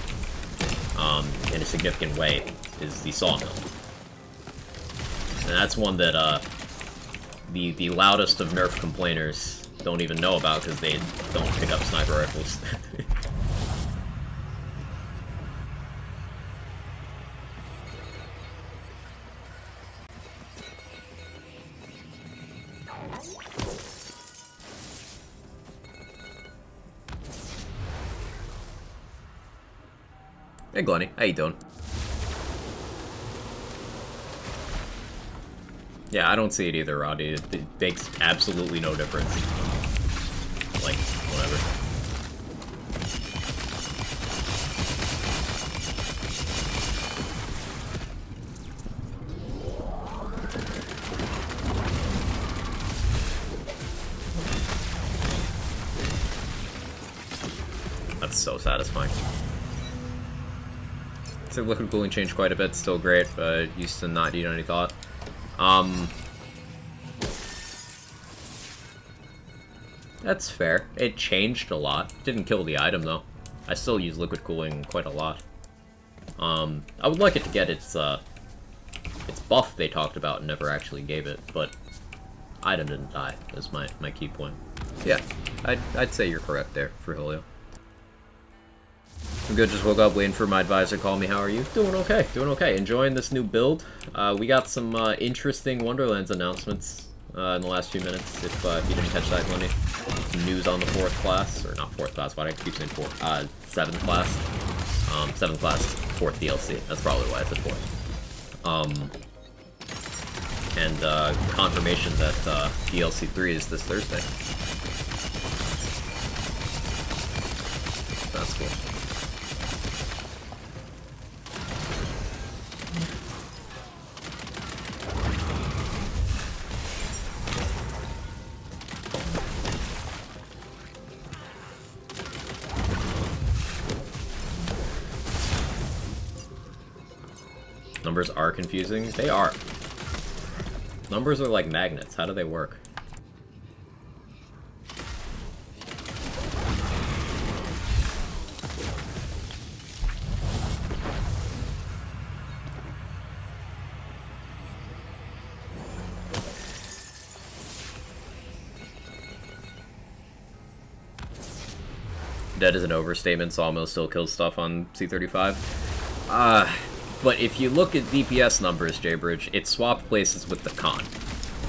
in a significant way is the Sawmill. And that's one that the loudest of nerf complainers don't even know about because they don't pick up sniper rifles. Hey, Glenny. How you doing? Yeah, I don't see it either, Roddy. It makes absolutely no difference. Like, whatever. That's so satisfying. So liquid cooling changed quite a bit, still great, but used to not need any thought. That's fair. It changed a lot. Didn't kill the item though. I still use liquid cooling quite a lot. I would like it to get its buff they talked about and never actually gave it, but item didn't die, is my key point. Yeah, I'd say you're correct there, for Julio. I'm good, just woke up waiting for my advisor to call me. How are you? Doing okay, doing okay. Enjoying this new build. We got some interesting Wonderlands announcements in the last few minutes, if you didn't catch that, Glenny. Some news on the 4th class, or not 4th class, why do I keep saying 4th? 7th class. 7th class, 4th DLC. That's probably why I said 4th. And confirmation that DLC 3 is this Thursday. That's cool. Numbers are confusing. They are. Numbers are like magnets. How do they work? Dead is an overstatement. Sawmill still kills stuff on C-35. But if you look at DPS numbers, J-Bridge, it swapped places with the Khan.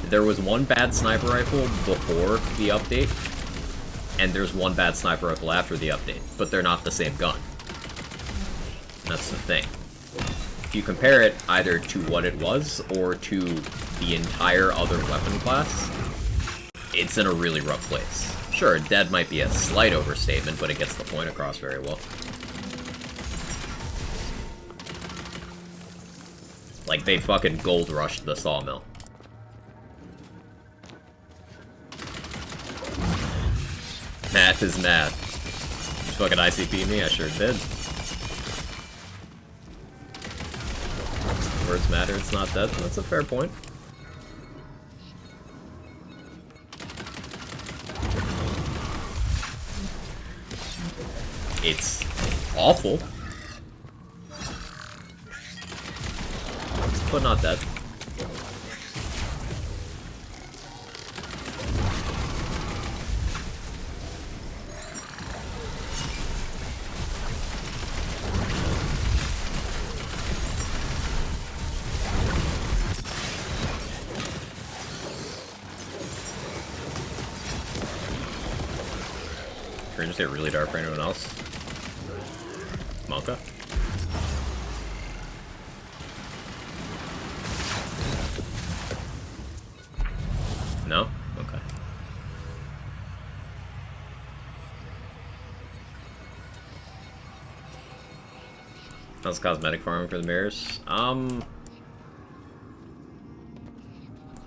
There was one bad sniper rifle before the update, and there's one bad sniper rifle after the update, but they're not the same gun. That's the thing. If you compare it either to what it was, or to the entire other weapon class, it's in a really rough place. Sure, dead might be a slight overstatement, but it gets the point across very well. Like, they fucking gold rushed the Sawmill. Math is math. You fucking ICP me? I sure did. Words matter, it's not dead. That's a fair point. It's awful. But not dead. Can I just get really dark for anyone else? Monka? No? Okay. How's cosmetic farming for the mirrors?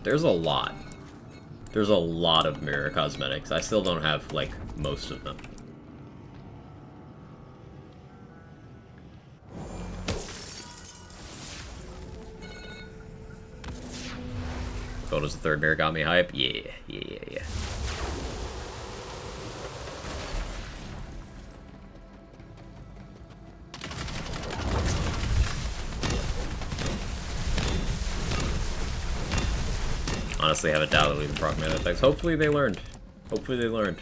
There's a lot. There's a lot of mirror cosmetics. I still don't have, like, most of them. Photos of third mirror got me hype? Yeah. Honestly, I have a doubt that we can proc melee attacks. Hopefully they learned. Hopefully they learned.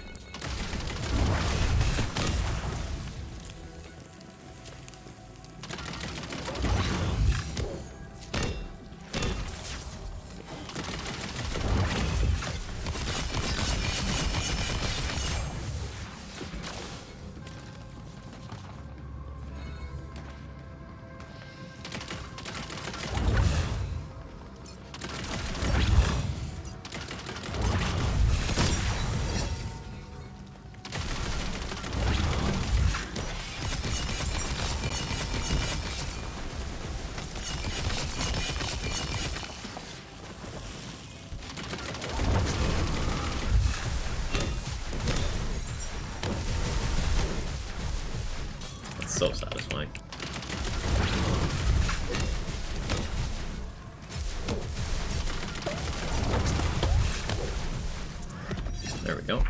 so satisfying. There we go.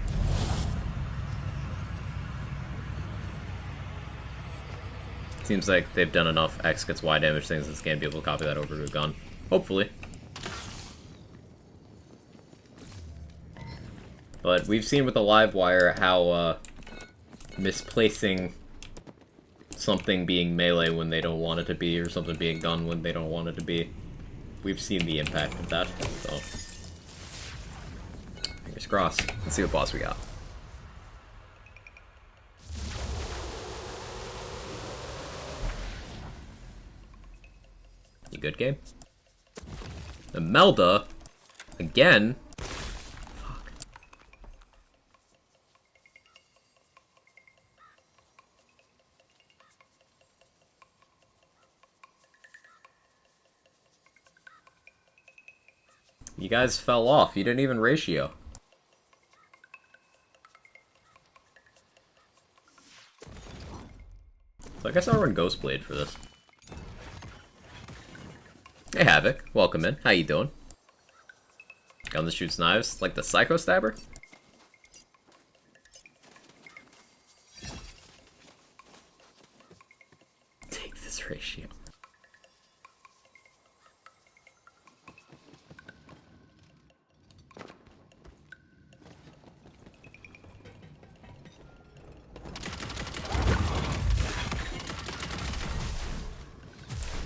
Seems like they've done enough X gets Y damage things that's gonna be able to copy that over to a gun. Hopefully. But we've seen with the Livewire how misplacing something being melee when they don't want it to be, or something being gun when they don't want it to be. We've seen the impact of that, so... fingers crossed. Let's see what boss we got. You good, game? Imelda? Again? Fuck. You guys fell off. You didn't even ratio. So I guess I'll run Ghostblade for this. Hey Havoc, welcome in. How you doing? Gun that shoots knives, like the Psycho Stabber? Take this ratio.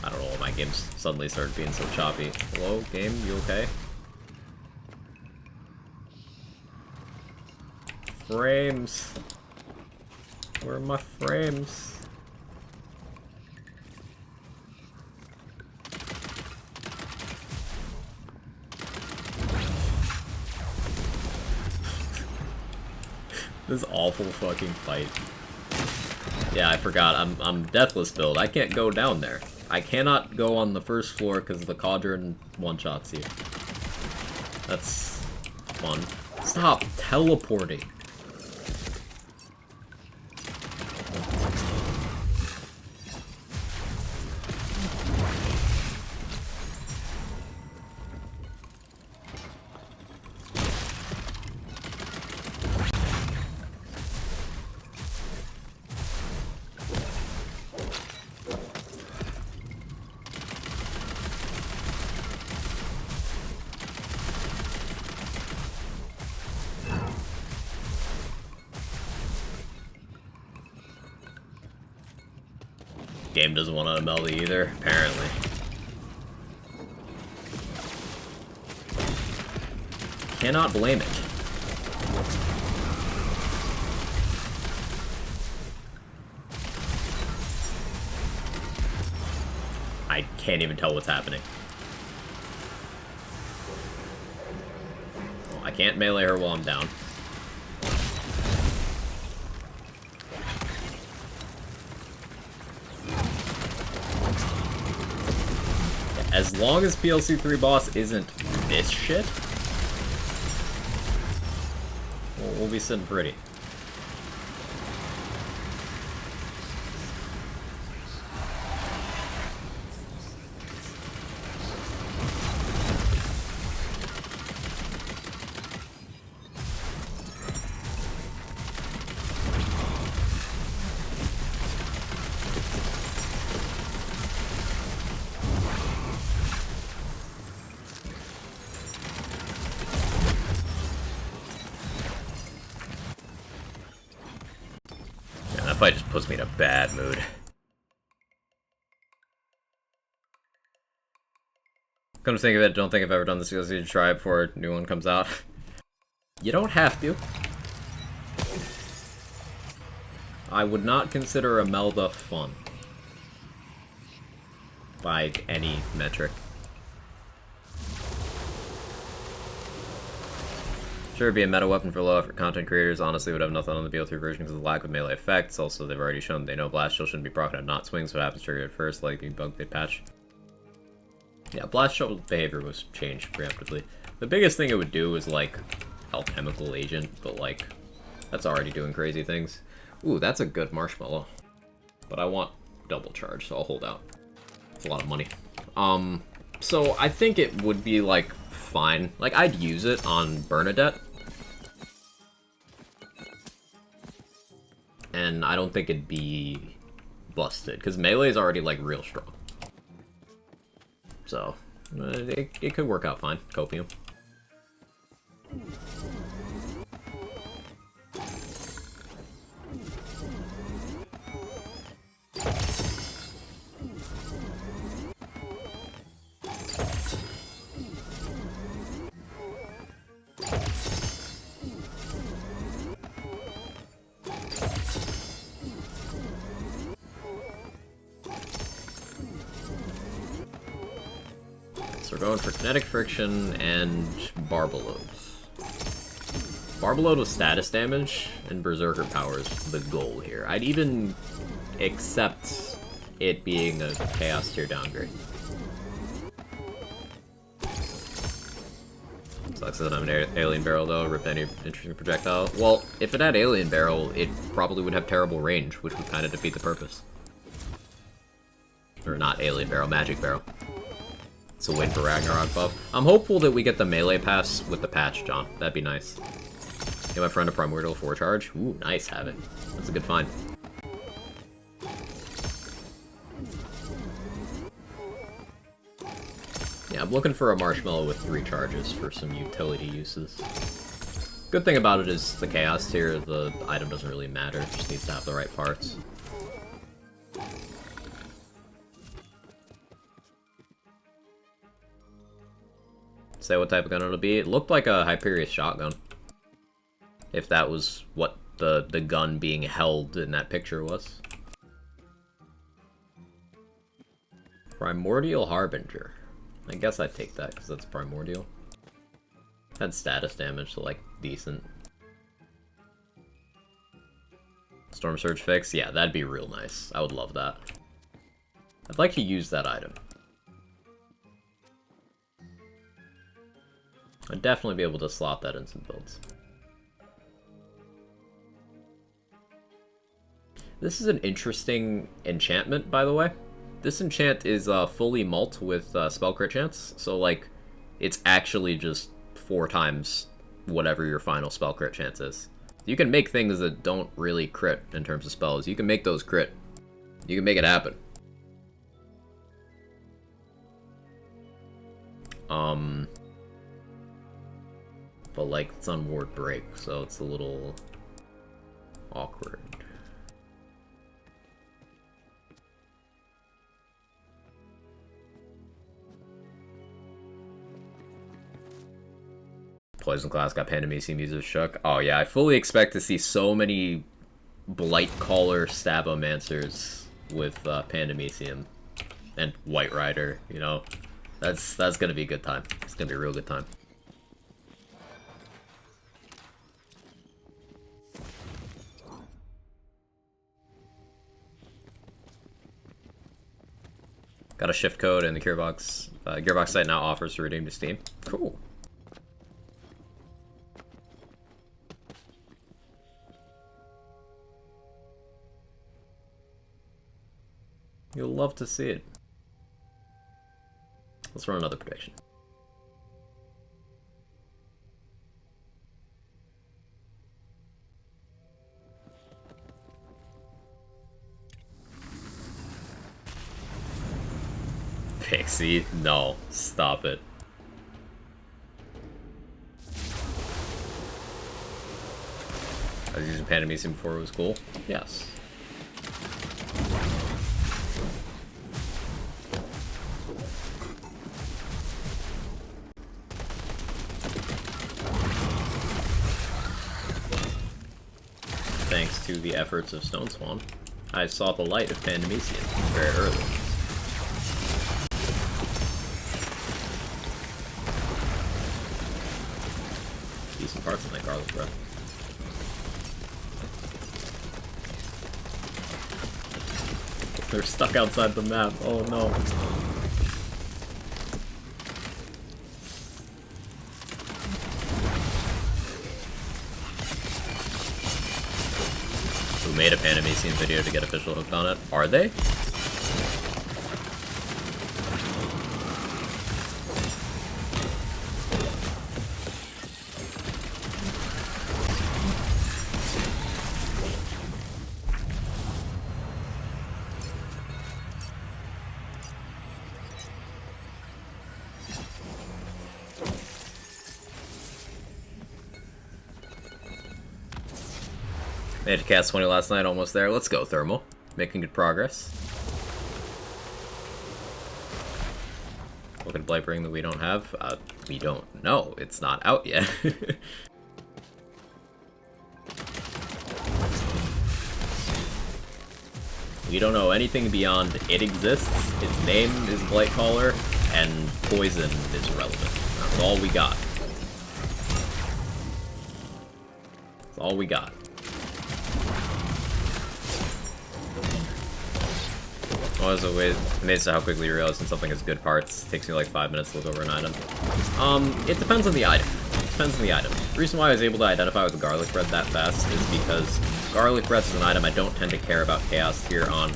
I don't know why my games suddenly started being so choppy. Hello, game, you okay? Frames. Where are my frames? This awful fucking fight. Yeah, I forgot. I'm deathless build. I can't go down there. I cannot go on the first floor because the Cauldron one-shots you. That's fun. Stop teleporting. Game doesn't want to Imelda either, apparently. Cannot blame it. I can't even tell what's happening. Well, I can't melee her while I'm down. As long as PLC3 boss isn't this shit, we'll be sitting pretty. That fight just puts me in a bad mood. Come to think of it, don't think I've ever done this because you try it before a new one comes out. You don't have to. I would not consider Imelda fun. By any metric. Sure, it'd be a meta weapon for low effort content creators. Honestly, would have nothing on the BL3 version because of the lack of melee effects. Also, they've already shown they know Blast Shell shouldn't be procced on not swings. What happens triggered at first, like being bugged mid patch. Yeah, Blast Shell behavior was changed preemptively. The biggest thing it would do is like alchemical agent, but like that's already doing crazy things. Ooh, that's a good marshmallow. but I want double charge, so I'll hold out. It's a lot of money. So I think it would be, like, fine. Like, I'd use it on Bernadette. And I don't think it'd be busted, because melee is already, like, real strong. So, it could work out fine. Copium. So we're going for Kinetic Friction and Barbaloads. Barbaload with status damage and Berserker Power is the goal here. I'd even accept it being a Chaos tier downgrade. Sucks that I'm an Alien Barrel though, rip any interesting projectile. Well, if it had Alien Barrel, it probably would have terrible range, which would kind of defeat the purpose. Or not Alien Barrel, Magic Barrel. So wait for Ragnarok buff. I'm hopeful that we get the melee pass with the patch, John. That'd be nice. Get my friend a Primordial 4 charge. Ooh, nice, have it. That's a good find. Yeah, I'm looking for a Marshmallow with 3 charges for some utility uses. Good thing about it is the Chaos tier, the item doesn't really matter. It just needs to have the right parts. Say what type of gun it'll be. It looked like a Hyperius shotgun. If that was what the gun being held in that picture was. Primordial Harbinger. I guess I'd take that, because that's Primordial. Had status damage, so, like, decent. Storm Surge fix? Yeah, that'd be real nice. I would love that. I'd like to use that item. I'd definitely be able to slot that in some builds. This is an interesting enchantment, by the way. This enchant is fully mult with spell crit chance, so like, it's actually just 4 times whatever your final spell crit chance is. You can make things that don't really crit in terms of spells. You can make those crit. You can make it happen. But like, it's on Ward Break, so it's a little awkward. Poison Class got Pandemisium uses Shook. Oh yeah, I fully expect to see so many Blight Caller Stabomancers with Pandemisium and White Rider, you know. That's gonna be a good time. It's gonna be a real good time. Got a shift code and the Gearbox Gearbox site now offers to redeem to Steam. Cool. You'll love to see it. Let's run another prediction. Pixie? No. Stop it. I was using Pandemisium before it was cool? Yes. Thanks to the efforts of Stone Swan, I saw the light of Pandemisium very early. Decent parts in that Garlic Breath. They're stuck outside the map. Oh no. made a Panamecian video to get official hooked on it. Are they? Made cast 20 last night, almost there. Let's go, Thermal. Making good progress. What could Blight bring that we don't have? We don't know. It's not out yet. We don't know anything beyond it exists, its name is Blightcaller, and poison is relevant. That's all we got. That's all we got. I was amazed at how quickly you realize when something has good parts. It takes me like 5 minutes to look over an item. It depends on the item. The reason why I was able to identify with garlic bread that fast is because garlic bread is an item I don't tend to care about chaos tier on.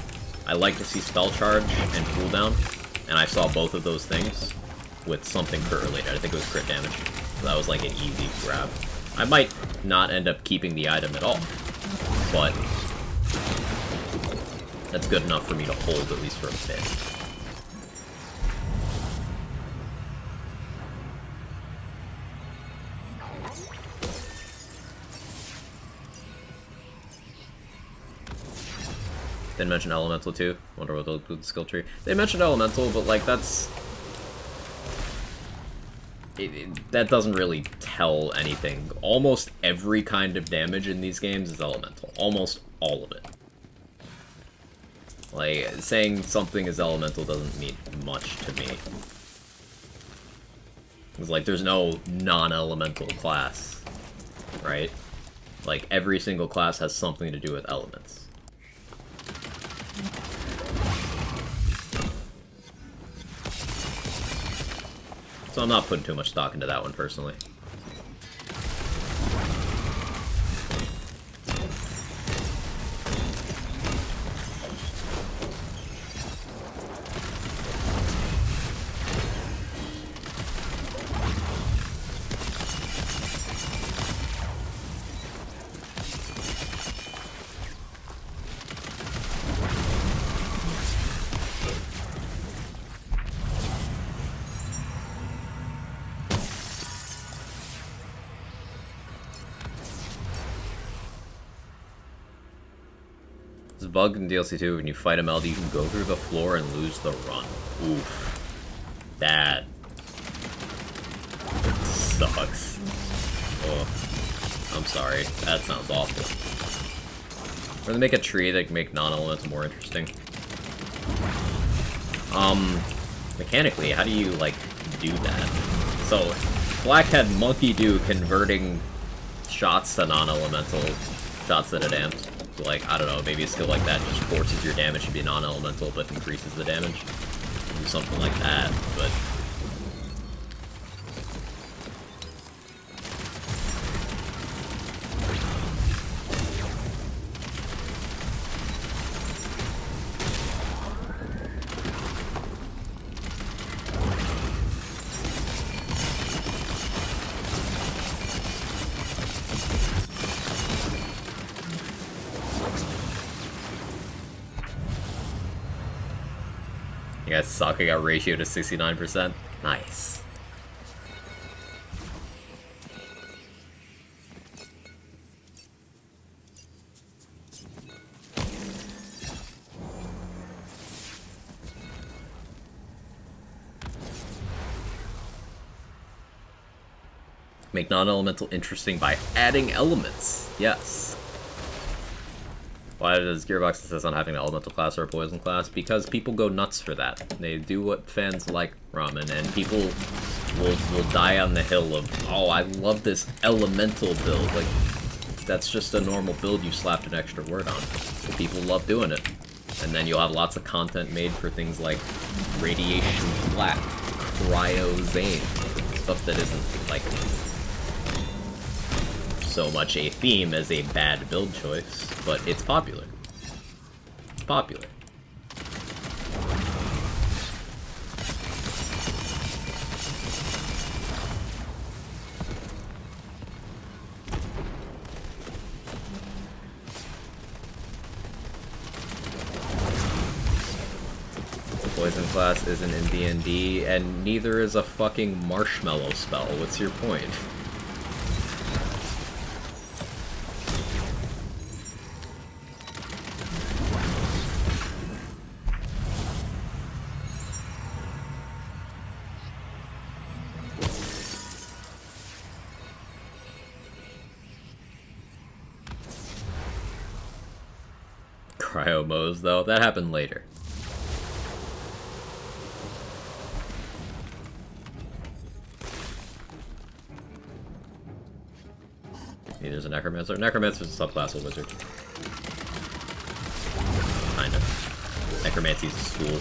I like to see spell charge and cooldown, and I saw both of those things with something crit related. I think it was crit damage. So that was like an easy grab. I might not end up keeping the item at all, but that's good enough for me to hold, at least for a bit. Didn't mention Elemental too. Wonder what they'll do with the skill tree. They mentioned Elemental, but like that's... that doesn't really tell anything. Almost every kind of damage in these games is Elemental. Almost all of it. Like, saying something is elemental doesn't mean much to me. It's like, there's no non-elemental class, right? Like, every single class has something to do with elements. So I'm not putting too much stock into that one, personally. There's a bug in DLC 2, when you fight a Melody, you can go through the floor and lose the run. Oof. That sucks. Oh, I'm sorry. That sounds awful. We're gonna make a tree that can make non-elements more interesting. Mechanically, how do you, like, do that? So, Black had Monkey do converting shots to non-elemental shots that it amps. Like, I don't know, maybe a skill like that just forces your damage to be non-elemental but increases the damage. Do something like that, but... You guys suck, I got ratio to 69%. Nice. Make non-elemental interesting by adding elements. Yes. Why does Gearbox insist on having an elemental class or a poison class? Because people go nuts for that. They do what fans like ramen, and people will die on the hill of, oh, I love this elemental build. Like, that's just a normal build you slapped an extra word on. But people love doing it. And then you'll have lots of content made for things like Radiation Flat, Cryo Zane, stuff that isn't, like, so much a theme as a bad build choice, but it's popular. It's popular. Poison class isn't in D&D, and neither is a fucking marshmallow spell. What's your point? Cryo Mose, though, that happened later. There's a Necromancer. Necromancer's a subclass of Wizard. Kind of. Necromancy's a school.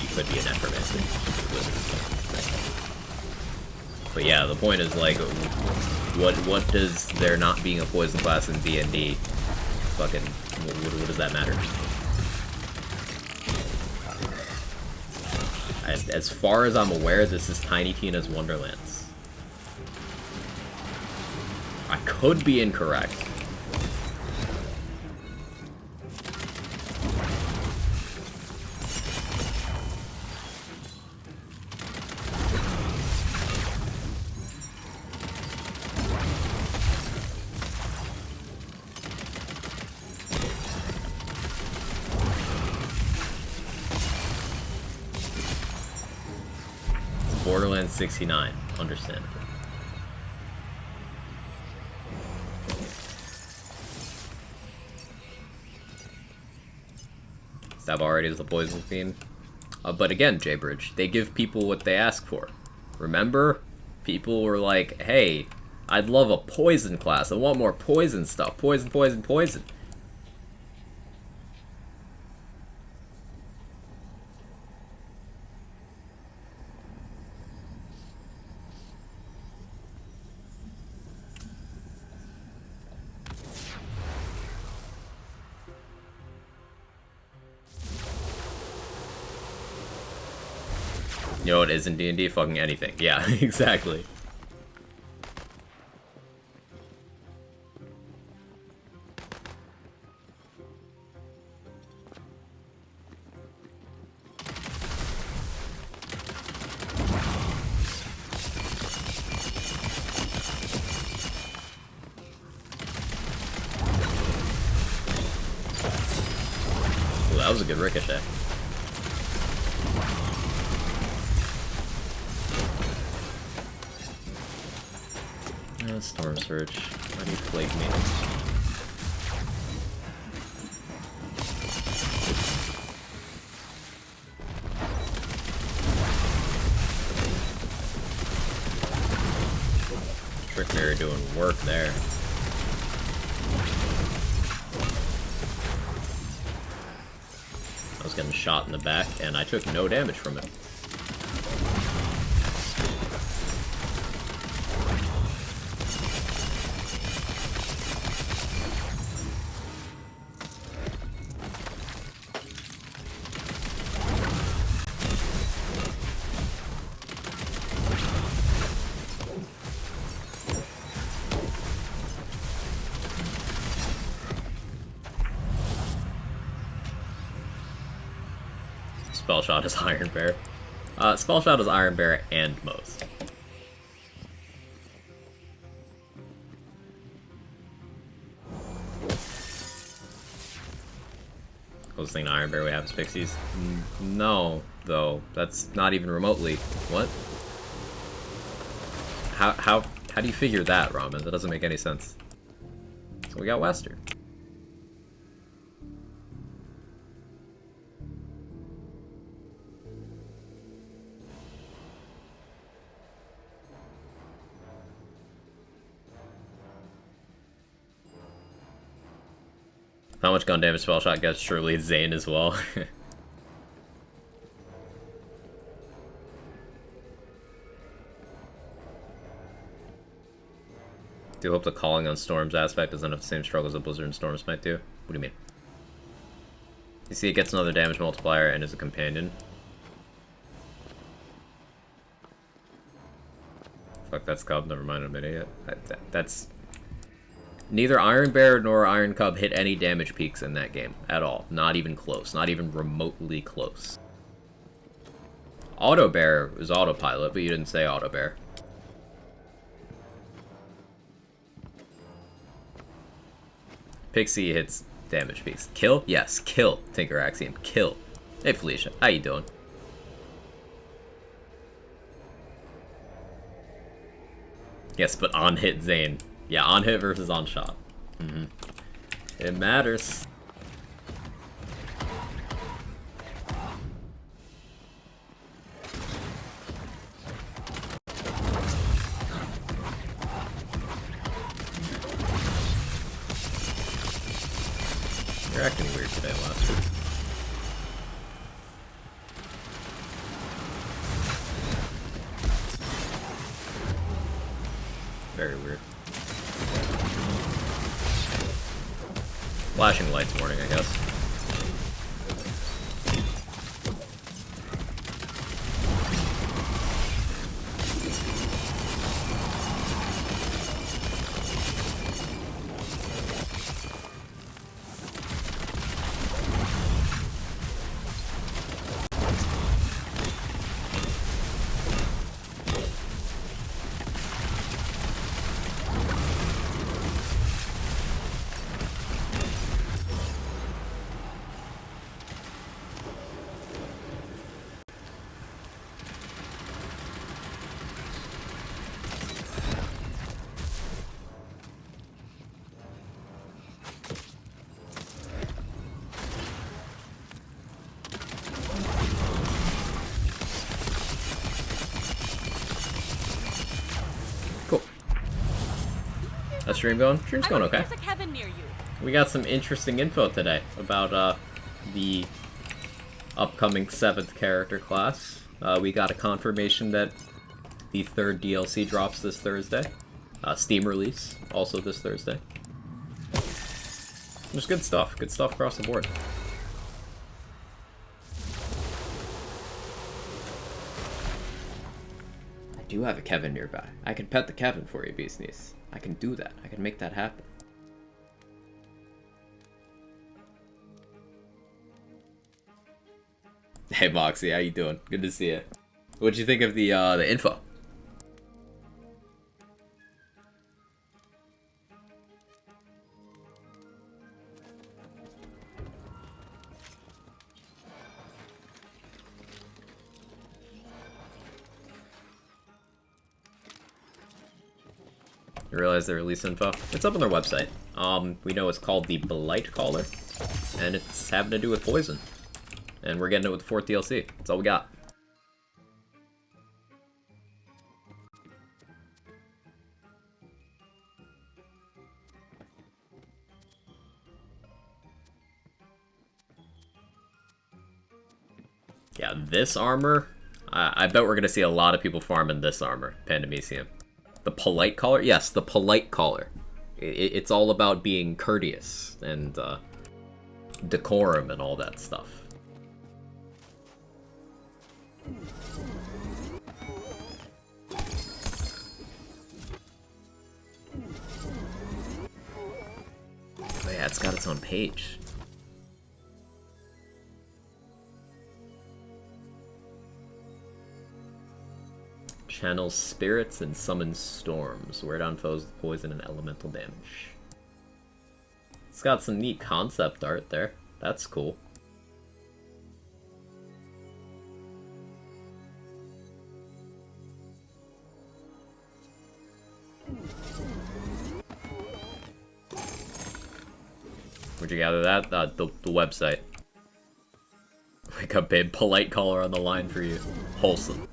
You could be a Necromancer. But yeah, the point is, like, what does there not being a poison class in D&D fucking... What does that matter? As far as I'm aware, this is Tiny Tina's Wonderlands. I could be incorrect. Borderlands 69, understandable. That already is the poison theme. But again, J-Bridge, they give people what they ask for. Remember? People were like, hey, I'd love a poison class. I want more poison stuff. Poison, poison, poison. You know what isn't D&D? Fucking anything. Yeah, exactly. Ooh, that was a good ricochet. Storm Surge. Why do you plague me? Trick Mirror doing work there. I was getting shot in the back, and I took no damage from it. Spellshot is Iron Bear. Spellshot is Iron Bear and Mose. Closest thing to Iron Bear we have is Pixies. No, though. That's not even remotely. What? How do you figure that, Ramen? That doesn't make any sense. So we got Wester. How much gun damage Spellshot gets? Surely it's Zane as well. Do hope the calling on Storms aspect doesn't have the same struggles that Blizzard and Storms might do. What do you mean? You see, it gets another damage multiplier and is a companion. Fuck, that's Cub. Never mind, I'm an idiot. That's... Neither Iron Bear nor Iron Cub hit any damage peaks in that game at all. Not even close. Not even remotely close. Auto Bear was autopilot, but you didn't say Auto Bear. Pixie hits damage peaks. Kill? Yes, kill. Tinker Axiom. Kill. Hey Felicia, how you doing? Yes, but on hit Zane. Yeah, on hit versus on shot. It matters. You're acting weird today, Lester. Very weird. Flashing lights warning, I guess. How's stream going? Stream's going okay. There's a Kevin near you. We got some interesting info today about the upcoming 7th character class. We got a confirmation that the 3rd DLC drops this Thursday. Steam release, also this Thursday. There's good stuff across the board. I do have a Kevin nearby. I can pet the Kevin for you, Beastniece. I can do that. I can make that happen. Hey Moxie, how you doing? Good to see you. What'd you think of the info? You realize they release info? It's up on their website. We know it's called the Blight Caller, and it's having to do with poison. And we're getting it with the 4th DLC. That's all we got. Yeah, this armor, I bet we're going to see a lot of people farming this armor, Pandemisium. The Polite Caller? Yes, the Polite Caller. It's all about being courteous and decorum and all that stuff. Oh yeah, it's got its own page. Channels spirits and summons storms. Wear down foes with poison and elemental damage. It's got some neat concept art there. That's cool. Where'd you gather that? The website. Wake up, babe. Polite Caller on the line for you. Wholesome.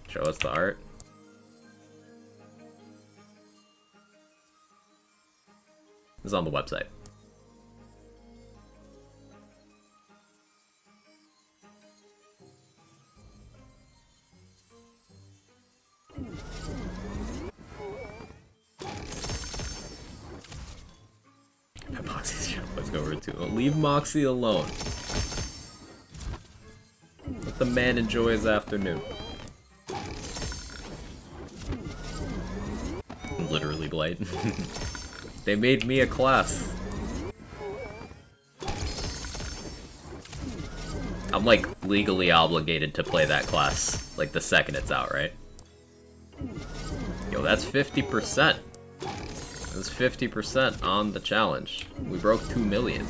Show us the art. It's on the website. over to him. Leave Moxie alone. Let the man enjoy his afternoon. Literally, Blight. They made me a class. I'm like legally obligated to play that class like the second it's out, right? Yo, that's 50%. That's 50% on the challenge. We broke 2 million.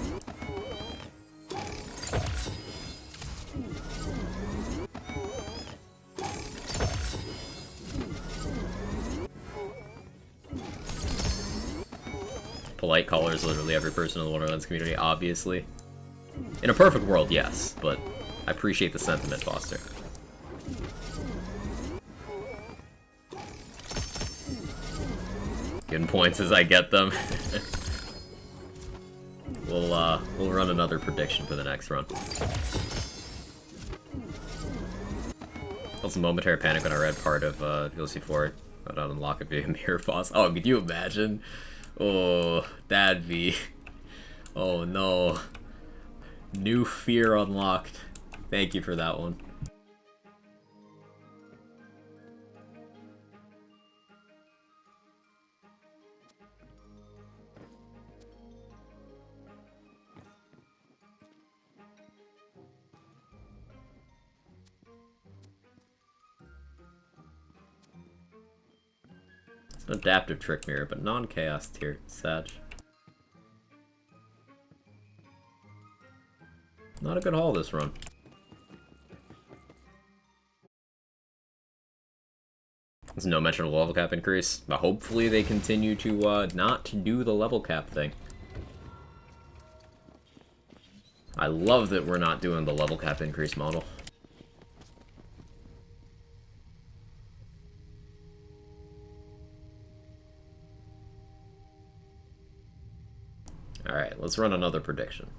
Polite callers literally every person in the Wonderlands community, obviously. In a perfect world, yes, but I appreciate the sentiment, Foster. Getting points as I get them. We'll run another prediction for the next run. Also, momentary panic when I read part of DLC 4 about unlock it via mirror boss. Oh, could you imagine? Oh, that'd be... Oh no. New fear unlocked. Thank you for that one. It's an adaptive trick mirror, but non-chaos tier. Sad. Not a good haul this run. There's no mention of level cap increase, but hopefully they continue to not do the level cap thing. I love that we're not doing the level cap increase model. Alright, let's run another prediction.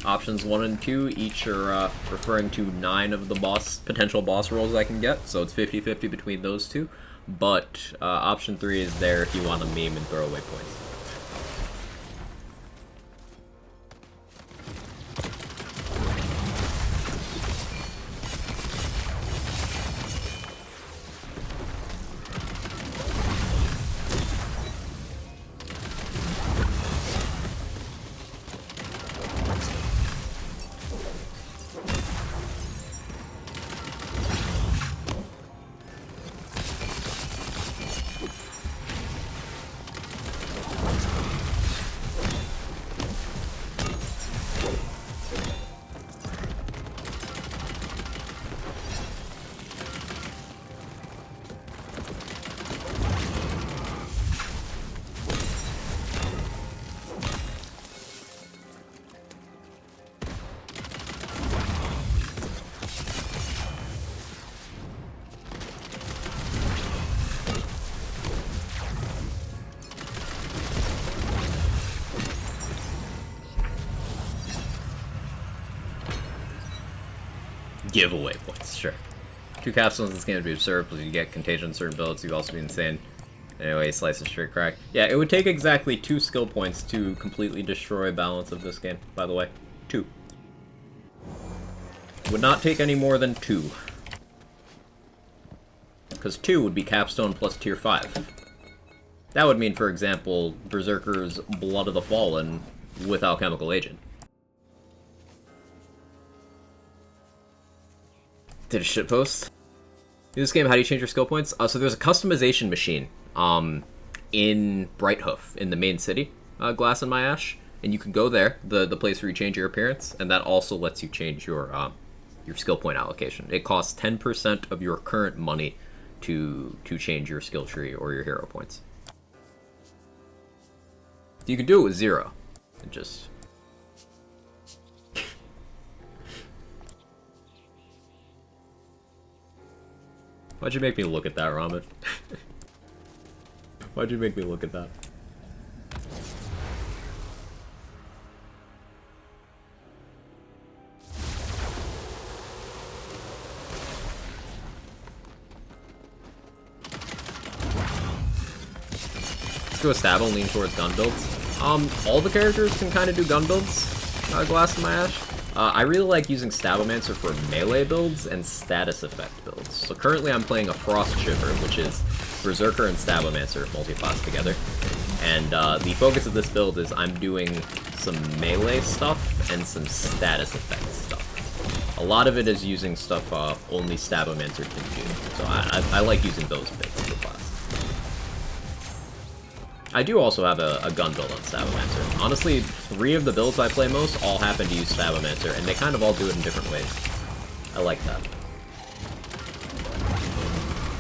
Options 1 and 2 each are referring to 9 of the potential boss rolls I can get, so it's 50-50 between those two. But option 3 is there if you want to meme and throw away points. Giveaway points, sure. 2 capsules in this game would be absurd, because you get contagion on certain builds, you'd also be insane. Anyway, slice of straight crack. Yeah, it would take exactly 2 skill points to completely destroy balance of this game, by the way. 2. Would not take any more than 2. Because 2 would be capstone plus tier 5. That would mean, for example, Berserker's Blood of the Fallen with Alchemical Agent. Did a shitpost? In this game, how do you change your skill points? So there's a customization machine in Brighthoof, in the main city, Glass and My Ash, and you can go there, the place where you change your appearance, and that also lets you change your skill point allocation. It costs 10% of your current money to change your skill tree or your hero points. You can do it with 0. And just... Why'd you make me look at that, Ramen? Why'd you make me look at that? Let's go stab and lean towards gun builds. All the characters can kind of do gun builds, Glass in my Ash. I really like using Stabomancer for melee builds and status effect builds. So currently I'm playing a Frost Shiver, which is Berserker and Stabomancer multi-class together. And the focus of this build is I'm doing some melee stuff and some status effect stuff. A lot of it is using stuff only Stabomancer can do, so I like using those bits of the class. I do also have a gun build on Stabomancer. Honestly, 3 of the builds I play most all happen to use Stabomancer, and they kind of all do it in different ways. I like that.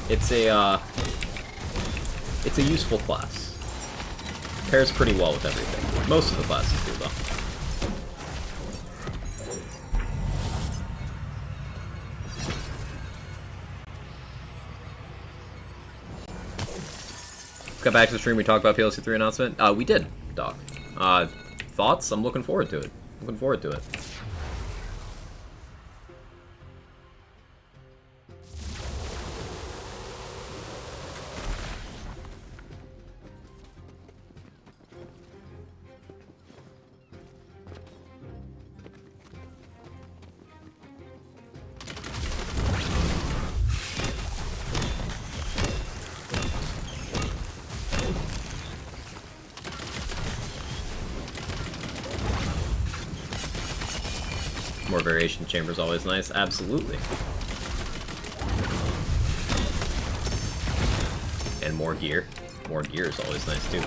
It's a useful class. Pairs pretty well with everything. Most of the classes do, though. Got back to the stream, we talked about PLC 3 announcement. We did, Doc. Thoughts? I'm looking forward to it. Looking forward to it. More variation chamber is always nice. Absolutely. And more gear. More gear is always nice too.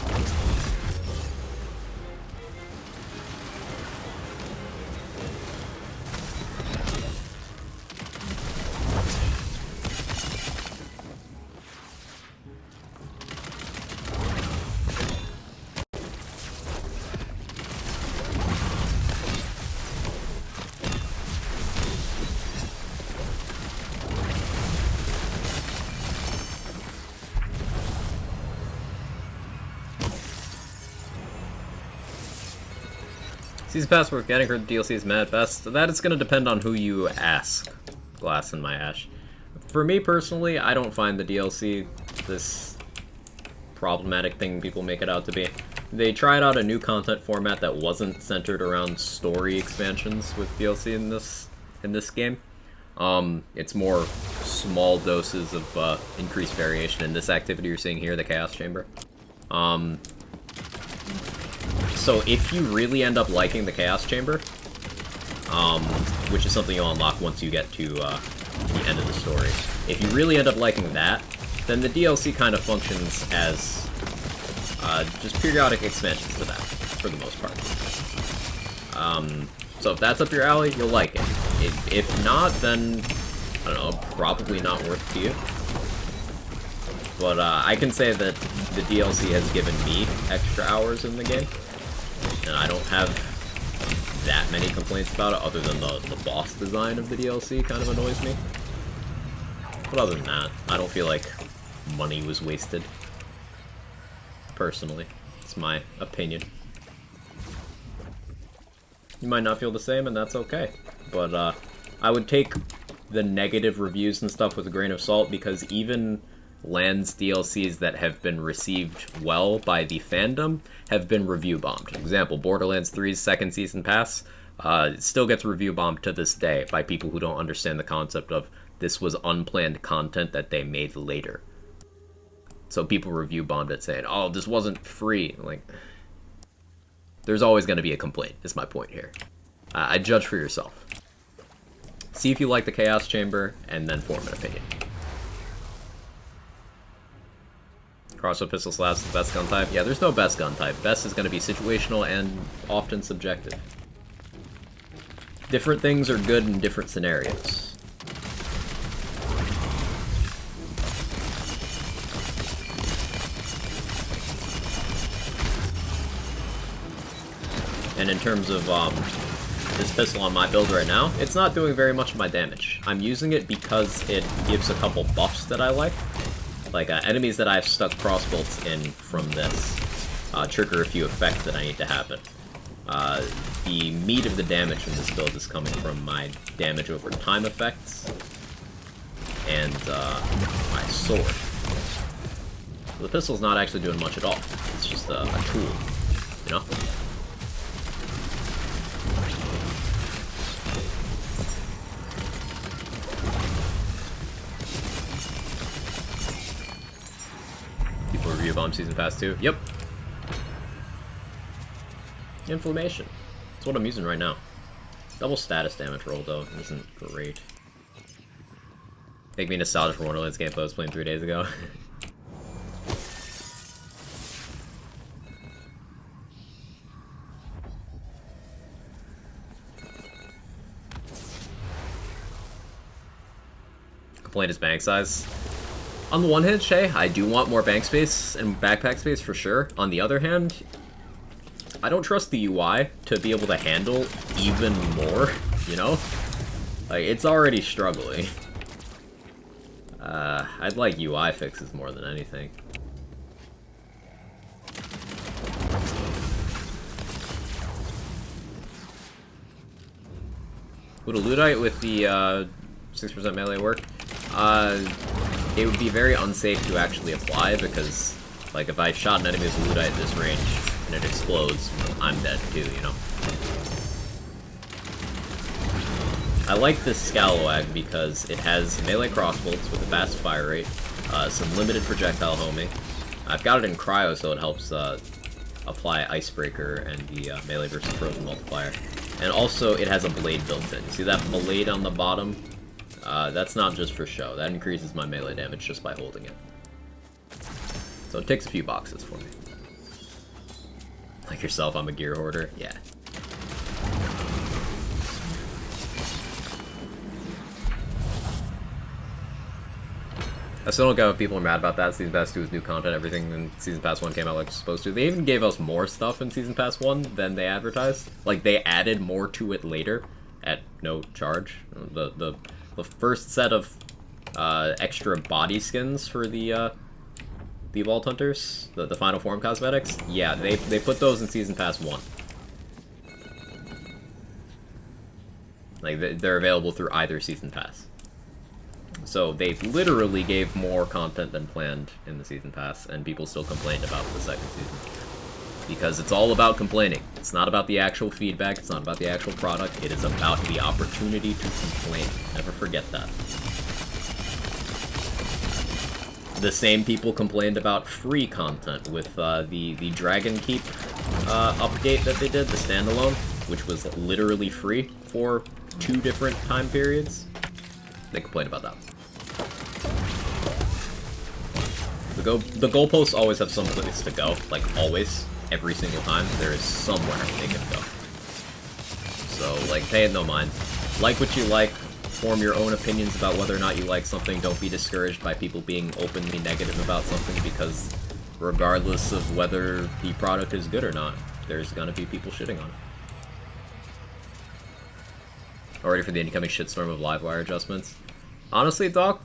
Season Pass worth getting, heard the DLC is mad best. That is going to depend on who you ask, Glass in my Ash. For me personally, I don't find the DLC this problematic thing people make it out to be. They tried out a new content format that wasn't centered around story expansions with DLC in this game. It's more small doses of increased variation in this activity you're seeing here, the Chaos Chamber. So if you really end up liking the Chaos Chamber, which is something you'll unlock once you get to the end of the story, if you really end up liking that, then the DLC kind of functions as just periodic expansions to that, for the most part. So if that's up your alley, you'll like it. If not, then, I don't know, probably not worth it to you. But I can say that the DLC has given me extra hours in the game, and I don't have that many complaints about it, other than the boss design of the DLC kind of annoys me. But other than that, I don't feel like money was wasted. Personally, it's my opinion. You might not feel the same, and that's okay. But I would take the negative reviews and stuff with a grain of salt, because even Lands DLCs that have been received well by the fandom have been review bombed. Example, Borderlands 3's second season pass still gets review bombed to this day by people who don't understand the concept of this was unplanned content that they made later. So people review bombed it saying, oh, this wasn't free. Like, there's always going to be a complaint, is my point here. I judge for yourself. See if you like the Chaos Chamber, and then form an opinion. Crossbow pistol slaps the best gun type? Yeah, there's no best gun type. Best is going to be situational and often subjective. Different things are good in different scenarios. And in terms of this pistol on my build right now, it's not doing very much of my damage. I'm using it because it gives a couple buffs that I like. Like, enemies that I've stuck crossbolts in from this trigger a few effects that I need to happen. The meat of the damage from this build is coming from my damage over time effects and my sword. The pistol's not actually doing much at all. It's just a tool, you know? People review Bomb Season Pass 2. Yep. Inflammation. That's what I'm using right now. Double status damage roll, though, isn't great. Make me nostalgic for Wonderlands gameplay I was playing 3 days ago. Complaint is bank size. On the one hand, Shay, I do want more bank space and backpack space for sure. On the other hand, I don't trust the UI to be able to handle even more, you know? Like, it's already struggling. I'd like UI fixes more than anything. Would a Luddite with the 6% melee work? It would be very unsafe to actually apply because, like, if I shot an enemy with a Luddite at this range and it explodes, I'm dead too, you know? I like this Scalawag because it has melee crossbolts with a fast fire rate, some limited projectile homing. I've got it in cryo so it helps apply Icebreaker and the melee versus frozen multiplier. And also it has a blade built in. See that blade on the bottom? That's not just for show. That increases my melee damage just by holding it. So it ticks a few boxes for me. Like yourself, I'm a gear hoarder? Yeah. I still don't get what people are mad about that. Season Pass 2 is new content, everything, and Season Pass 1 came out like it's supposed to. They even gave us more stuff in Season Pass 1 than they advertised. Like, they added more to it later at no charge. The first set of extra body skins for the Vault Hunters, the Final Form cosmetics, yeah, they put those in Season Pass 1. Like, they're available through either Season Pass. So they literally gave more content than planned in the Season Pass, and people still complained about the second season. Because it's all about complaining. It's not about the actual feedback, it's not about the actual product, it is about the opportunity to complain. Never forget that. The same people complained about free content with the Dragon Keep update that they did, the standalone, which was literally free for 2 different time periods. They complained about that. The goalposts always have some place to go, like always, every single time. There is somewhere they can go. So, like, pay it no mind. Like what you like, form your own opinions about whether or not you like something. Don't be discouraged by people being openly negative about something, because regardless of whether the product is good or not, there's gonna be people shitting on it. Already for the incoming shitstorm of Livewire adjustments. Honestly, Doc,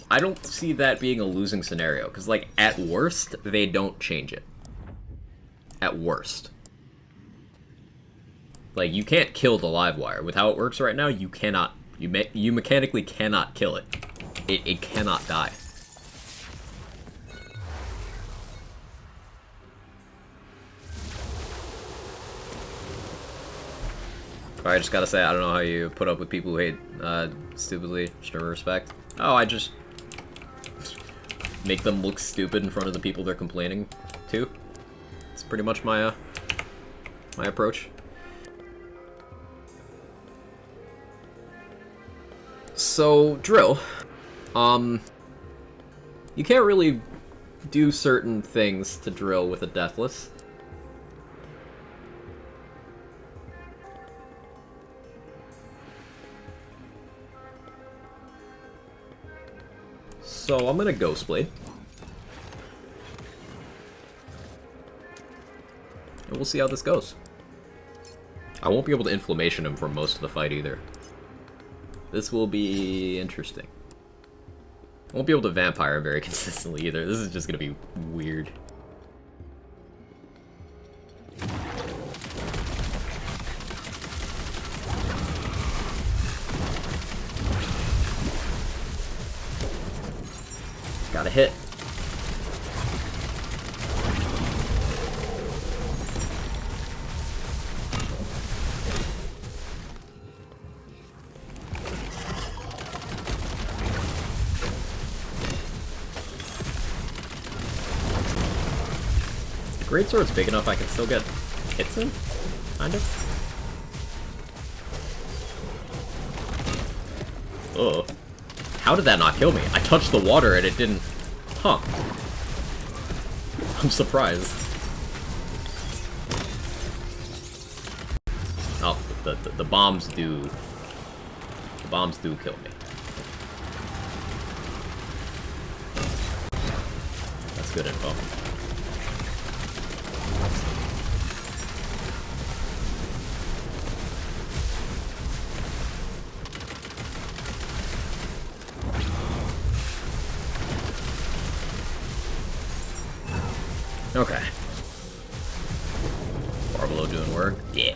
I don't see that being a losing scenario, because, like, at worst, they don't change it. At worst. Like, you can't kill the Livewire. With how it works right now, you cannot, you mechanically cannot kill it. It cannot die. I just gotta say, I don't know how you put up with people who hate stupidly, extreme respect. Oh, I just make them look stupid in front of the people they're complaining to. It's pretty much my my approach. So, Drill, you can't really do certain things to Drill with a Deathless. So I'm gonna Ghostblade. And we'll see how this goes. I won't be able to Inflammation him for most of the fight either. This will be interesting. I won't be able to Vampire him very consistently either. This is just gonna be weird. Got a hit. Greatsword's big enough I can still get hits in? Kind of? Oh. How did that not kill me? I touched the water and it didn't... Huh. I'm surprised. Oh, the bombs do... The bombs do kill me. That's good info. Okay. Barbalo doing work? Yeah.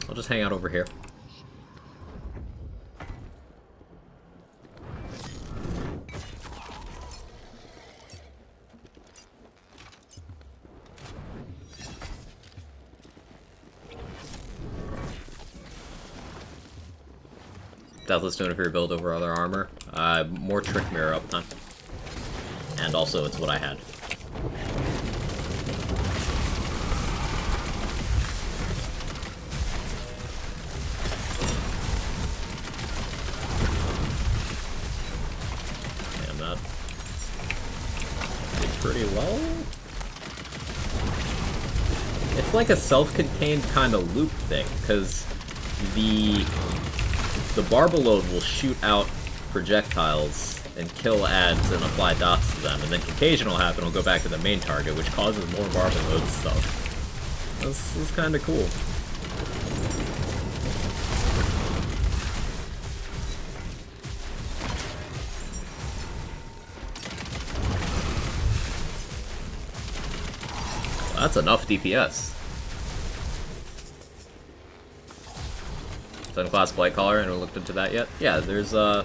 I'll just hang out over here. Deathless doing it for your build over other armor. More Trick Mirror uptime. And also, it's what I had. And that did pretty well. It's like a self-contained kind of loop thing, because the Barbaload will shoot out projectiles and kill ads and apply dots to them, and then contagion will happen, it'll go back to the main target, which causes more Barbaload stuff. This is kind of cool. Well, that's enough DPS. Class Blight Collar, and we looked into that yet? Yeah, there's a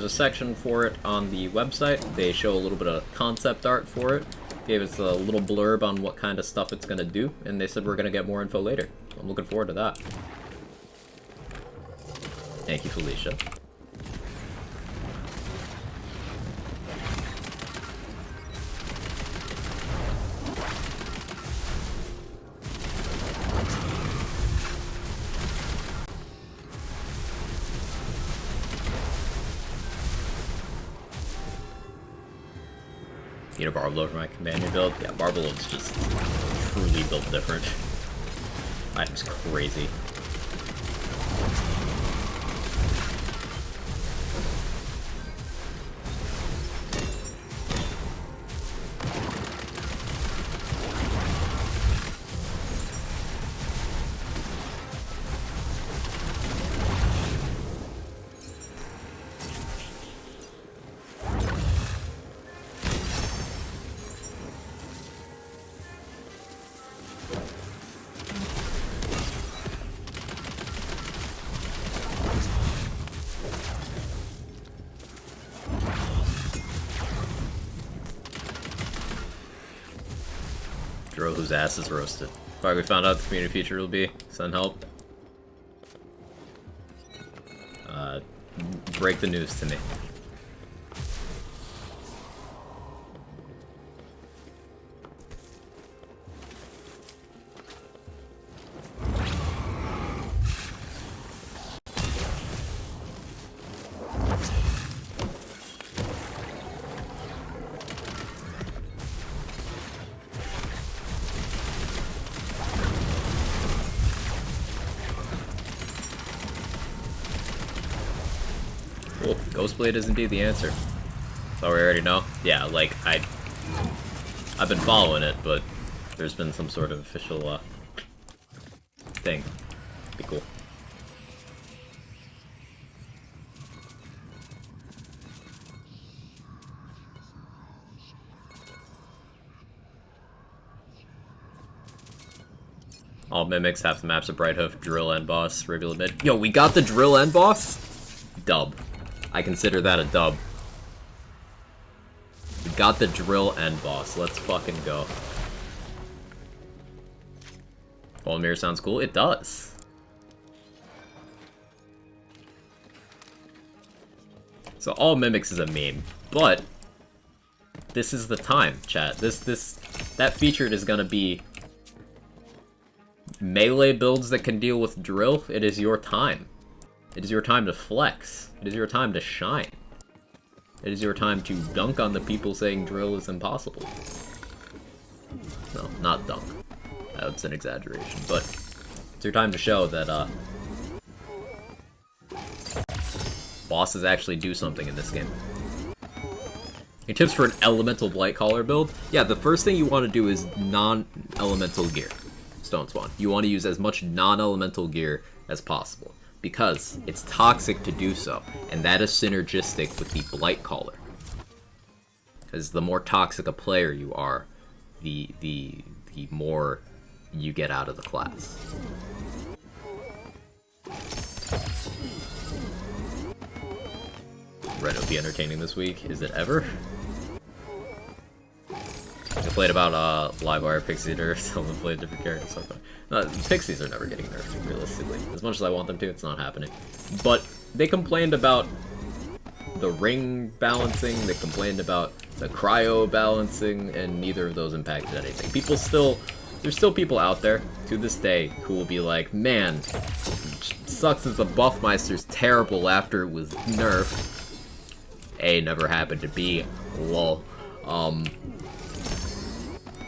section for it on the website. They show a little bit of concept art for it. Gave us a little blurb on what kind of stuff it's gonna do, and they said we're gonna get more info later. I'm looking forward to that. Thank you, Felicia. Need a Barbaload for my companion build? Yeah, Barbaload's just truly built different. Item's crazy. Dro whose ass is roasted. Alright, we found out the community feature will be send help. Break the news to me. Cool. Ghostblade is indeed the answer. So we already know? Yeah, like, I've been following it, but there's been some sort of official, thing. Be cool. All mimics, half the maps of Brighthoof, drill end boss, Rivulet mid. Yo, we got the drill end boss? Dub. I consider that a dub. We got the drill end boss. Let's fucking go. Cold Mirror sounds cool. It does. So all Mimics is a meme, but this is the time, chat. That featured is gonna be melee builds that can deal with drill. It is your time. It is your time to flex. It is your time to shine. It is your time to dunk on the people saying drill is impossible. No, not dunk. That's an exaggeration, but it's your time to show that, bosses actually do something in this game. Any tips for an Elemental Blightcaller build? Yeah, the first thing you want to do is non-elemental gear. Stone Spawn. You want to use as much non-elemental gear as possible, because it's toxic to do so, and that is synergistic with the Blightcaller. Because the more toxic a player you are, the more you get out of the class. Red will be entertaining this week. Is it ever? I played about Livewire, Pixie Eater, someone played different characters. Pixies are never getting nerfed, realistically. As much as I want them to, it's not happening. But they complained about the ring balancing, they complained about the cryo balancing, and neither of those impacted anything. There's still people out there, to this day, who will be like, man, sucks that the Buffmeister's terrible after it was nerfed. A, never happened to B, lol.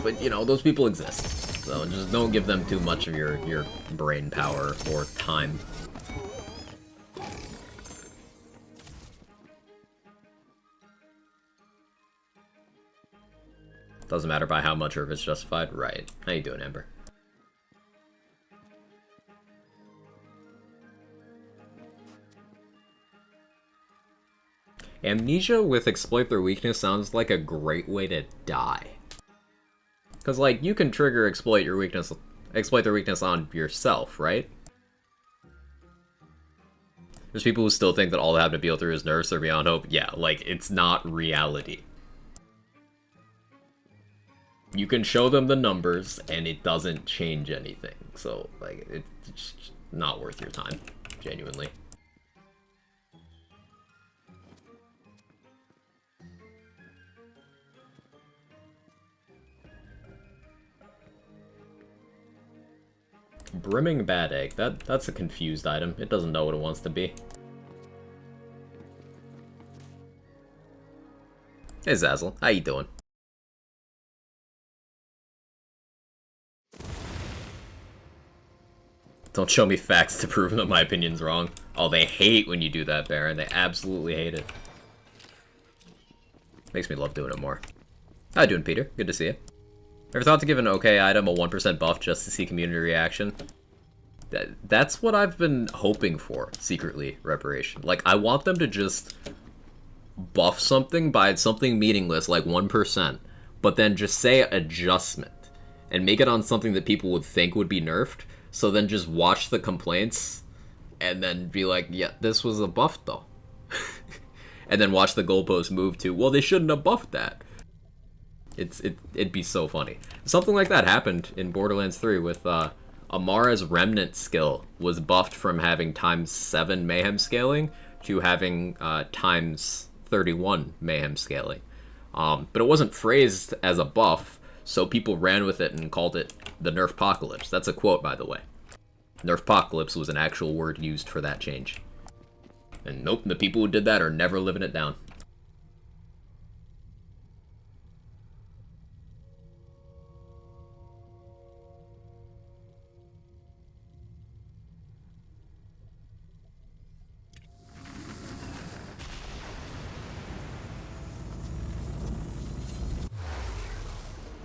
But, you know, those people exist. So just don't give them too much of your brain power or time. Doesn't matter by how much or if it's justified. Right. How you doing, Amber? Amnesia with exploit their weakness sounds like a great way to die. Because, like, you can trigger exploit their weakness on yourself, right? There's people who still think that all they have to appeal through is nerfs or beyond hope. Yeah, like, it's not reality. You can show them the numbers, and it doesn't change anything. So, like, it's not worth your time, genuinely. Brimming Bad Egg. That's a confused item. It doesn't know what it wants to be. Hey Zazzle, how you doing? Don't show me facts to prove that my opinion's wrong. Oh, they hate when you do that, Baron. They absolutely hate it. Makes me love doing it more. How you doing, Peter? Good to see you. Ever thought to give an okay item a 1% buff just to see community reaction? That's what I've been hoping for, secretly, Reparation. Like, I want them to just buff something by something meaningless, like 1%, but then just say adjustment, and make it on something that people would think would be nerfed, so then just watch the complaints, and then be like, yeah, this was a buff, though. And then watch the goalpost move to, well, they shouldn't have buffed that. It'd be so funny. Something like that happened in Borderlands 3 with Amara's Remnant skill was buffed from having ×7 mayhem scaling to having ×31 mayhem scaling. But it wasn't phrased as a buff, so people ran with it and called it the Nerfpocalypse. That's a quote, by the way. Nerfpocalypse was an actual word used for that change. And nope, the people who did that are never living it down.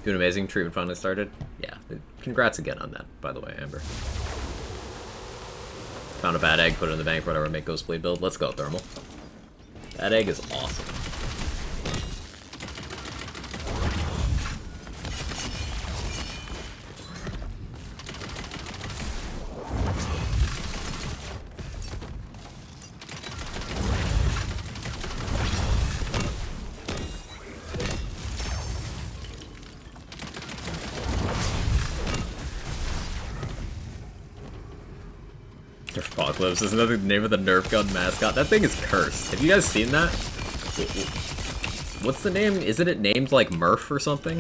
Doing amazing. Treatment finally started. Yeah. Congrats again on that, by the way, Amber. Found a bad egg, put it in the bank for whatever, make Ghostblade build. Let's go, Thermal. That egg is awesome. Nerfocalypse, isn't that the name of the Nerf gun mascot? That thing is cursed. Have you guys seen that? What's the name? Isn't it named like Murph or something?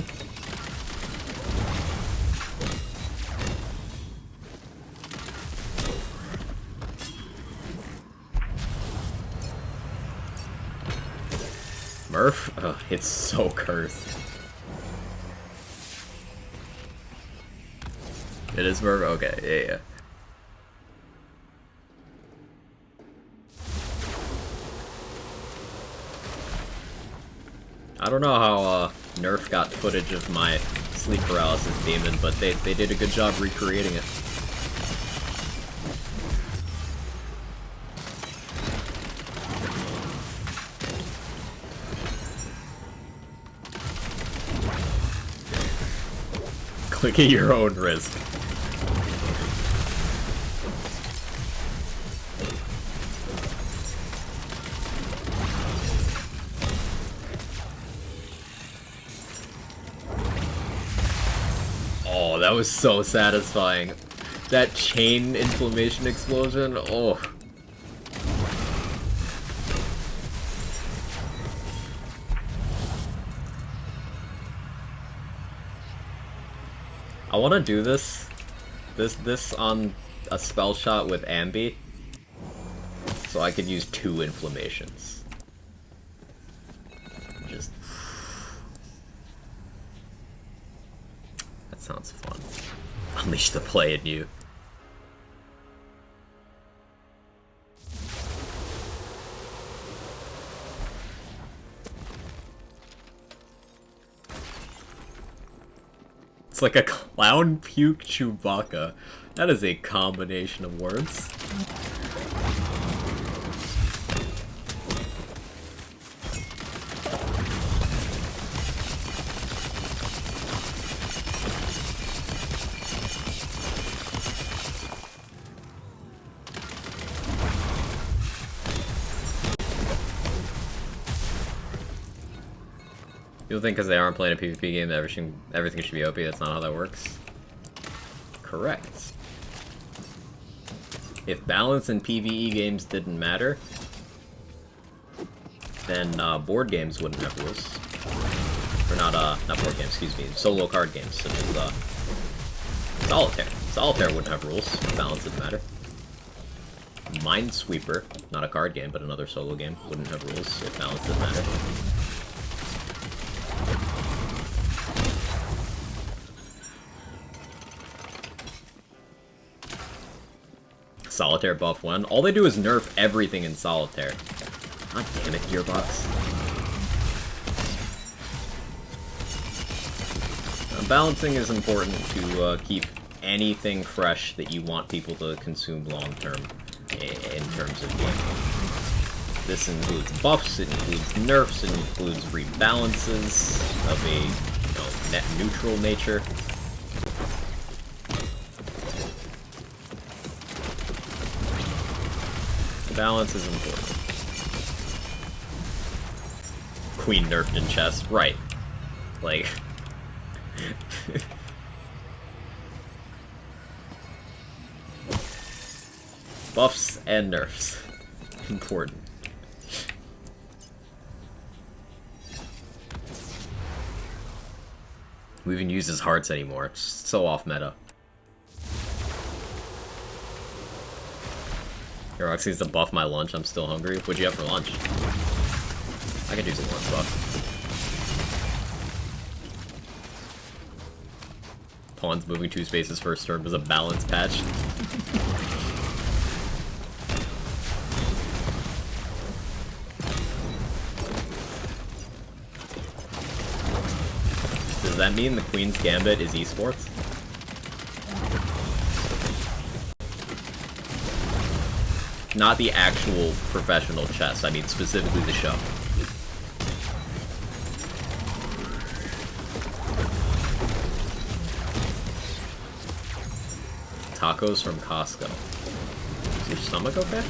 Murph? Ugh, it's so cursed. It is Murph? Okay, yeah. I don't know how Nerf got footage of my sleep paralysis demon, but they did a good job recreating it. Click at your own risk. Oh, that was so satisfying. That chain inflammation explosion, oh. I want to do this on a spell shot with Ambi, so I could use 2 inflammations. Just... That sounds fun. Unleash the play in you. It's like a clown puke Chewbacca. That is a combination of words. People think because they aren't playing a PvP game that everything should be OP. That's not how that works. Correct. If balance in PvE games didn't matter, then board games wouldn't have rules. Or not board games, excuse me, solo card games such as Solitaire. Solitaire wouldn't have rules if balance didn't matter. Minesweeper, not a card game, but another solo game, wouldn't have rules if balance didn't matter. Solitaire buff when? All they do is nerf everything in Solitaire. God damn it, Gearbox. Balancing is important to keep anything fresh that you want people to consume long-term in terms of gaming. This includes buffs, it includes nerfs, it includes rebalances of a net neutral nature. Balance is important. Queen nerfed in chess, right. Like... Buffs and nerfs. Important. Who even uses hearts anymore? It's so off meta. Roxy needs to buff my lunch. I'm still hungry. What'd you have for lunch? I could use a lunch buff. Pawns moving 2 spaces first turn was a balance patch. Does that mean the Queen's Gambit is esports? Not the actual professional chess, I mean specifically the show. Tacos from Costco. Is your stomach okay?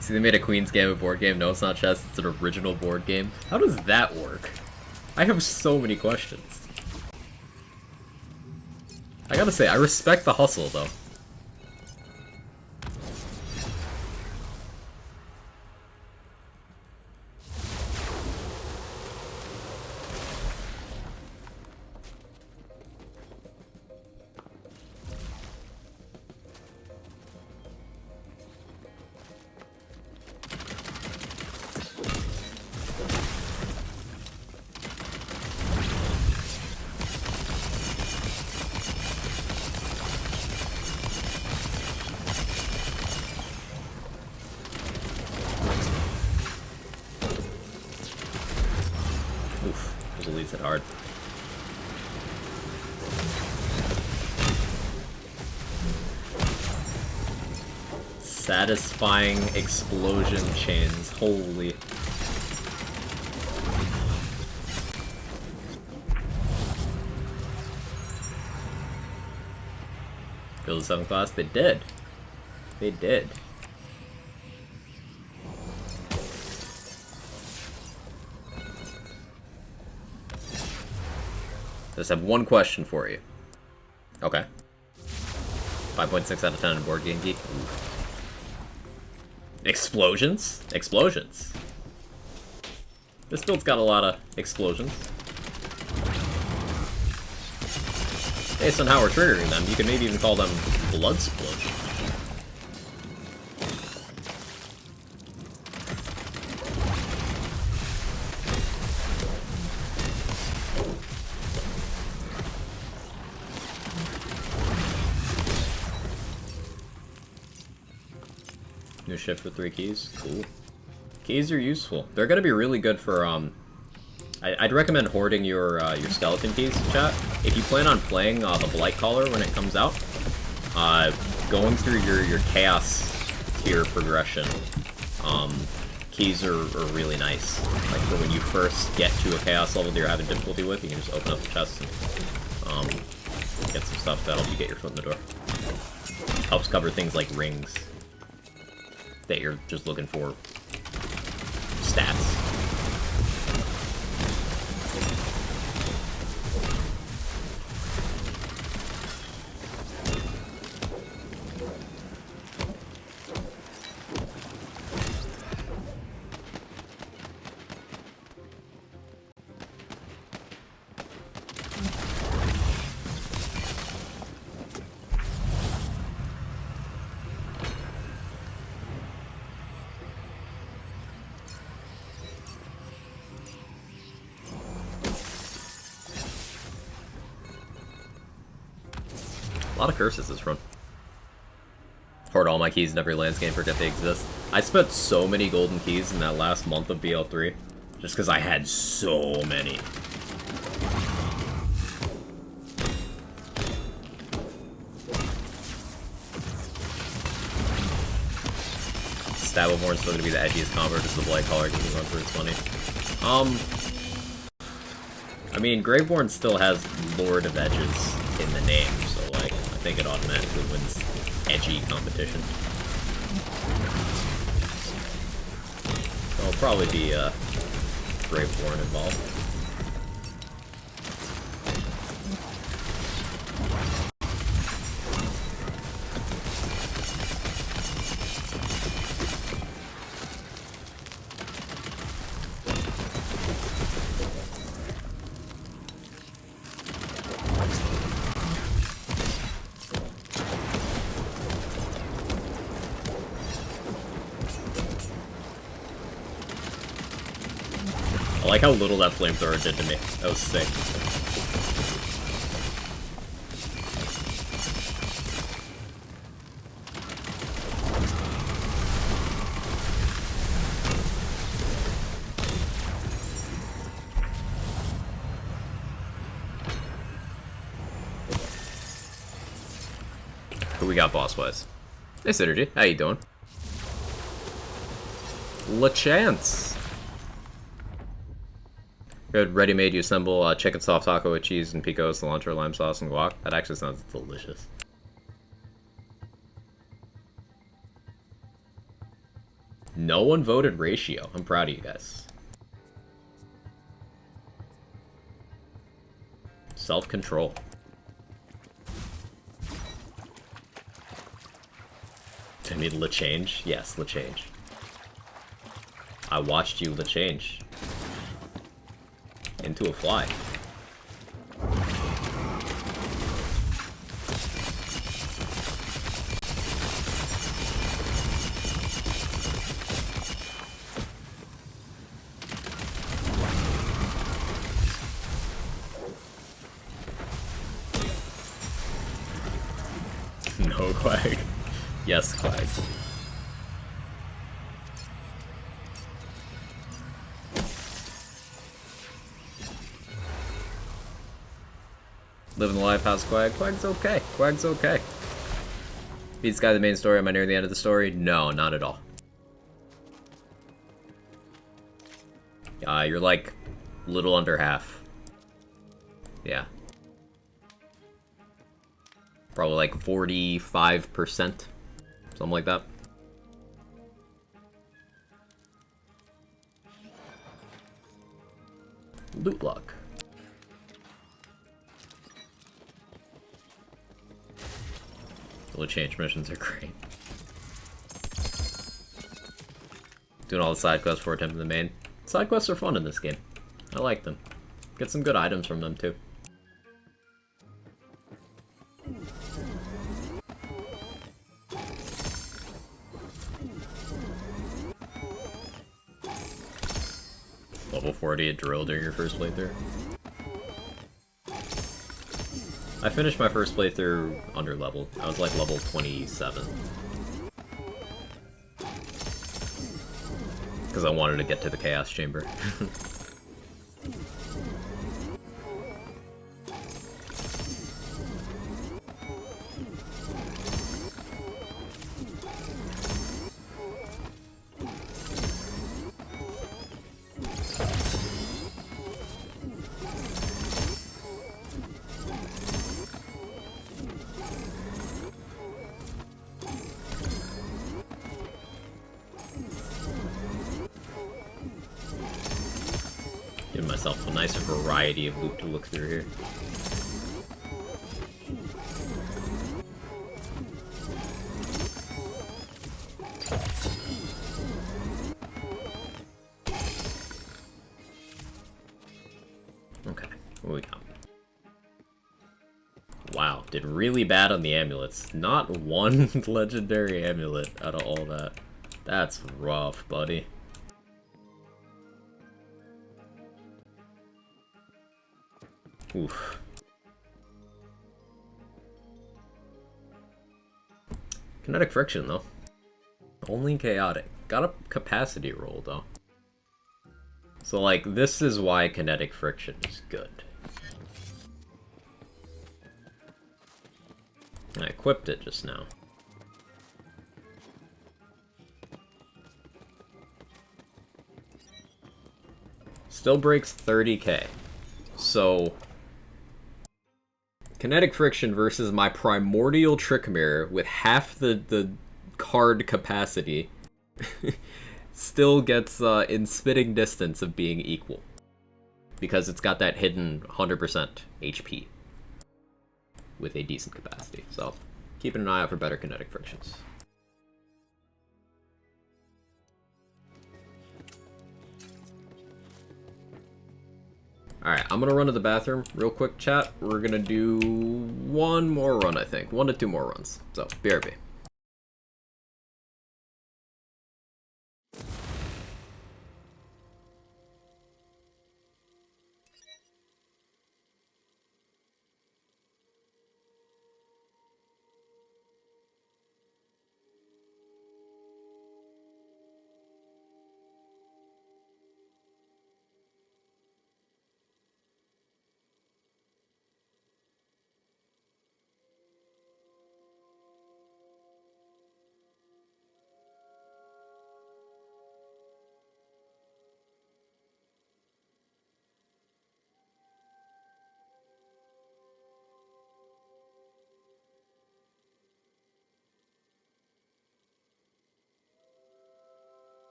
See, they made a Queen's Gambit board game. No, it's not chess, it's an original board game. How does that work? I have so many questions. I gotta say, I respect the hustle, though. Leads it hard. Satisfying explosion chains. Holy. Go to 7th class? They did. They did. I just have one question for you. Okay. 5.6 out of 10 in Board Game Geek. Ooh. Explosions? Explosions. This build's got a lot of explosions. Based on how we're triggering them, you could maybe even call them blood explosions. New shift with 3 keys. Cool. Keys are useful. They're gonna be really good for, I'd recommend hoarding your skeleton keys, chat. If you plan on playing the Blightcaller when it comes out, going through your Chaos tier progression, keys are really nice. Like, for when you first get to a Chaos level that you're having difficulty with, you can just open up the chest and get some stuff that'll help you get your foot in the door. Helps cover things like rings that you're just looking for stats. A lot of curses this run. Hoard all my keys in every landscape, forget they exist. I spent so many golden keys in that last month of BL3, just because I had so many. Stableborn's still gonna be the edgiest combo because the Blightcaller doesn't run for its money. I mean, Graveborn still has Lord of Edges in the name, so like, I think it automatically wins edgy competition. So it'll probably be Graveborn involved. I like how little that flamethrower did to me. That was sick. Who we got boss-wise? Hey, Synergy. How you doing? LaChance. Good ready-made, you assemble chicken soft taco with cheese and pico, cilantro, lime sauce, and guac. That actually sounds delicious. No one voted ratio. I'm proud of you guys. Self-control. I mean, LeChange? Yes, LeChange. I watched you LeChange. Into a fly. No, Quag. Yes, Quag. Living the life past Quag. Quag's okay. Quag's okay. Beat this guy the main story. Am I near the end of the story? No, not at all. You're like little under half. Yeah. Probably like 45%. Something like that. Loot luck. The change missions are great. Doing all the side quests before attempting the main. Side quests are fun in this game. I like them. Get some good items from them too. Level 40 at drill during your first playthrough. I finished my first playthrough under level. I was like level 27. Because I wanted to get to the Chaos Chamber. Give myself a nice variety of loot to look through here. Okay, what we got? Wow, did really bad on the amulets. Not one legendary amulet out of all that. That's rough, buddy. Oof. Kinetic friction, though. Only chaotic. Got a capacity roll, though. So, like, this is why kinetic friction is good. I equipped it just now. Still breaks 30k. So, kinetic friction versus my primordial trick mirror with half the card capacity still gets in spitting distance of being equal. Because it's got that hidden 100% HP with a decent capacity. So, keeping an eye out for better kinetic frictions. Alright, I'm gonna run to the bathroom real quick, chat. We're gonna do one more run, I think. 1 to 2 more runs. So, BRB.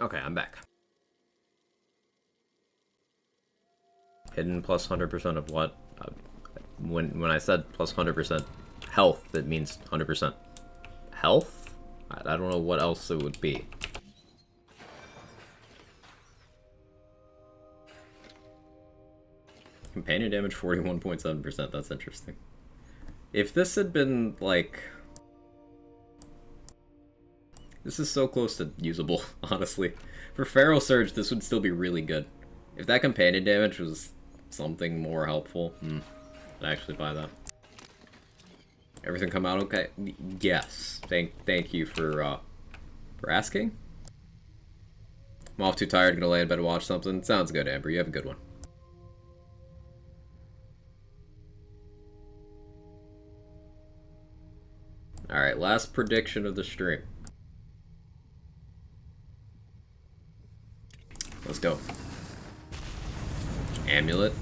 Okay, I'm back. Hidden plus 100% of what? When I said plus 100% health, that means 100% health? I don't know what else it would be. Companion damage 41.7%, that's interesting. If this had been, like... This is so close to usable, honestly. For Feral Surge, this would still be really good. If that companion damage was something more helpful, I'd actually buy that. Everything come out okay? Yes. Thank you for asking. I'm off too tired, gonna lay in bed and watch something. Sounds good, Amber. You have a good one. Alright, last prediction of the stream. Let's go. Amulet.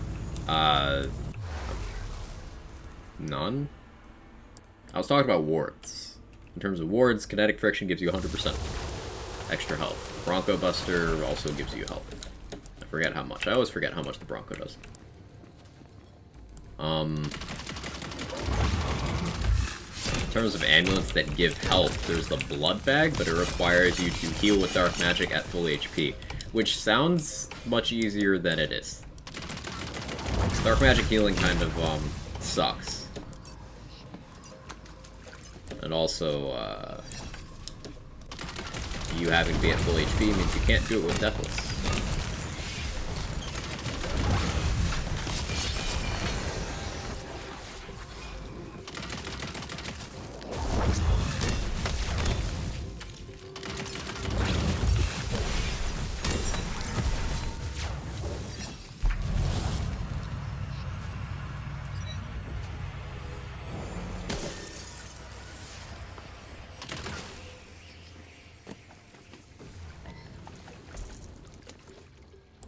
None? I was talking about wards. In terms of wards, Kinetic Friction gives you 100% extra health. Bronco Buster also gives you health. I forget how much. I always forget how much the Bronco does. In terms of amulets that give health, there's the Blood Bag, but it requires you to heal with Dark Magic at full HP, which sounds much easier than it is. Dark Magic healing kind of, sucks. And also, you having to be at full HP means you can't do it with Deathless.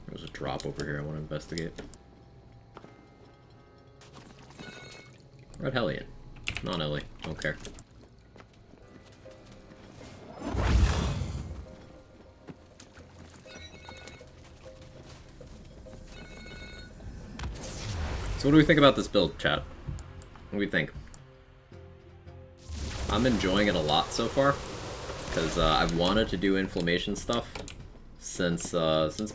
There's a drop over here I want to investigate. Red Hellion. Non-Ellie. Don't care. So what do we think about this build, chat? What do we think? I'm enjoying it a lot so far, because I've wanted to do inflammation stuff since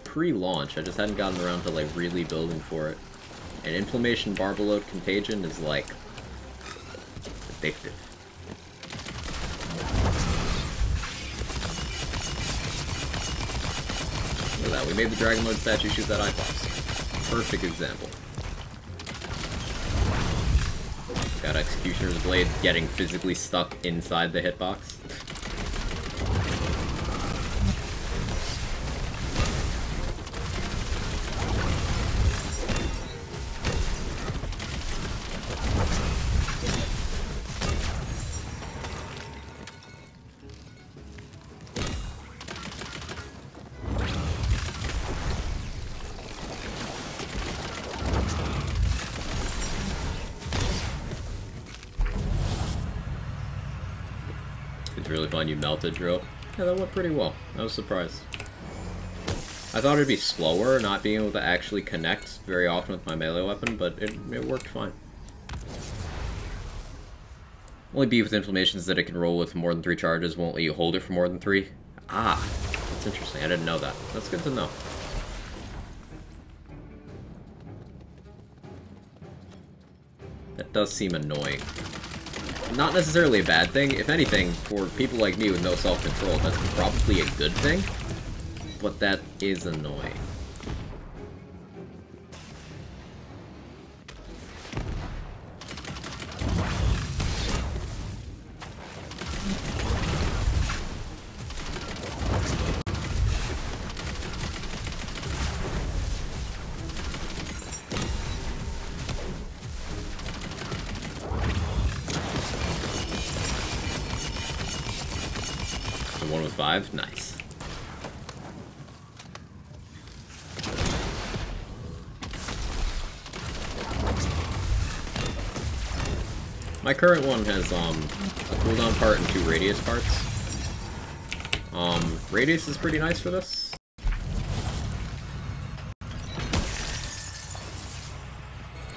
pre-launch. I just hadn't gotten around to like really building for it. And inflammation Barbaload Contagion is like addictive. Look at that, we made the Dragon Lord statue shoot that Iphox. Perfect example. Got Executioner's Blade getting physically stuck inside the hitbox. It's really fun you melted, Drill. Yeah, that went pretty well. I was surprised. I thought it'd be slower, not being able to actually connect very often with my melee weapon, but it worked fine. Only beef with inflammation is that it can roll with more than 3 charges, won't let you hold it for more than 3. Ah, that's interesting. I didn't know that. That's good to know. That does seem annoying. Not necessarily a bad thing. If anything, for people like me with no self-control, that's probably a good thing. But that is annoying. The 1 with 5? Nice. My current one has a cooldown part and 2 radius parts. Radius is pretty nice for this.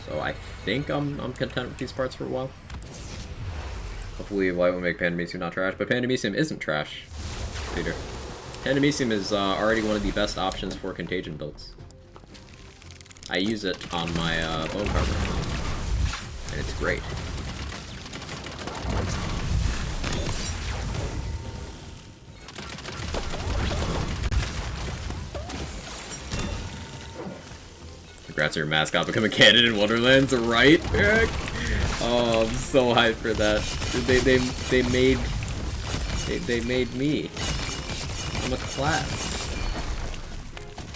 So I think I'm content with these parts for a while. Hopefully Light will make Pandemisium not trash, but Pandemisium isn't trash, Peter. Pandemisium is already one of the best options for Contagion builds. I use it on my Bone Carver, and it's great. Congrats on your mascot becoming canon in Wonderlands, right, Eric? Oh, I'm so hyped for that. They made me. I'm a class.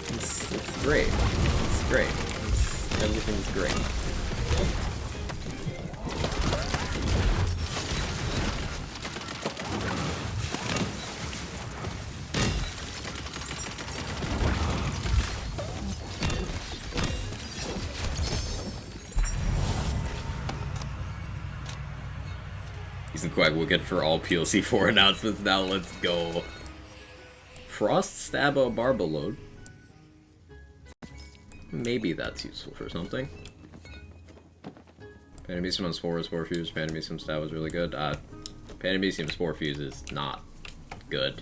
It's great. It's great. Everything's great. Ethan Quag will get for all PLC 4 announcements now. Let's go. Frost Stabba Barbaload. Maybe that's useful for something. Pandemisium on Spore Fuse. Pandemisium Stab was really good. Pandemisium Spore Fuse is not good.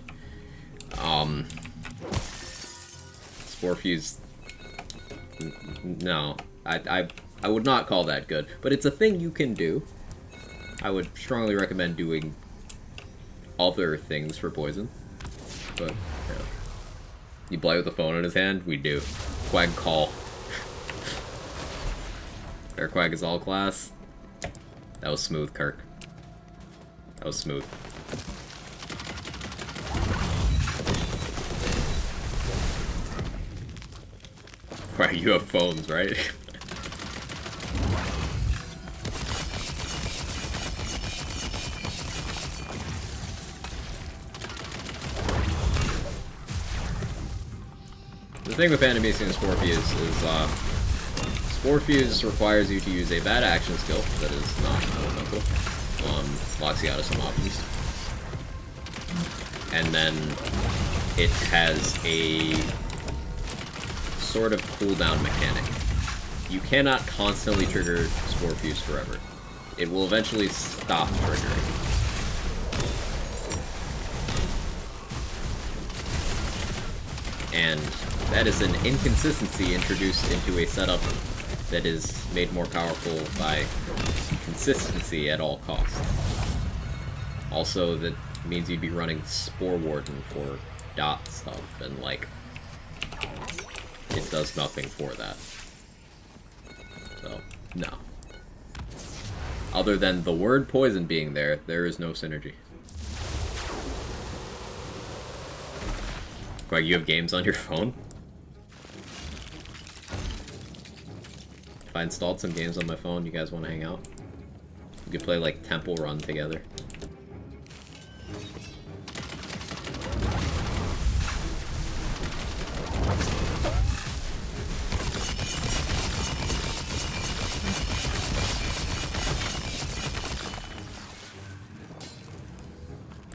Spore Fuse. No. I would not call that good. But it's a thing you can do. I would strongly recommend doing other things for poison. But, yeah. You Blight with a phone in his hand? We do. Quag call. Air Quag is all class. That was smooth, Kirk. That was smooth. Quag, you have phones, right? The thing with Pandemisium and Spore Fuse is, Spore Fuse requires you to use a bad action skill that is not elemental. Locks you out of some options. And then it has a sort of cooldown mechanic. You cannot constantly trigger Spore Fuse forever. It will eventually stop triggering. And that is an inconsistency introduced into a setup that is made more powerful by consistency at all costs. Also, that means you'd be running Spore Warden for dot stuff, and like, it does nothing for that. So, no. Other than the word poison being there, there is no synergy. Quag, you have games on your phone? If I installed some games on my phone, you guys want to hang out? We could play like Temple Run together.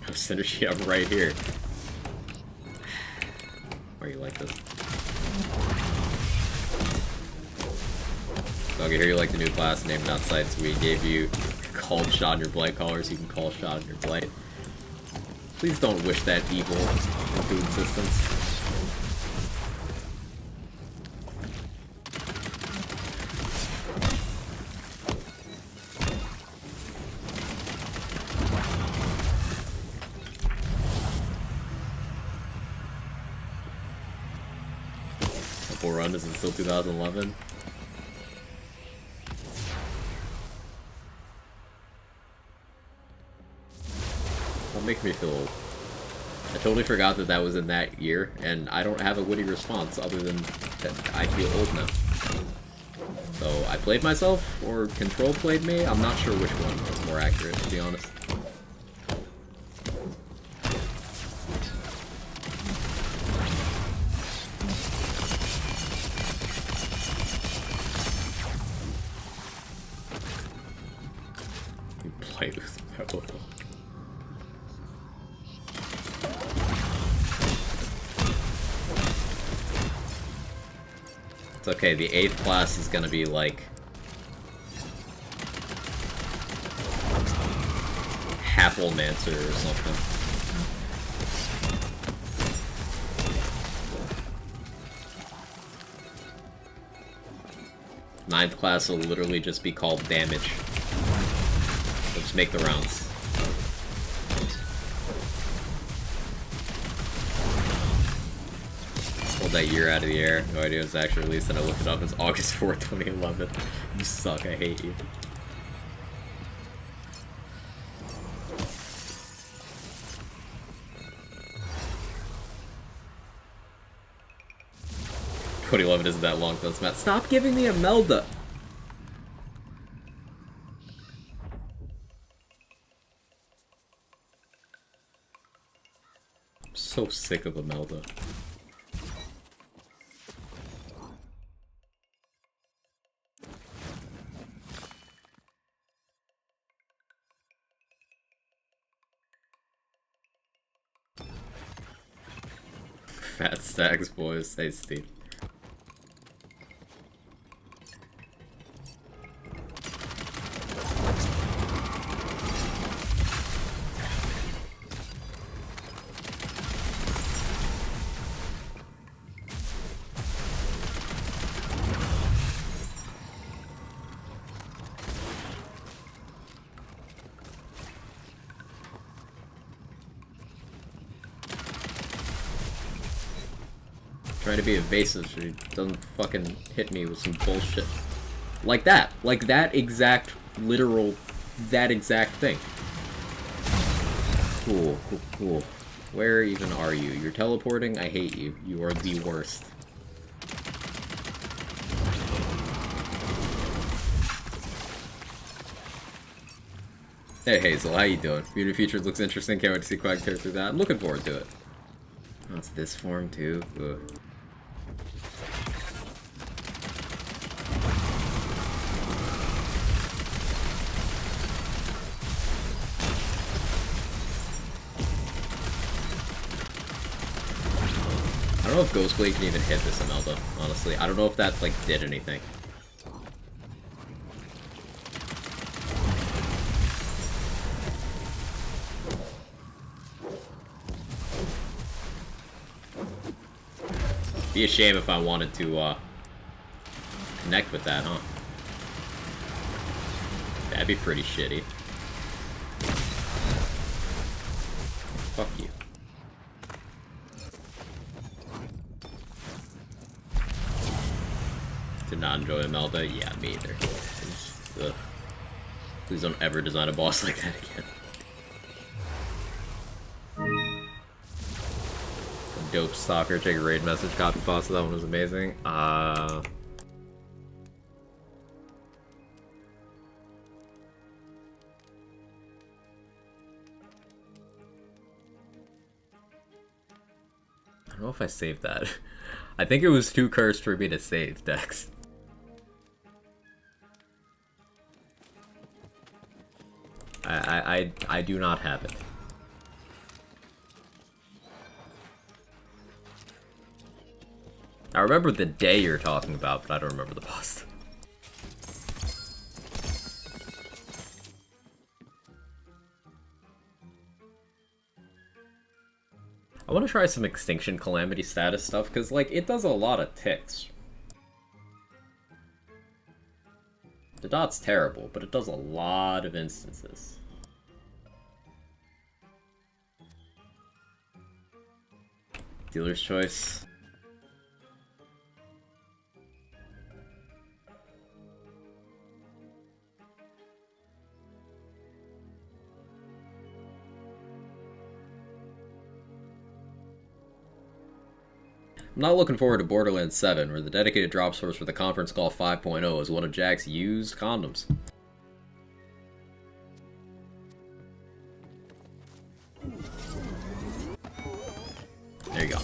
Oh, synergy, I'm right here. Why are you like this? Okay, here you like the new class named outside, so we gave you called shot on your blight collar so you can call shot on your blight. Please don't wish that evil into existence. Temple Run is still 2011. Don't make me feel old. I totally forgot that that was in that year, and I don't have a witty response other than that I feel old now. So I played myself, or Control played me? I'm not sure which one was more accurate, to be honest. You play with Pebble. It's okay, the 8th class is gonna be like... Happelmancer or something. Ninth class will literally just be called damage. Let's make the rounds. Pulled that year out of the air. No idea it was actually released, and I looked it up. It's August 4th, 2011. You suck, I hate you. .11 isn't that long though, Matt. Stop giving me a Melda! I'm so sick of a Melda. Fat stacks, boys. Hey, Steve. Trying to be evasive so he doesn't fucking hit me with some bullshit. Like that. Like that exact, literal, that exact thing. Cool, cool, cool. Where even are you? You're teleporting? I hate you. You are the worst. Hey Hazel, how you doing? Beauty Features looks interesting, can't wait to see Quag tear through that. I'm looking forward to it. Oh, it's this form too? Ugh. I don't know if Ghostblade can even hit this Imelda, honestly. I don't know if that, like, did anything. Be a shame if I wanted to, connect with that, huh? That'd be pretty shitty. Fuck you. Did not enjoy Imelda? Yeah, me either. Ugh. Please don't ever design a boss like that again. Dope stalker, check a raid message, copy pasta, that one was amazing. I don't know if I saved that. I think it was too cursed for me to save, Dex. I do not have it. I remember the day you're talking about, but I don't remember the boss. I want to try some Extinction Calamity status stuff, because, like, it does a lot of ticks. The dot's terrible, but it does a lot of instances. Dealer's choice. I'm not looking forward to Borderlands 7, where the dedicated drop source for the conference call 5.0 is one of Jack's used condoms. There you go.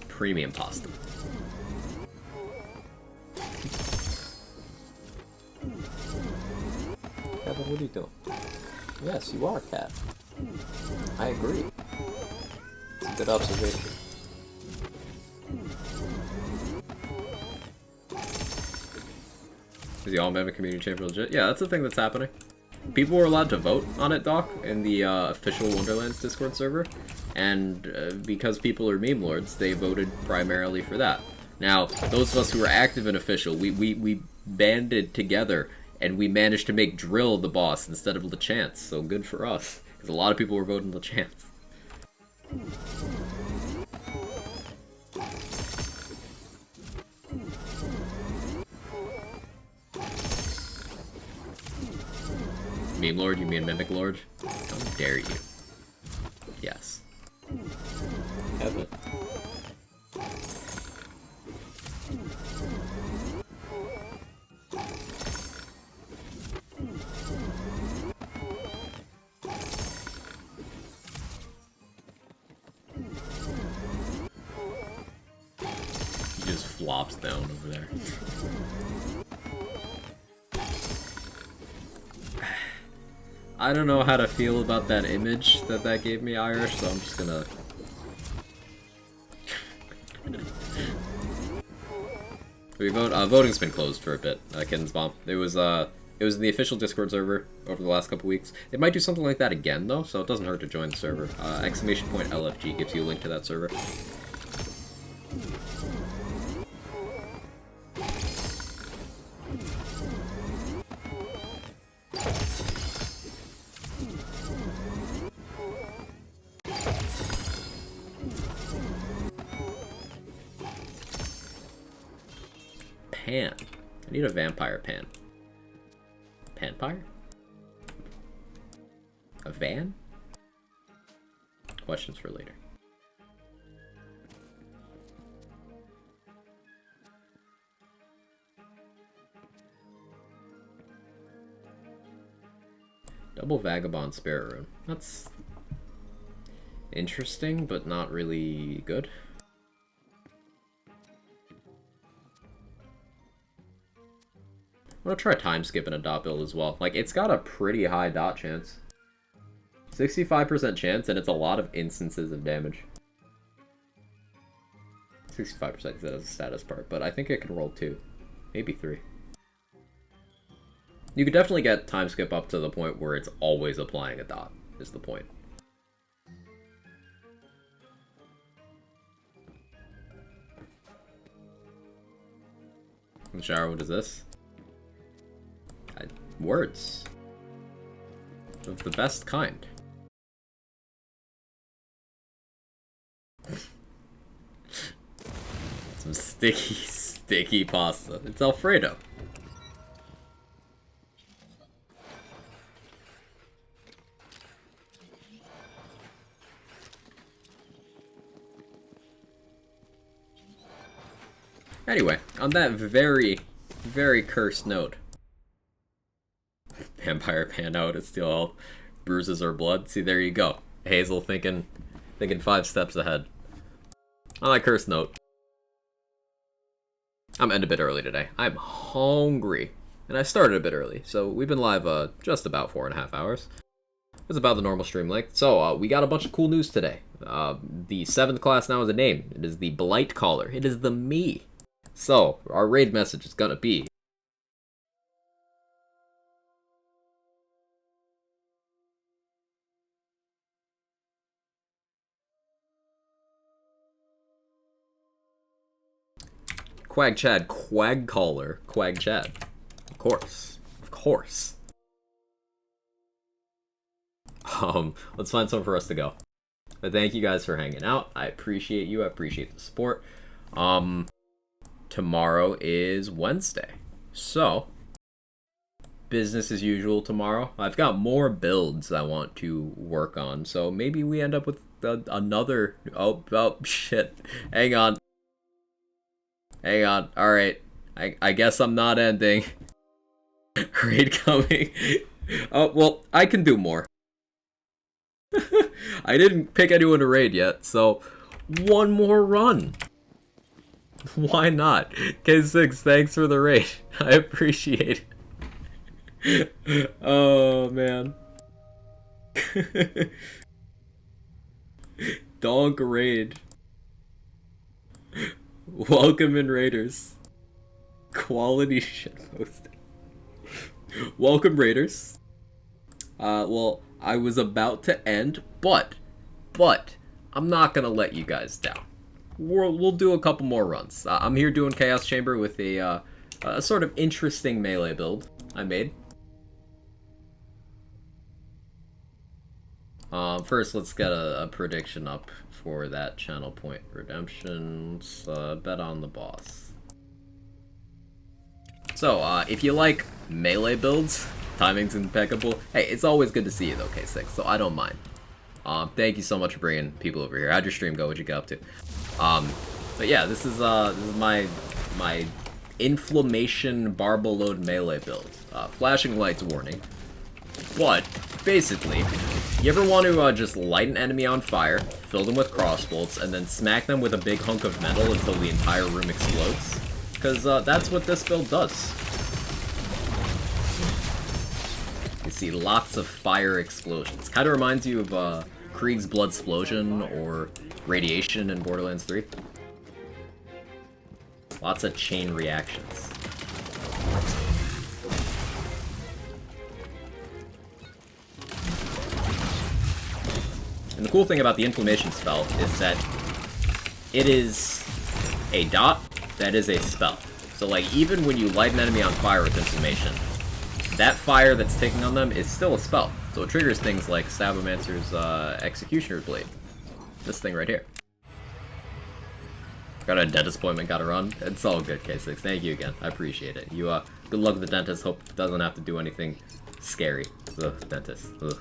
Premium pasta. Kevin, what are you doing? Yes, you are, Cat. I agree. It's a good observation. Is the All Mimic Community Chamber legit? Yeah, that's the thing that's happening. People were allowed to vote on it, Doc, in the official Wonderlands Discord server, and because people are meme lords, they voted primarily for that. Now, those of us who were active and official, we banded together, and we managed to make Drill the boss instead of Lachance, so good for us, because a lot of people were voting Lachance. Meme Lord? You mean Mimic Lord? How dare you? Yes. Have it. He just flops down over there. I don't know how to feel about that image that gave me, Irish, so I'm just gonna... Voting's been closed for a bit, Kitten's Bomb. It was in the official Discord server over the last couple weeks. It might do something like that again, though, so it doesn't hurt to join the server. !LFG gives you a link to that server. Pan. I need a vampire pan. Panpire? A van? Questions for later. Double Vagabond Spirit Rune. That's interesting, but not really good. I'm gonna try time skip in a dot build as well. Like, it's got a pretty high dot chance. 65% chance, and it's a lot of instances of damage. 65% because that has a status part, but I think it can roll 2. Maybe 3. You could definitely get time skip up to the point where it's always applying a dot, is the point. Shower, what is this? Words. Of the best kind. Some sticky pasta. It's Alfredo. Anyway, on that very, very cursed note, Vampire pan out at Steel Health, bruises her blood. See, there you go. Hazel thinking 5 steps ahead. On that cursed note, I'm ending a bit early today. I'm hungry, and I started a bit early, so we've been live just about 4.5 hours. It's about the normal stream length. So we got a bunch of cool news today. The 7th class now has a name. It is the Blight Caller. It is the me. So our raid message is gonna be: Quag Chad, Quag Caller, Quag Chad. Of course. Of course. Let's find somewhere for us to go. But thank you guys for hanging out. I appreciate you. I appreciate the support. Tomorrow is Wednesday. So, business as usual tomorrow. I've got more builds I want to work on. So maybe we end up with another... Oh, shit. Hang on. Hang on. Alright. I guess I'm not ending. Raid coming. Oh, well, I can do more. I didn't pick anyone to raid yet, so one more run. Why not? K6, thanks for the raid. I appreciate it. Oh, man. Donk raid. Welcome in, raiders. Quality shit posting. Welcome, Raiders. Well, I was about to end, but I'm not gonna let you guys down. We'll do a couple more runs. I'm here doing Chaos Chamber with a sort of interesting melee build I made. First, let's get a prediction up for that channel point redemption. Let's bet on the boss. So, if you like melee builds, timing's impeccable. Hey, it's always good to see you though, K6, so I don't mind. Thank you so much for bringing people over here. How'd your stream go? What'd you get up to? But yeah, this is my inflammation barbell load melee build. Flashing lights warning. But basically, you ever want to just light an enemy on fire, fill them with crossbolts, and then smack them with a big hunk of metal until the entire room explodes? Because that's what this build does. You see lots of fire explosions. Kind of reminds you of Krieg's Bloodsplosion or Radiation in Borderlands 3. Lots of chain reactions. And the cool thing about the inflammation spell is that it is a dot that is a spell. So like even when you light an enemy on fire with inflammation, that fire that's taking on them is still a spell. So it triggers things like Sabomancer's Executioner's Blade. This thing right here. Got a dentist appointment, gotta run. It's all good, K6. Thank you again. I appreciate it. You, good luck with the dentist. Hope it doesn't have to do anything scary. Ugh, dentist. Ugh.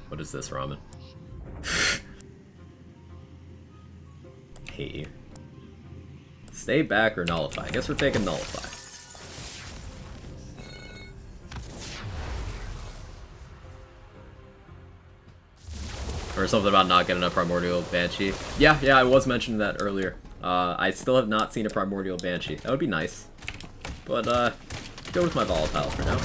What is this, ramen? Hate you. Stay back or nullify. I guess we're taking nullify. Or something about not getting a Primordial Banshee. Yeah, I was mentioning that earlier. I still have not seen a Primordial Banshee. That would be nice. But, go with my Volatile for now.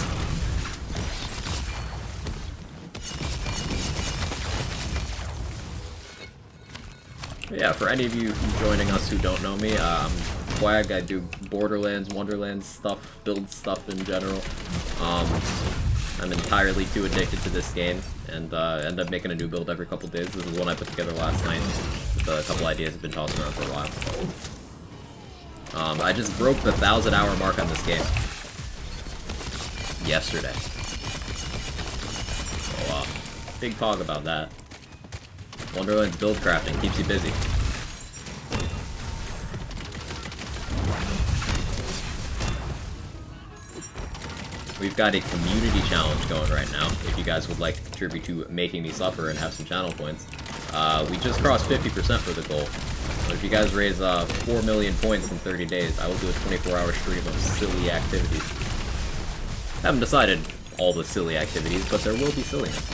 But yeah, for any of you joining us who don't know me, I'm Quag. I do Borderlands, Wonderlands stuff, build stuff in general. I'm entirely too addicted to this game, and end up making a new build every couple days. This is one I put together last night, with a couple ideas I've been tossing around for a while. I just broke the 1,000-hour mark on this game yesterday. So, big talk about that. Wonderland's build crafting keeps you busy. We've got a community challenge going right now, if you guys would like to contribute to making me suffer and have some channel points. We just crossed 50% for the goal. So if you guys raise 4 million points in 30 days, I will do a 24-hour stream of silly activities. Haven't decided all the silly activities, but there will be silliness.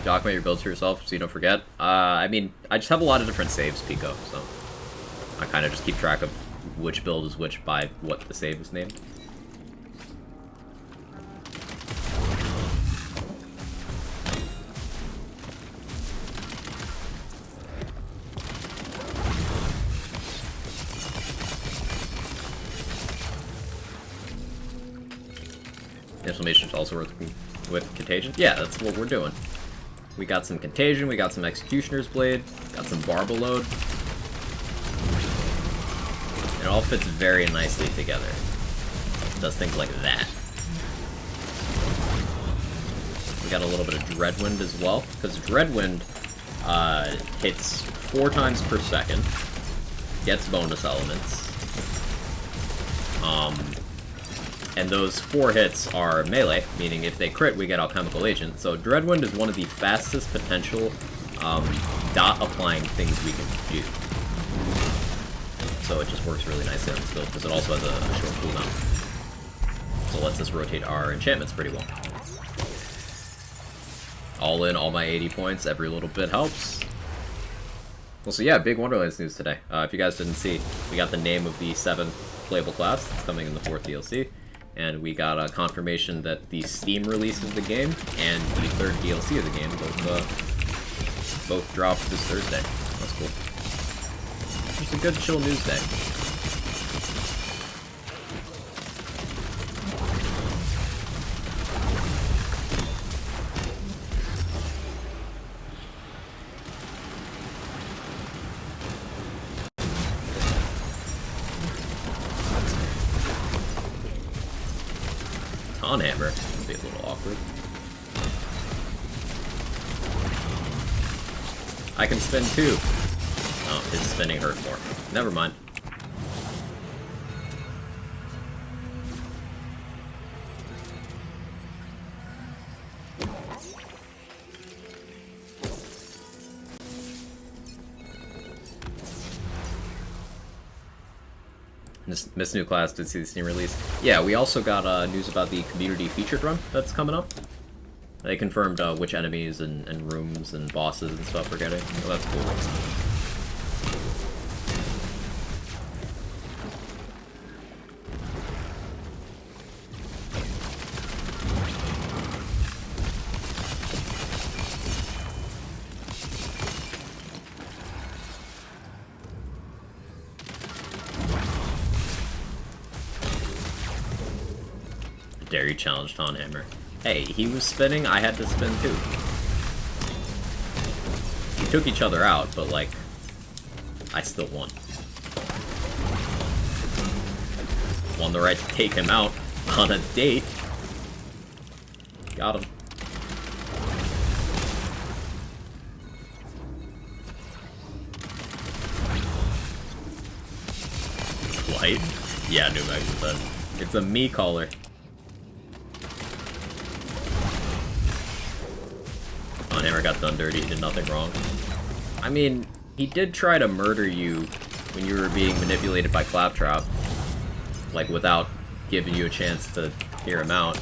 Document your builds for yourself so you don't forget. I mean, I just have a lot of different saves, Pico, so I kind of just keep track of which build is which by what the save is named. Inflammation is also working with Contagion. Yeah, that's what we're doing. We got some Contagion, we got some Executioner's Blade, got some Barbell Load. It all fits very nicely together. It does things like that. We got a little bit of Dreadwind as well, because Dreadwind hits 4 times per second, gets bonus elements, and those 4 hits are melee, meaning if they crit, we get Alchemical Agent. So Dreadwind is one of the fastest potential dot-applying things we can do. So it just works really nicely on this build, because it also has a short cooldown. So it lets us rotate our enchantments pretty well. All in, all my 80 points, every little bit helps. Well, so yeah, big Wonderlands news today. If you guys didn't see, we got the name of the 7th playable class that's coming in the 4th DLC, and we got a confirmation that the Steam release of the game and the 3rd DLC of the game both dropped this Thursday. That's cool. Just a good chill news day. On hammer would be a little awkward. I can spin too. Oh, his spinning hurt more. Never mind. Miss New Class did see the Steam release. Yeah, we also got news about the community featured run that's coming up. They confirmed which enemies and rooms and bosses and stuff we're getting. So that's cool. Dare you challenge Ton Hammer. Hey, he was spinning, I had to spin too. We took each other out, but like, I still won. Won the right to take him out on a date. Got him. Light? Yeah, New Mexico said. It's a me caller. Hammer got done dirty, he did nothing wrong. I mean, he did try to murder you when you were being manipulated by Claptrap. Like, without giving you a chance to hear him out.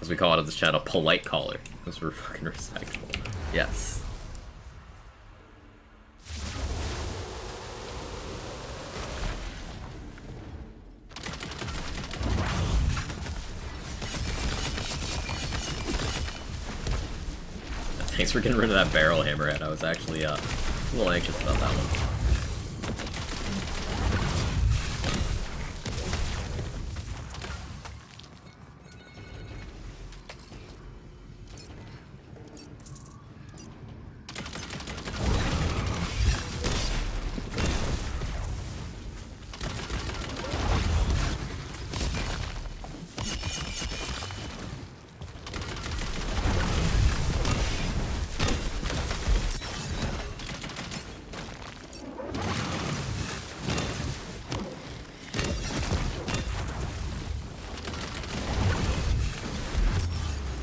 As we call it on this channel, polite caller. Because we're fucking respectful. Yes. Thanks for getting rid of that barrel hammerhead. I was actually a little anxious about that one.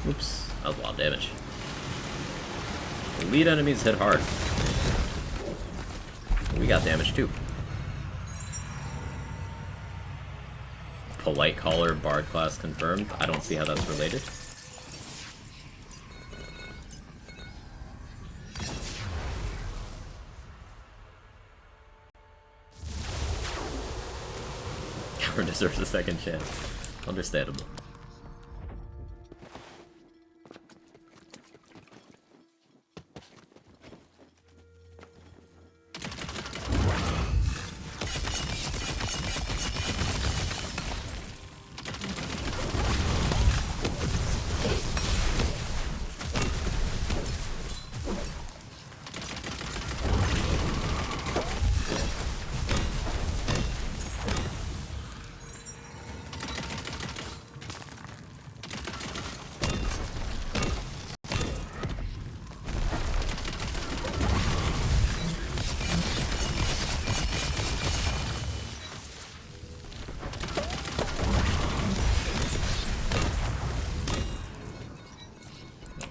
Oops, that was a lot of damage. The lead enemies hit hard. We got damage too. Polite caller, Bard class confirmed. I don't see how that's related. Cameron deserves a second chance. Understandable.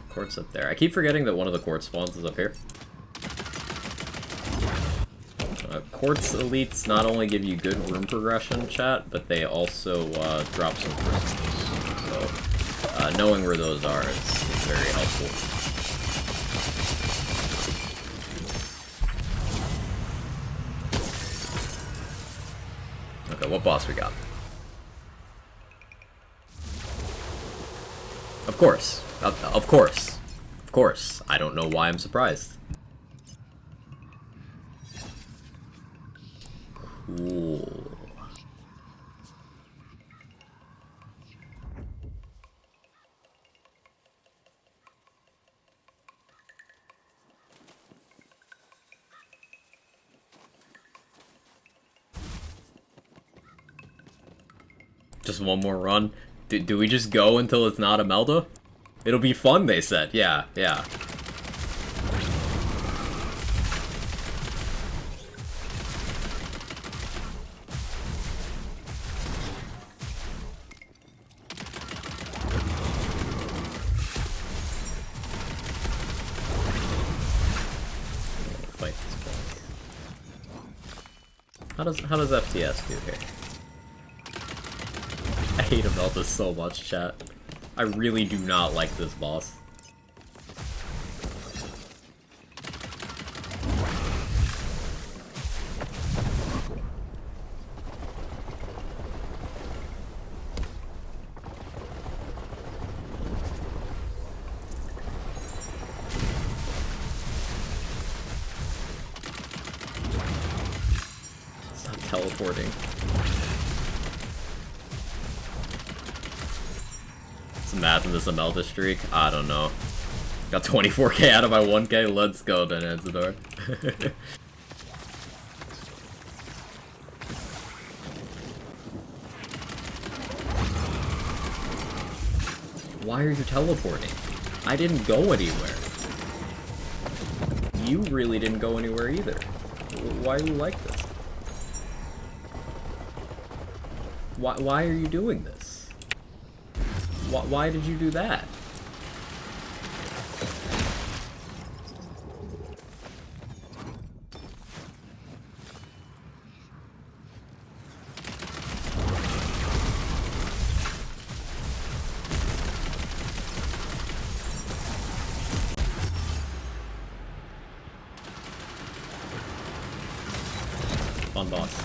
Quartz up there. I keep forgetting that one of the quartz spawns is up here. Quartz elites not only give you good room progression, chat, but they also drop some crystals. So knowing where those are is very helpful. what boss we got? Of course. Of course. Of course. I don't know why I'm surprised. Cool. Just one more run? Do we just go until it's not Imelda? It'll be fun, they said. Yeah, yeah. Fight this boss. How does FTS do here? I hate Imelda so much, chat. I really do not like this boss. Stop teleporting. Math in this Imelda streak? I don't know. Got 24k out of my 1k. Let's go, Denanzador. Why are you teleporting? I didn't go anywhere. You really didn't go anywhere either. Why are you like this? Why are you doing this? Why did you do that? Fun boss.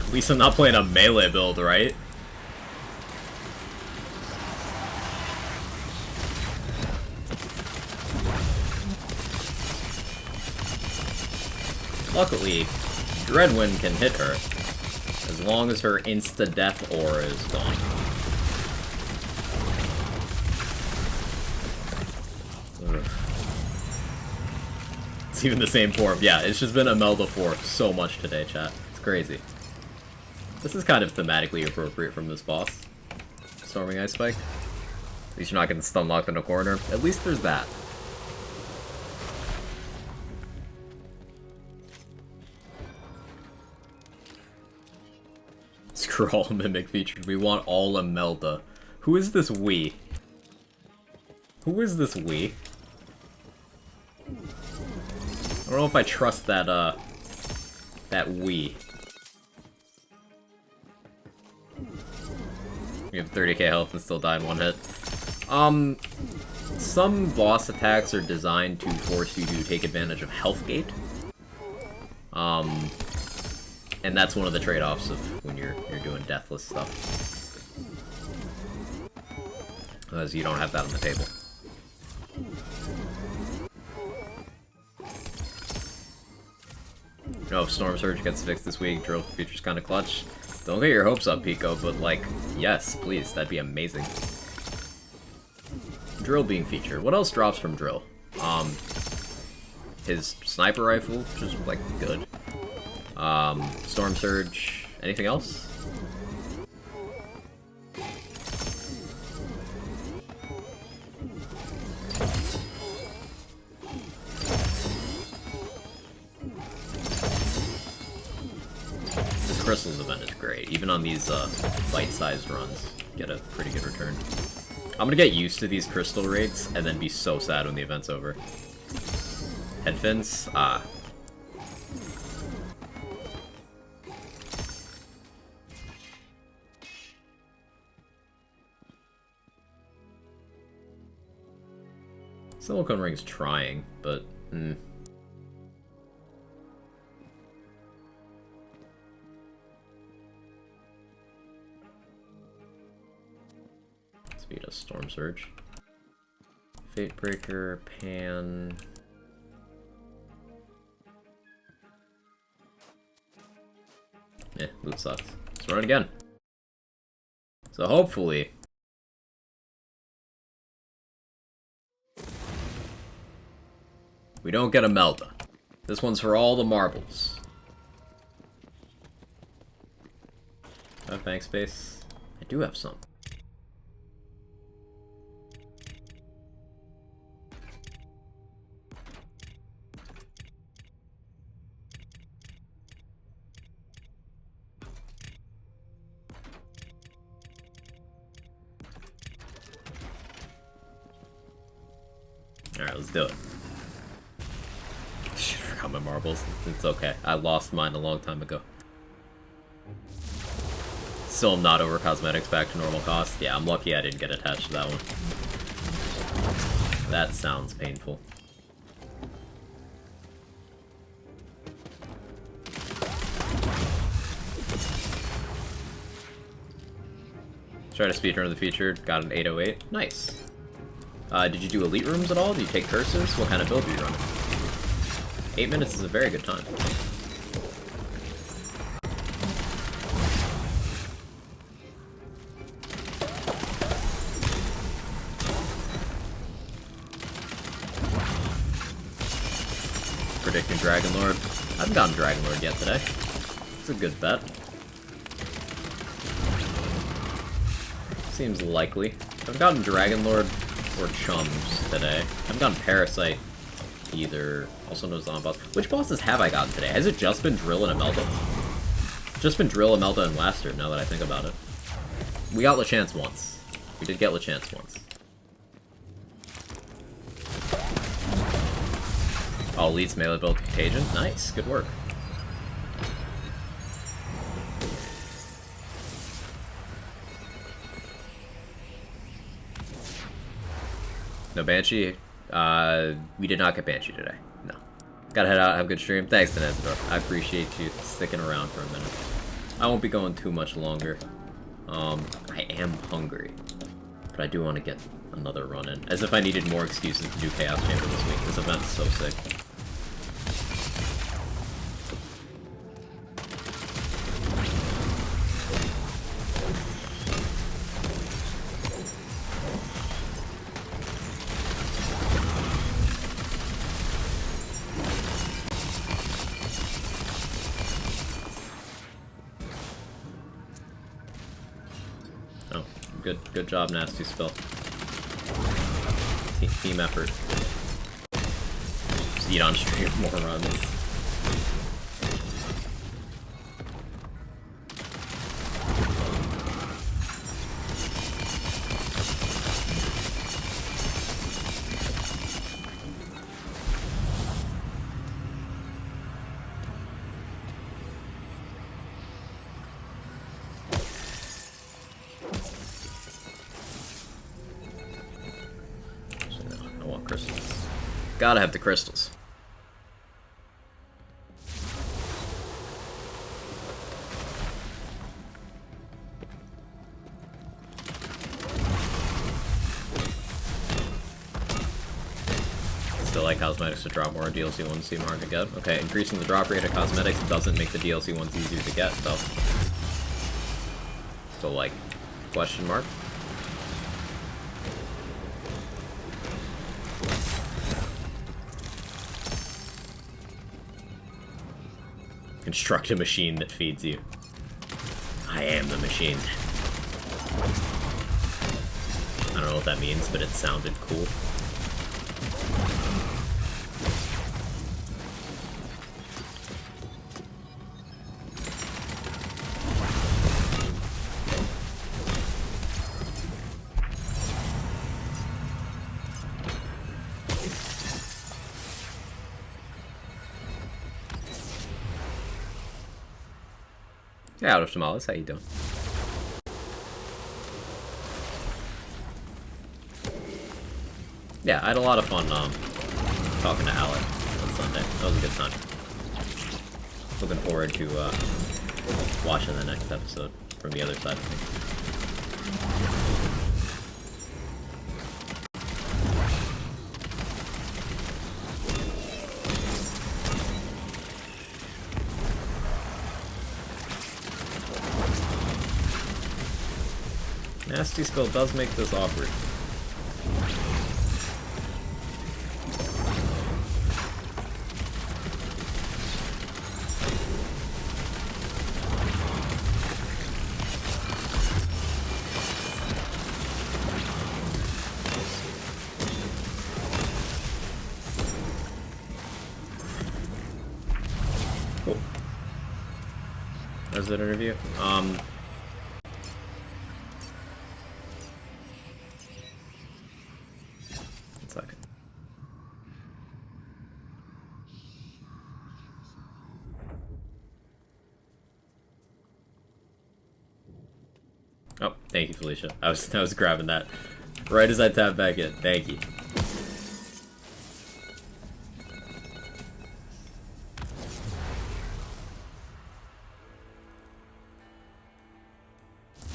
At least I'm not playing a melee build, right? Luckily, Dreadwind can hit her, as long as her insta-death aura is gone. Ugh. It's even the same form. Yeah, it's just been Imelda for so much today, chat. It's crazy. This is kind of thematically appropriate from this boss. Storming Ice Spike. At least you're not getting stun locked in a corner. At least there's that. Screw all Mimic featured. We want all Imelda. Who is this we? Who is this we? I don't know if I trust that, that we. We have 30k health and still die in one hit. Some boss attacks are designed to force you to take advantage of health gate. And that's one of the trade-offs of when you're doing deathless stuff. Because you don't have that on the table. You know, if Storm Surge gets fixed this week, Drill feature's kind of clutch. Don't get your hopes up, Pico, but like, yes, please, that'd be amazing. Drill being featured. What else drops from Drill? His sniper rifle, which is like good. Storm Surge. Anything else? Crystals event is great. Even on these bite-sized runs, get a pretty good return. I'm gonna get used to these crystal raids and then be so sad when the event's over. Headfins? Ah. Silicone Ring's trying, but... Speed of Storm Surge. Fate Breaker, Pan... Yeah, loot sucks. Let's run it again. So hopefully... we don't get a Melta. This one's for all the marbles. Do I have bank space? I do have some. Alright, let's do it. Shit, I forgot my marbles. It's okay. I lost mine a long time ago. Still not over cosmetics back to normal cost. Yeah, I'm lucky I didn't get attached to that one. That sounds painful. Try to speedrun the feature. Got an 808. Nice. Did you do elite rooms at all? Do you take curses? What kind of build are you running? 8 minutes is a very good time. Predicting Dragon Lord. I haven't gotten Dragon Lord yet today. It's a good bet. Seems likely. I've gotten Dragon Lord or Chums today. I haven't gotten Parasite either. Also known as the boss. Which bosses have I gotten today? Has it just been Drill and Imelda? Just been Drill, Imelda, and Blaster, now that I think about it. We got Lachance once. We did get Lachance once. Oh, Elite's melee build Contagion? Nice, good work. No Banshee? We did not get Banshee today. No. Gotta head out, have a good stream. Thanks, Denezador. I appreciate you sticking around for a minute. I won't be going too much longer. I am hungry. But I do want to get another run in. As if I needed more excuses to do Chaos Chamber this week. This event's so sick. Good job, Nasty Spill. Team effort. Just eat on stream more runs. Gotta have the crystals. Still like cosmetics to drop more DLC 1 see mark again. Okay, increasing the drop rate of cosmetics doesn't make the DLC ones easier to get, though. So, like, question mark? Construct a machine that feeds you. I am the machine. I don't know what that means, but it sounded cool. Hey, Out of Tamales, how you doing? yeah, I had a lot of fun talking to Alec on Sunday. That was a good time. Looking forward to watching the next episode from the other side of things. Nasty Skull does make this awkward. Cool. How's that interview? One second. Oh, thank you, Felicia. I was grabbing that right as I tapped back in. Thank you.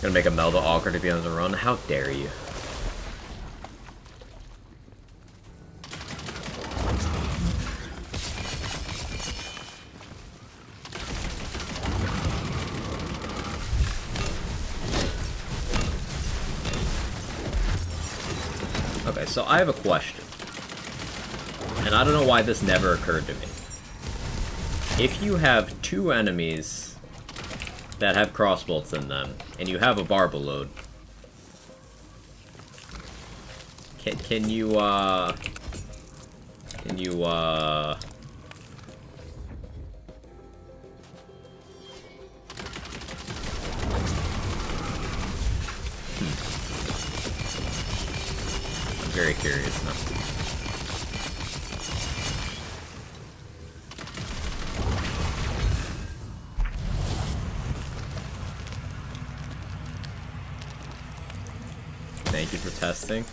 Gonna make a Melba awkward to be on the run. How dare you? Okay, so I have a question. And I don't know why this never occurred to me. If you have two enemies that have crossbolts in them, and you have a Barbalode, can you I'm very curious now. Thank you for testing.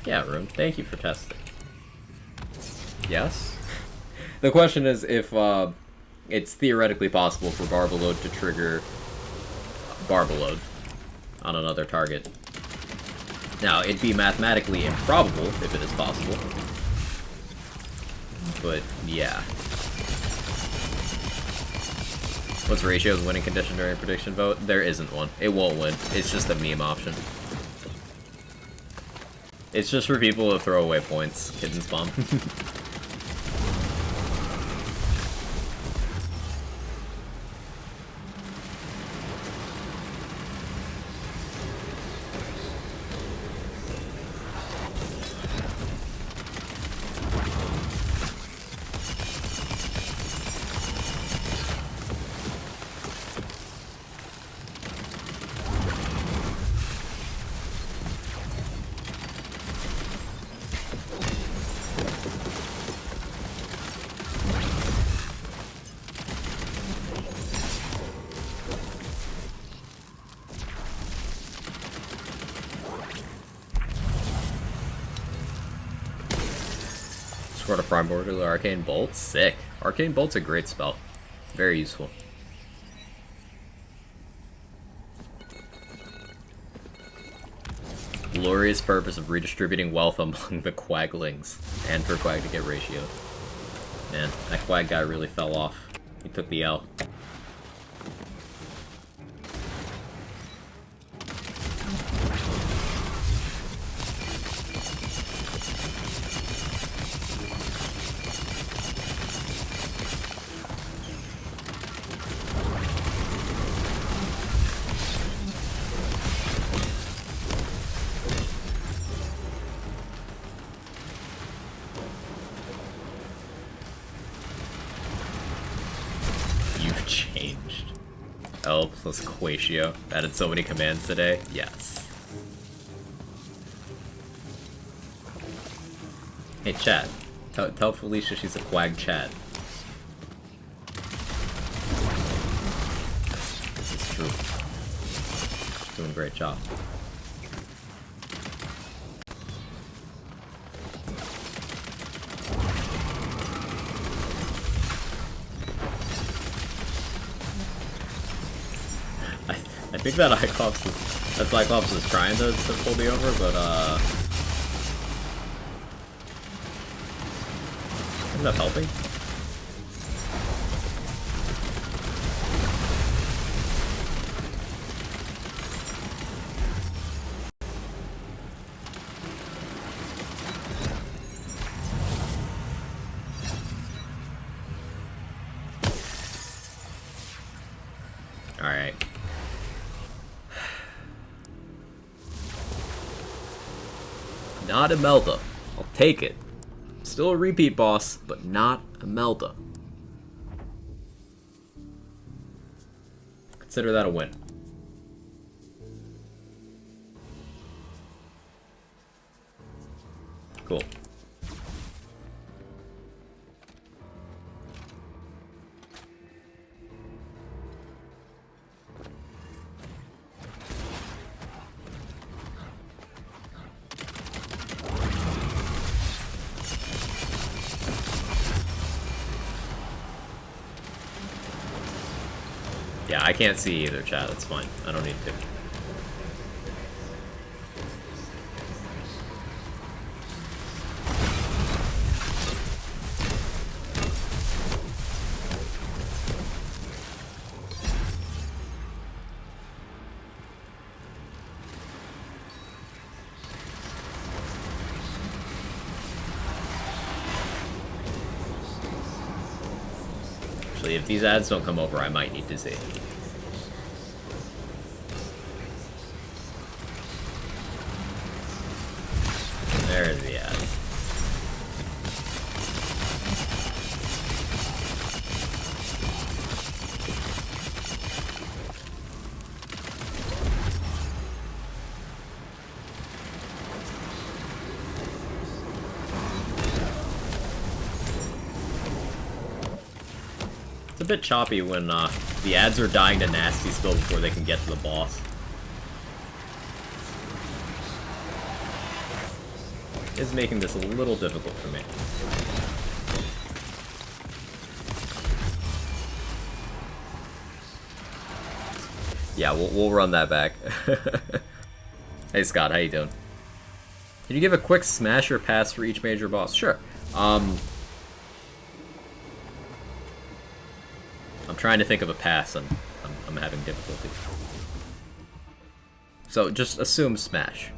Yeah, Rune, thank you for testing. Yes? The question is if it's theoretically possible for Barbalode to trigger Barbalode on another target. Now, it'd be mathematically improbable if it is possible. But, yeah. What's Ratio's winning condition during a prediction vote? There isn't one. It won't win. It's just a meme option. It's just for people to throw away points. Hidden spawn. Scored a Primordial Arcane Bolt? Sick. Arcane Bolt's a great spell. Very useful. Glorious purpose of redistributing wealth among the Quaglings. And for Quag to get Ratio. Man, that Quag guy really fell off. He took the L. You've changed. L plus Quatio. Added so many commands today. Yes. Hey, chat. Tell Felicia she's a Quag chat. It's true. She's doing a great job. think that Cyclops is trying to pull me over, but isn't that helping? Alright. Not Imelda. I'll take it. Still a repeat boss, but not Imelda. Consider that a win. Cool. Yeah, I can't see either, chat. It's fine. I don't need to. Actually, if these ads don't come over, I might need to see. There's the ad. It's a bit choppy when the ads are dying to nasty still before they can get to the boss. Is making this a little difficult for me. Yeah, we'll run that back. Hey Scott, how you doing? Can you give a quick smash or pass for each major boss? Sure. I'm trying to think of a pass. I'm having difficulty. So just assume smash.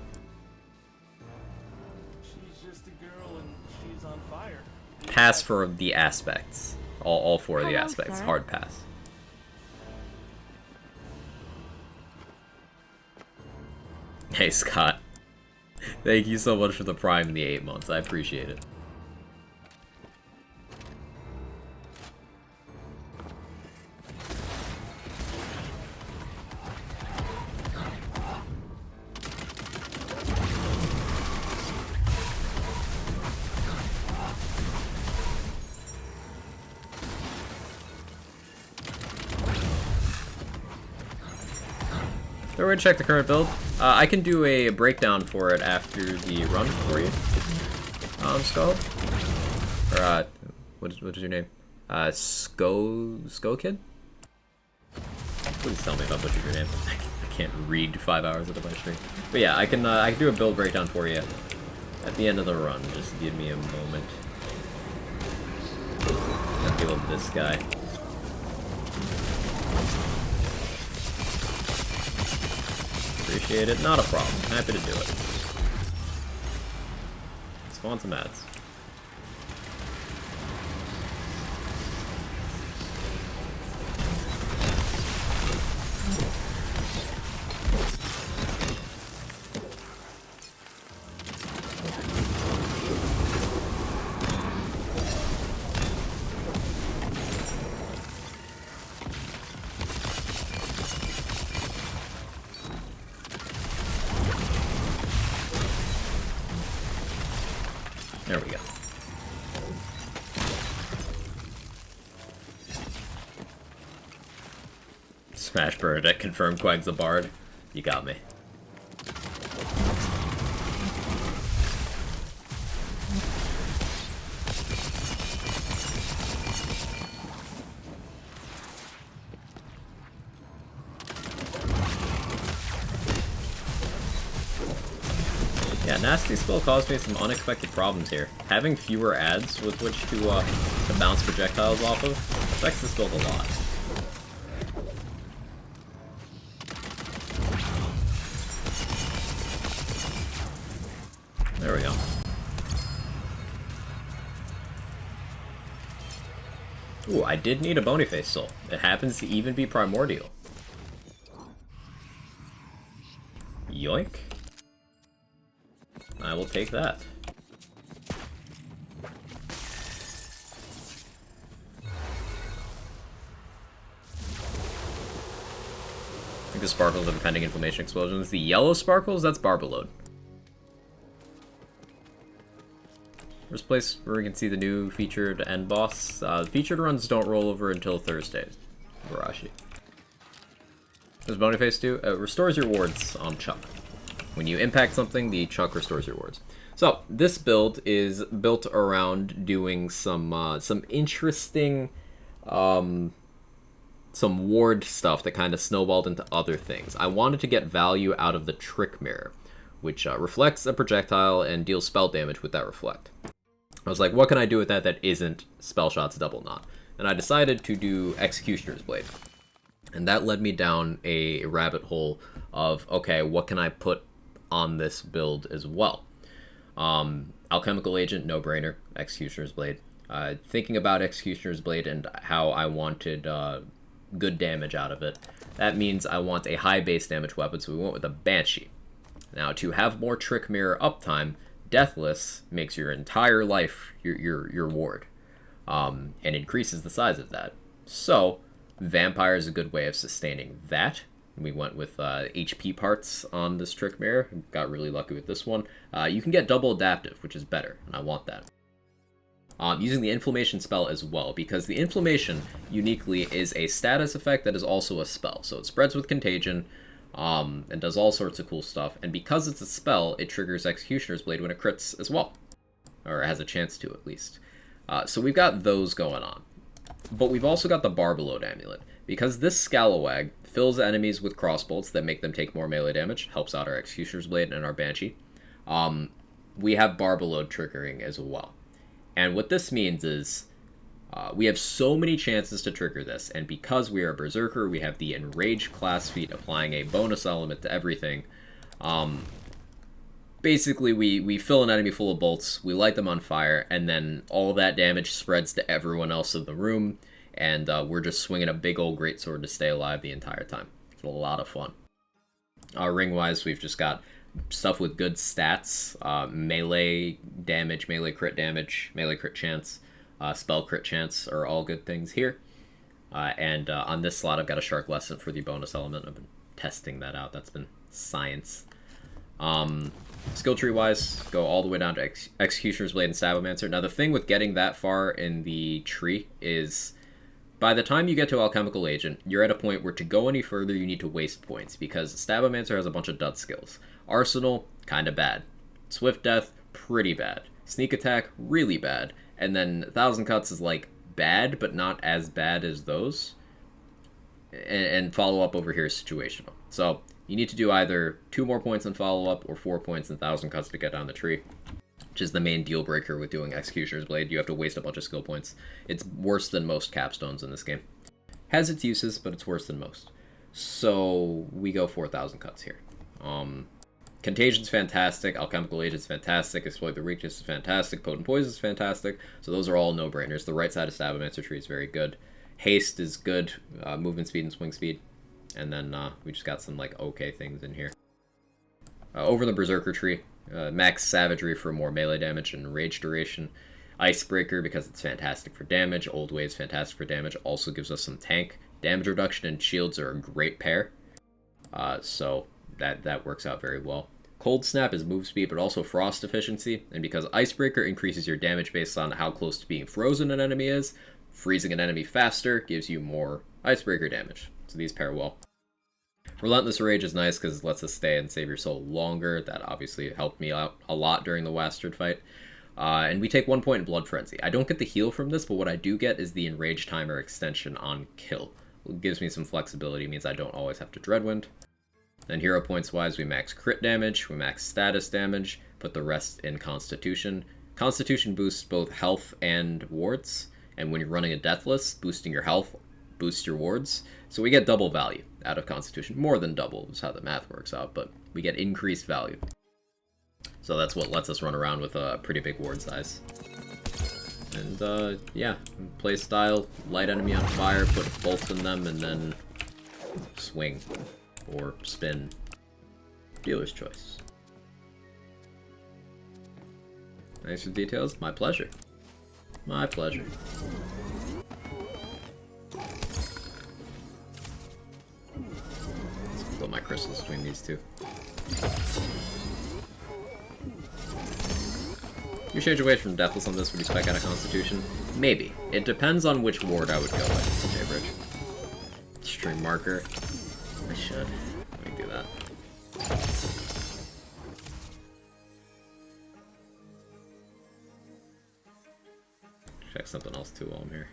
Pass for the aspects. All four of the Hello, aspects. sir. Hard pass. Hey, Scott. Thank you so much for the Prime in the 8 months. I appreciate it. So we're gonna check the current build. I can do a breakdown for it after the run for you. Skull? Or, what is your name? Sko Kid? Please tell me if I butchered your name. I can't read 5 hours of my stream. But yeah, I can do a build breakdown for you at the end of the run. Just give me a moment. I'll deal with this guy. Appreciate it. Not a problem. Happy to do it. Spawn some ads. There we go. Smash Bernadette confirmed Quag's a bard. You got me. Nasty Spill caused me some unexpected problems here. Having fewer adds with which to bounce projectiles off of affects this build a lot. There we go. Ooh, I did need a Bonyface Soul. It happens to even be primordial. Yoink. I will take that. I think the sparkles are the pending inflammation explosions. The yellow sparkles, that's Barbalode. First place where we can see the new featured end boss. The featured runs don't roll over until Thursday. Varashi. What does Bonyface do? It restores your wards on Chuck. When you impact something, the Chuck restores your wards. So this build is built around doing some interesting, some ward stuff that kind of snowballed into other things. I wanted to get value out of the Trick Mirror, which reflects a projectile and deals spell damage with that reflect. I was like, what can I do with that that isn't Spellshot's Double Knot? And I decided to do Executioner's Blade. And that led me down a rabbit hole of, okay, what can I put on this build as well? Alchemical Agent, no-brainer. Executioner's Blade. Thinking about Executioner's Blade and how I wanted good damage out of it, that means I want a high base damage weapon, so we went with a Banshee. Now, to have more Trick Mirror uptime, Deathless makes your entire life your ward, and increases the size of that. So, Vampire is a good way of sustaining that. We went with HP parts on this Trick Mirror. Got really lucky with this one. You can get double adaptive, which is better, and I want that. Using the Inflammation spell as well, because the Inflammation, uniquely, is a status effect that is also a spell. So it spreads with Contagion, and does all sorts of cool stuff. And because it's a spell, it triggers Executioner's Blade when it crits as well. Or has a chance to, at least. So we've got those going on. But we've also got the Barbalode Amulet. Because this Scalawag fills enemies with crossbolts that make them take more melee damage, helps out our Executioner's Blade and our Banshee, we have Barbalode triggering as well. And what this means is, we have so many chances to trigger this, and because we are a Berserker, we have the Enraged class feat applying a bonus element to everything. Basically, we fill an enemy full of bolts, we light them on fire, and then all that damage spreads to everyone else in the room, and we're just swinging a big old greatsword to stay alive the entire time. It's a lot of fun. Ring-wise, we've just got stuff with good stats, melee damage, melee crit damage, melee crit chance, spell crit chance are all good things here. And on this slot, I've got a Shark Lesson for the bonus element. I've been testing that out. That's been science. Skill tree wise, go all the way down to Executioner's Blade and Sabomancer. Now the thing with getting that far in the tree is, by the time you get to Alchemical Agent, you're at a point where to go any further you need to waste points, because Sabomancer has a bunch of dud skills. Arsenal, kinda bad. Swift Death, pretty bad. Sneak Attack, really bad. And then 1000 Cuts is like bad, but not as bad as those. And follow up over here is situational. So you need to do either 2 more points in follow up or 4 points in 1000 Cuts to get down the tree, which is the main deal breaker with doing Executioner's Blade. You have to waste a bunch of skill points. It's worse than most capstones in this game. Has its uses, but it's worse than most. So we go 4000 Cuts here. Contagion's fantastic, Alchemical Agent's fantastic, Exploit the Weakness is fantastic, Potent Poison's fantastic, so those are all no-brainers. The right side of Sabomancer tree is very good. Haste is good, movement speed and swing speed, and then we just got some like okay things in here. Over the Berserker tree, Max Savagery for more melee damage and rage duration. Icebreaker because it's fantastic for damage, Old Way is fantastic for damage, also gives us some tank. Damage reduction and shields are a great pair, so that works out very well. Cold Snap is move speed, but also frost efficiency, and because Icebreaker increases your damage based on how close to being frozen an enemy is, freezing an enemy faster gives you more Icebreaker damage, so these pair well. Relentless Rage is nice because it lets us stay and save your soul longer. That obviously helped me out a lot during the Wastard fight. And we take 1 point in Blood Frenzy. I don't get the heal from this, but what I do get is the Enrage Timer extension on kill. It gives me some flexibility, means I don't always have to Dreadwind. Then hero points wise, we max crit damage, we max status damage, put the rest in Constitution. Constitution boosts both health and wards, and when you're running a Deathless, boosting your health boosts your wards. So we get double value out of Constitution. More than double is how the math works out, but we get increased value. So that's what lets us run around with a pretty big ward size. And yeah, play style, light enemy on fire, put bolts in them, and then swing or spin. Dealer's choice. Thanks for the details. My pleasure. My pleasure. Let's split my crystals between these two. You change away from Deathless on this, would you spec out of Constitution? Maybe. It depends on which ward I would go with, J-Bridge. Stream marker. I should. Let me do that. Check something else too while I'm here.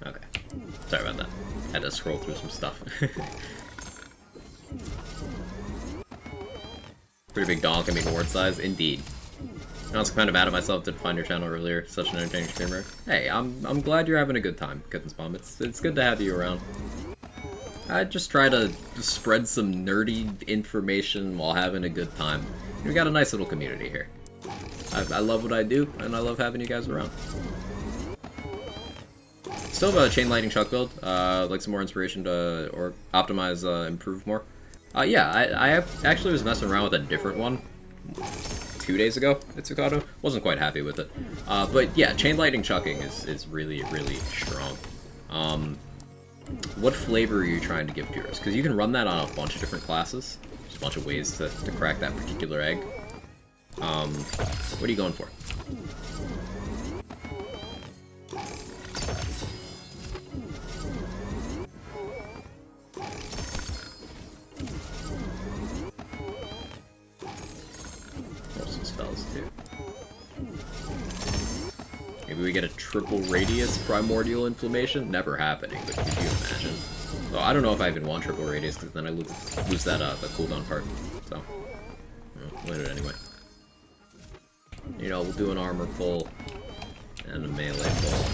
Okay. Sorry about that. Had to scroll through some stuff. Pretty big donk, I mean ward size, indeed. I was kind of mad at myself to find your channel earlier, such an entertaining streamer. Hey, I'm glad you're having a good time, Kittensbomb. It's good to have you around. I just try to spread some nerdy information while having a good time. We got a nice little community here. I love what I do, and I love having you guys around. Still have a Chain Lightning Chuck build, like some more inspiration to or optimize, improve more. Yeah, I actually was messing around with a different one 2 days ago at Tsukato. Wasn't quite happy with it. But yeah, Chain Lightning Chucking is really, really strong. What flavor are you trying to give to yours? Because you can run that on a bunch of different classes. There's a bunch of ways to crack that particular egg. What are you going for? Maybe we get a triple radius primordial inflammation? Never happening, but could you imagine? So I don't know if I even want triple radius, because then I lose that the cooldown part. So, we'll do it anyway. You know, we'll do an armor pull and a melee pull.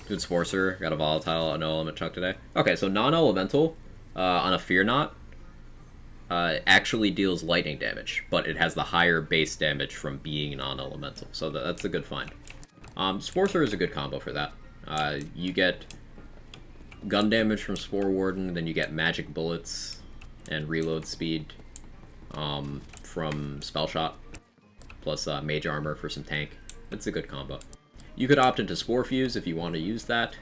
Good Sporcer, got a volatile, no element chuck today. Okay, so non-elemental on a Fear Knot actually deals lightning damage, but it has the higher base damage from being non-elemental, so that's a good find. Sporcer is a good combo for that. You get gun damage from Spore Warden, then you get magic bullets and reload speed from Spell Shot, plus mage armor for some tank. That's a good combo. You could opt into Spore Fuse if you want to use that.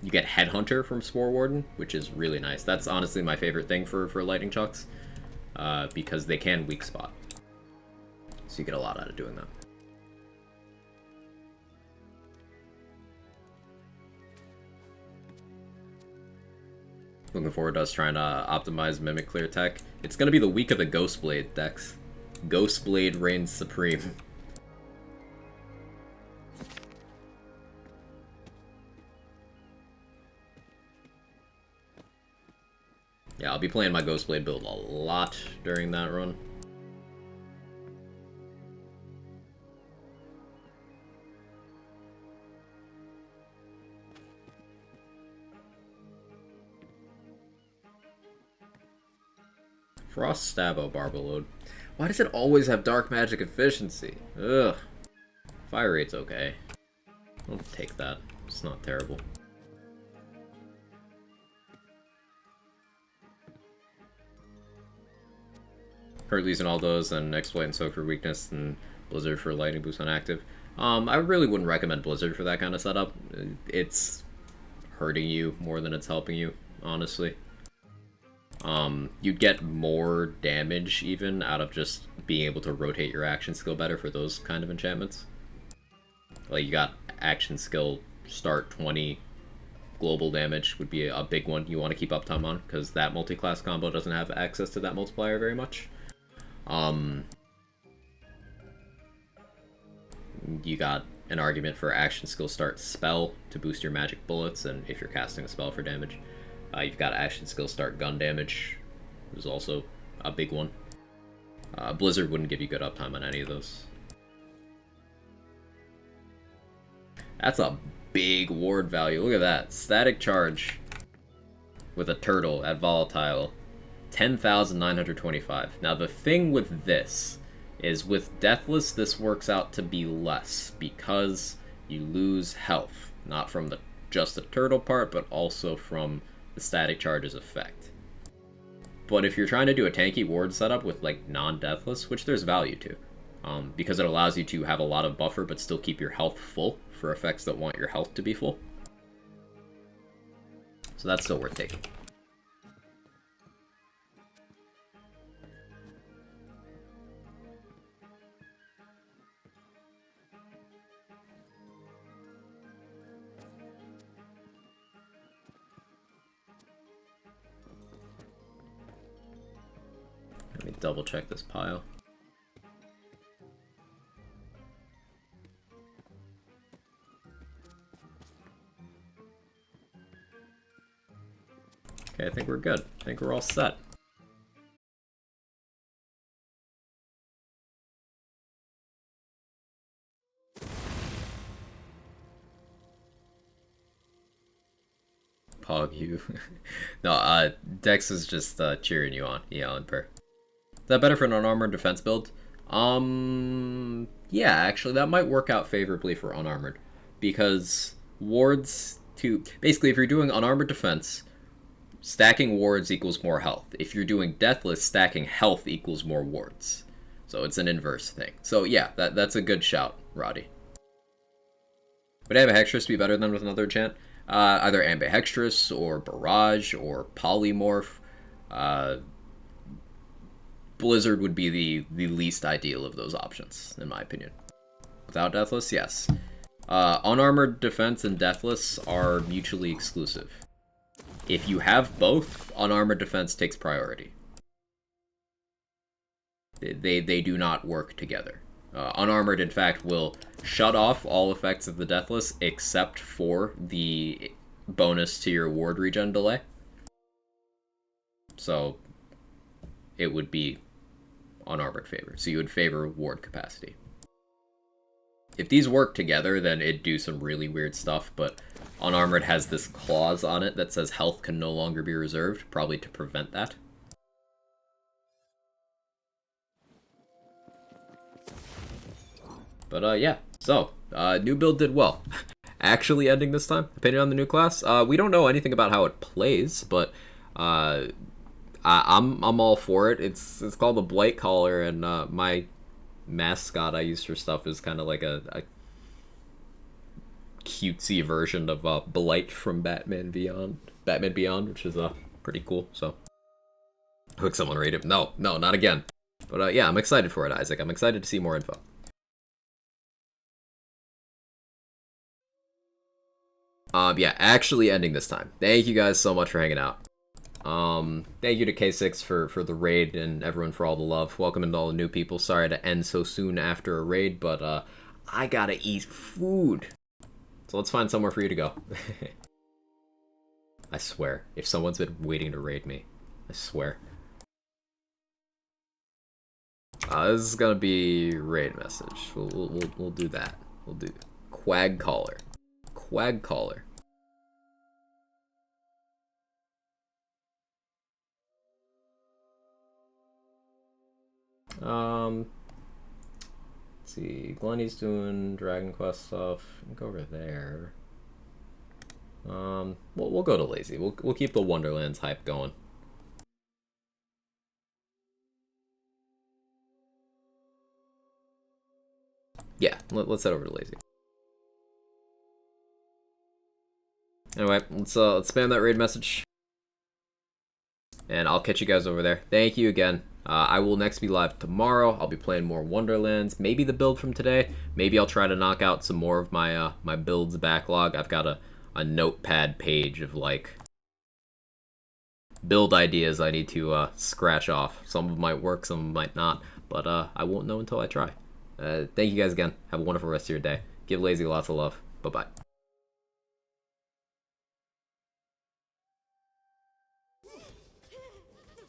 You get Headhunter from Spore Warden, which is really nice. That's honestly my favorite thing for lightning chucks, because they can weak spot. So you get a lot out of doing that. Looking forward to us trying to optimize Mimic Clear Tech. It's going to be the week of the Ghostblade decks. Ghostblade reigns supreme. Yeah, I'll be playing my Ghostblade build a lot during that run. Frost Stabo Barbalode. Why does it always have dark magic efficiency? Ugh. Fire rate's okay. I'll take that. It's not terrible. Hercules and all those, and Exploit and Soak for weakness, and Blizzard for lightning boost on active. I really wouldn't recommend Blizzard for that kind of setup. It's hurting you more than it's helping you, honestly. You'd get more damage even out of just being able to rotate your action skill better for those kind of enchantments. Like, you got action skill start 20, global damage would be a big one you want to keep uptime on, because that multi-class combo doesn't have access to that multiplier very much. You got an argument for action skill start spell to boost your magic bullets, and if you're casting a spell for damage. You've got action skill start gun damage, is also a big one. Blizzard wouldn't give you good uptime on any of those. That's a big ward value. Look at that. Static charge with a turtle at volatile. 10,925. Now the thing with this is with Deathless, this works out to be less because you lose health. Not from just the turtle part, but also from the static charge's effect. But if you're trying to do a tanky ward setup with like non-Deathless, which there's value to, because it allows you to have a lot of buffer but still keep your health full for effects that want your health to be full. So that's still worth taking. Let me double check this pile. Okay, I think we're good. I think we're all set. Pog you. No, Dex is just cheering you on. Yeah, on per. Is that better for an unarmored defense build? Yeah, actually, that might work out favorably for unarmored. Because wards to... Basically, if you're doing unarmored defense, stacking wards equals more health. If you're doing Deathless, stacking health equals more wards. So it's an inverse thing. So yeah, that's a good shout, Roddy. Would Ambihextrous be better than with another enchant? Either Ambihextrous or Barrage or Polymorph. Blizzard would be the least ideal of those options, in my opinion. Without Deathless, yes. Unarmored defense and Deathless are mutually exclusive. If you have both, unarmored defense takes priority. They do not work together. Unarmored, in fact, will shut off all effects of the Deathless except for the bonus to your ward regen delay. So it would be unarmored favor. So you would favor ward capacity. If these work together, then it'd do some really weird stuff, but unarmored has this clause on it that says health can no longer be reserved, probably to prevent that. But yeah, so new build did well. Actually ending this time, depending on the new class. We don't know anything about how it plays, but I'm all for it. It's called the Blight Caller, and my mascot I use for stuff is kind of like a cutesy version of Blight from Batman Beyond, which is pretty cool. So, quick, someone read it. No, not again. But yeah, I'm excited for it, Isaac. I'm excited to see more info. Yeah, actually ending this time. Thank you guys so much for hanging out. Thank you to K6 for the raid and everyone for all the love. Welcome into all the new people. Sorry to end so soon after a raid, but I gotta eat food. So let's find somewhere for you to go. I swear, if someone's been waiting to raid me, I swear. This is gonna be raid message. We'll do that. We'll do Quag Caller. Quag Caller. Let's see. Glenny's doing Dragon Quest stuff. Go over there. We'll go to Lazy. We'll keep the Wonderlands hype going. Yeah, let's head over to Lazy. Anyway, let's spam that raid message. and I'll catch you guys over there. Thank you again. I will next be live tomorrow. I'll be playing more Wonderlands. Maybe the build from today. Maybe I'll try to knock out some more of my my builds backlog. I've got a notepad page of like build ideas I need to scratch off. Some of them might work, some of them might not, but I won't know until I try. Thank you guys again. Have a wonderful rest of your day. Give Lazy lots of love. Bye-bye.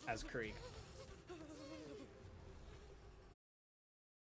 As Krieg.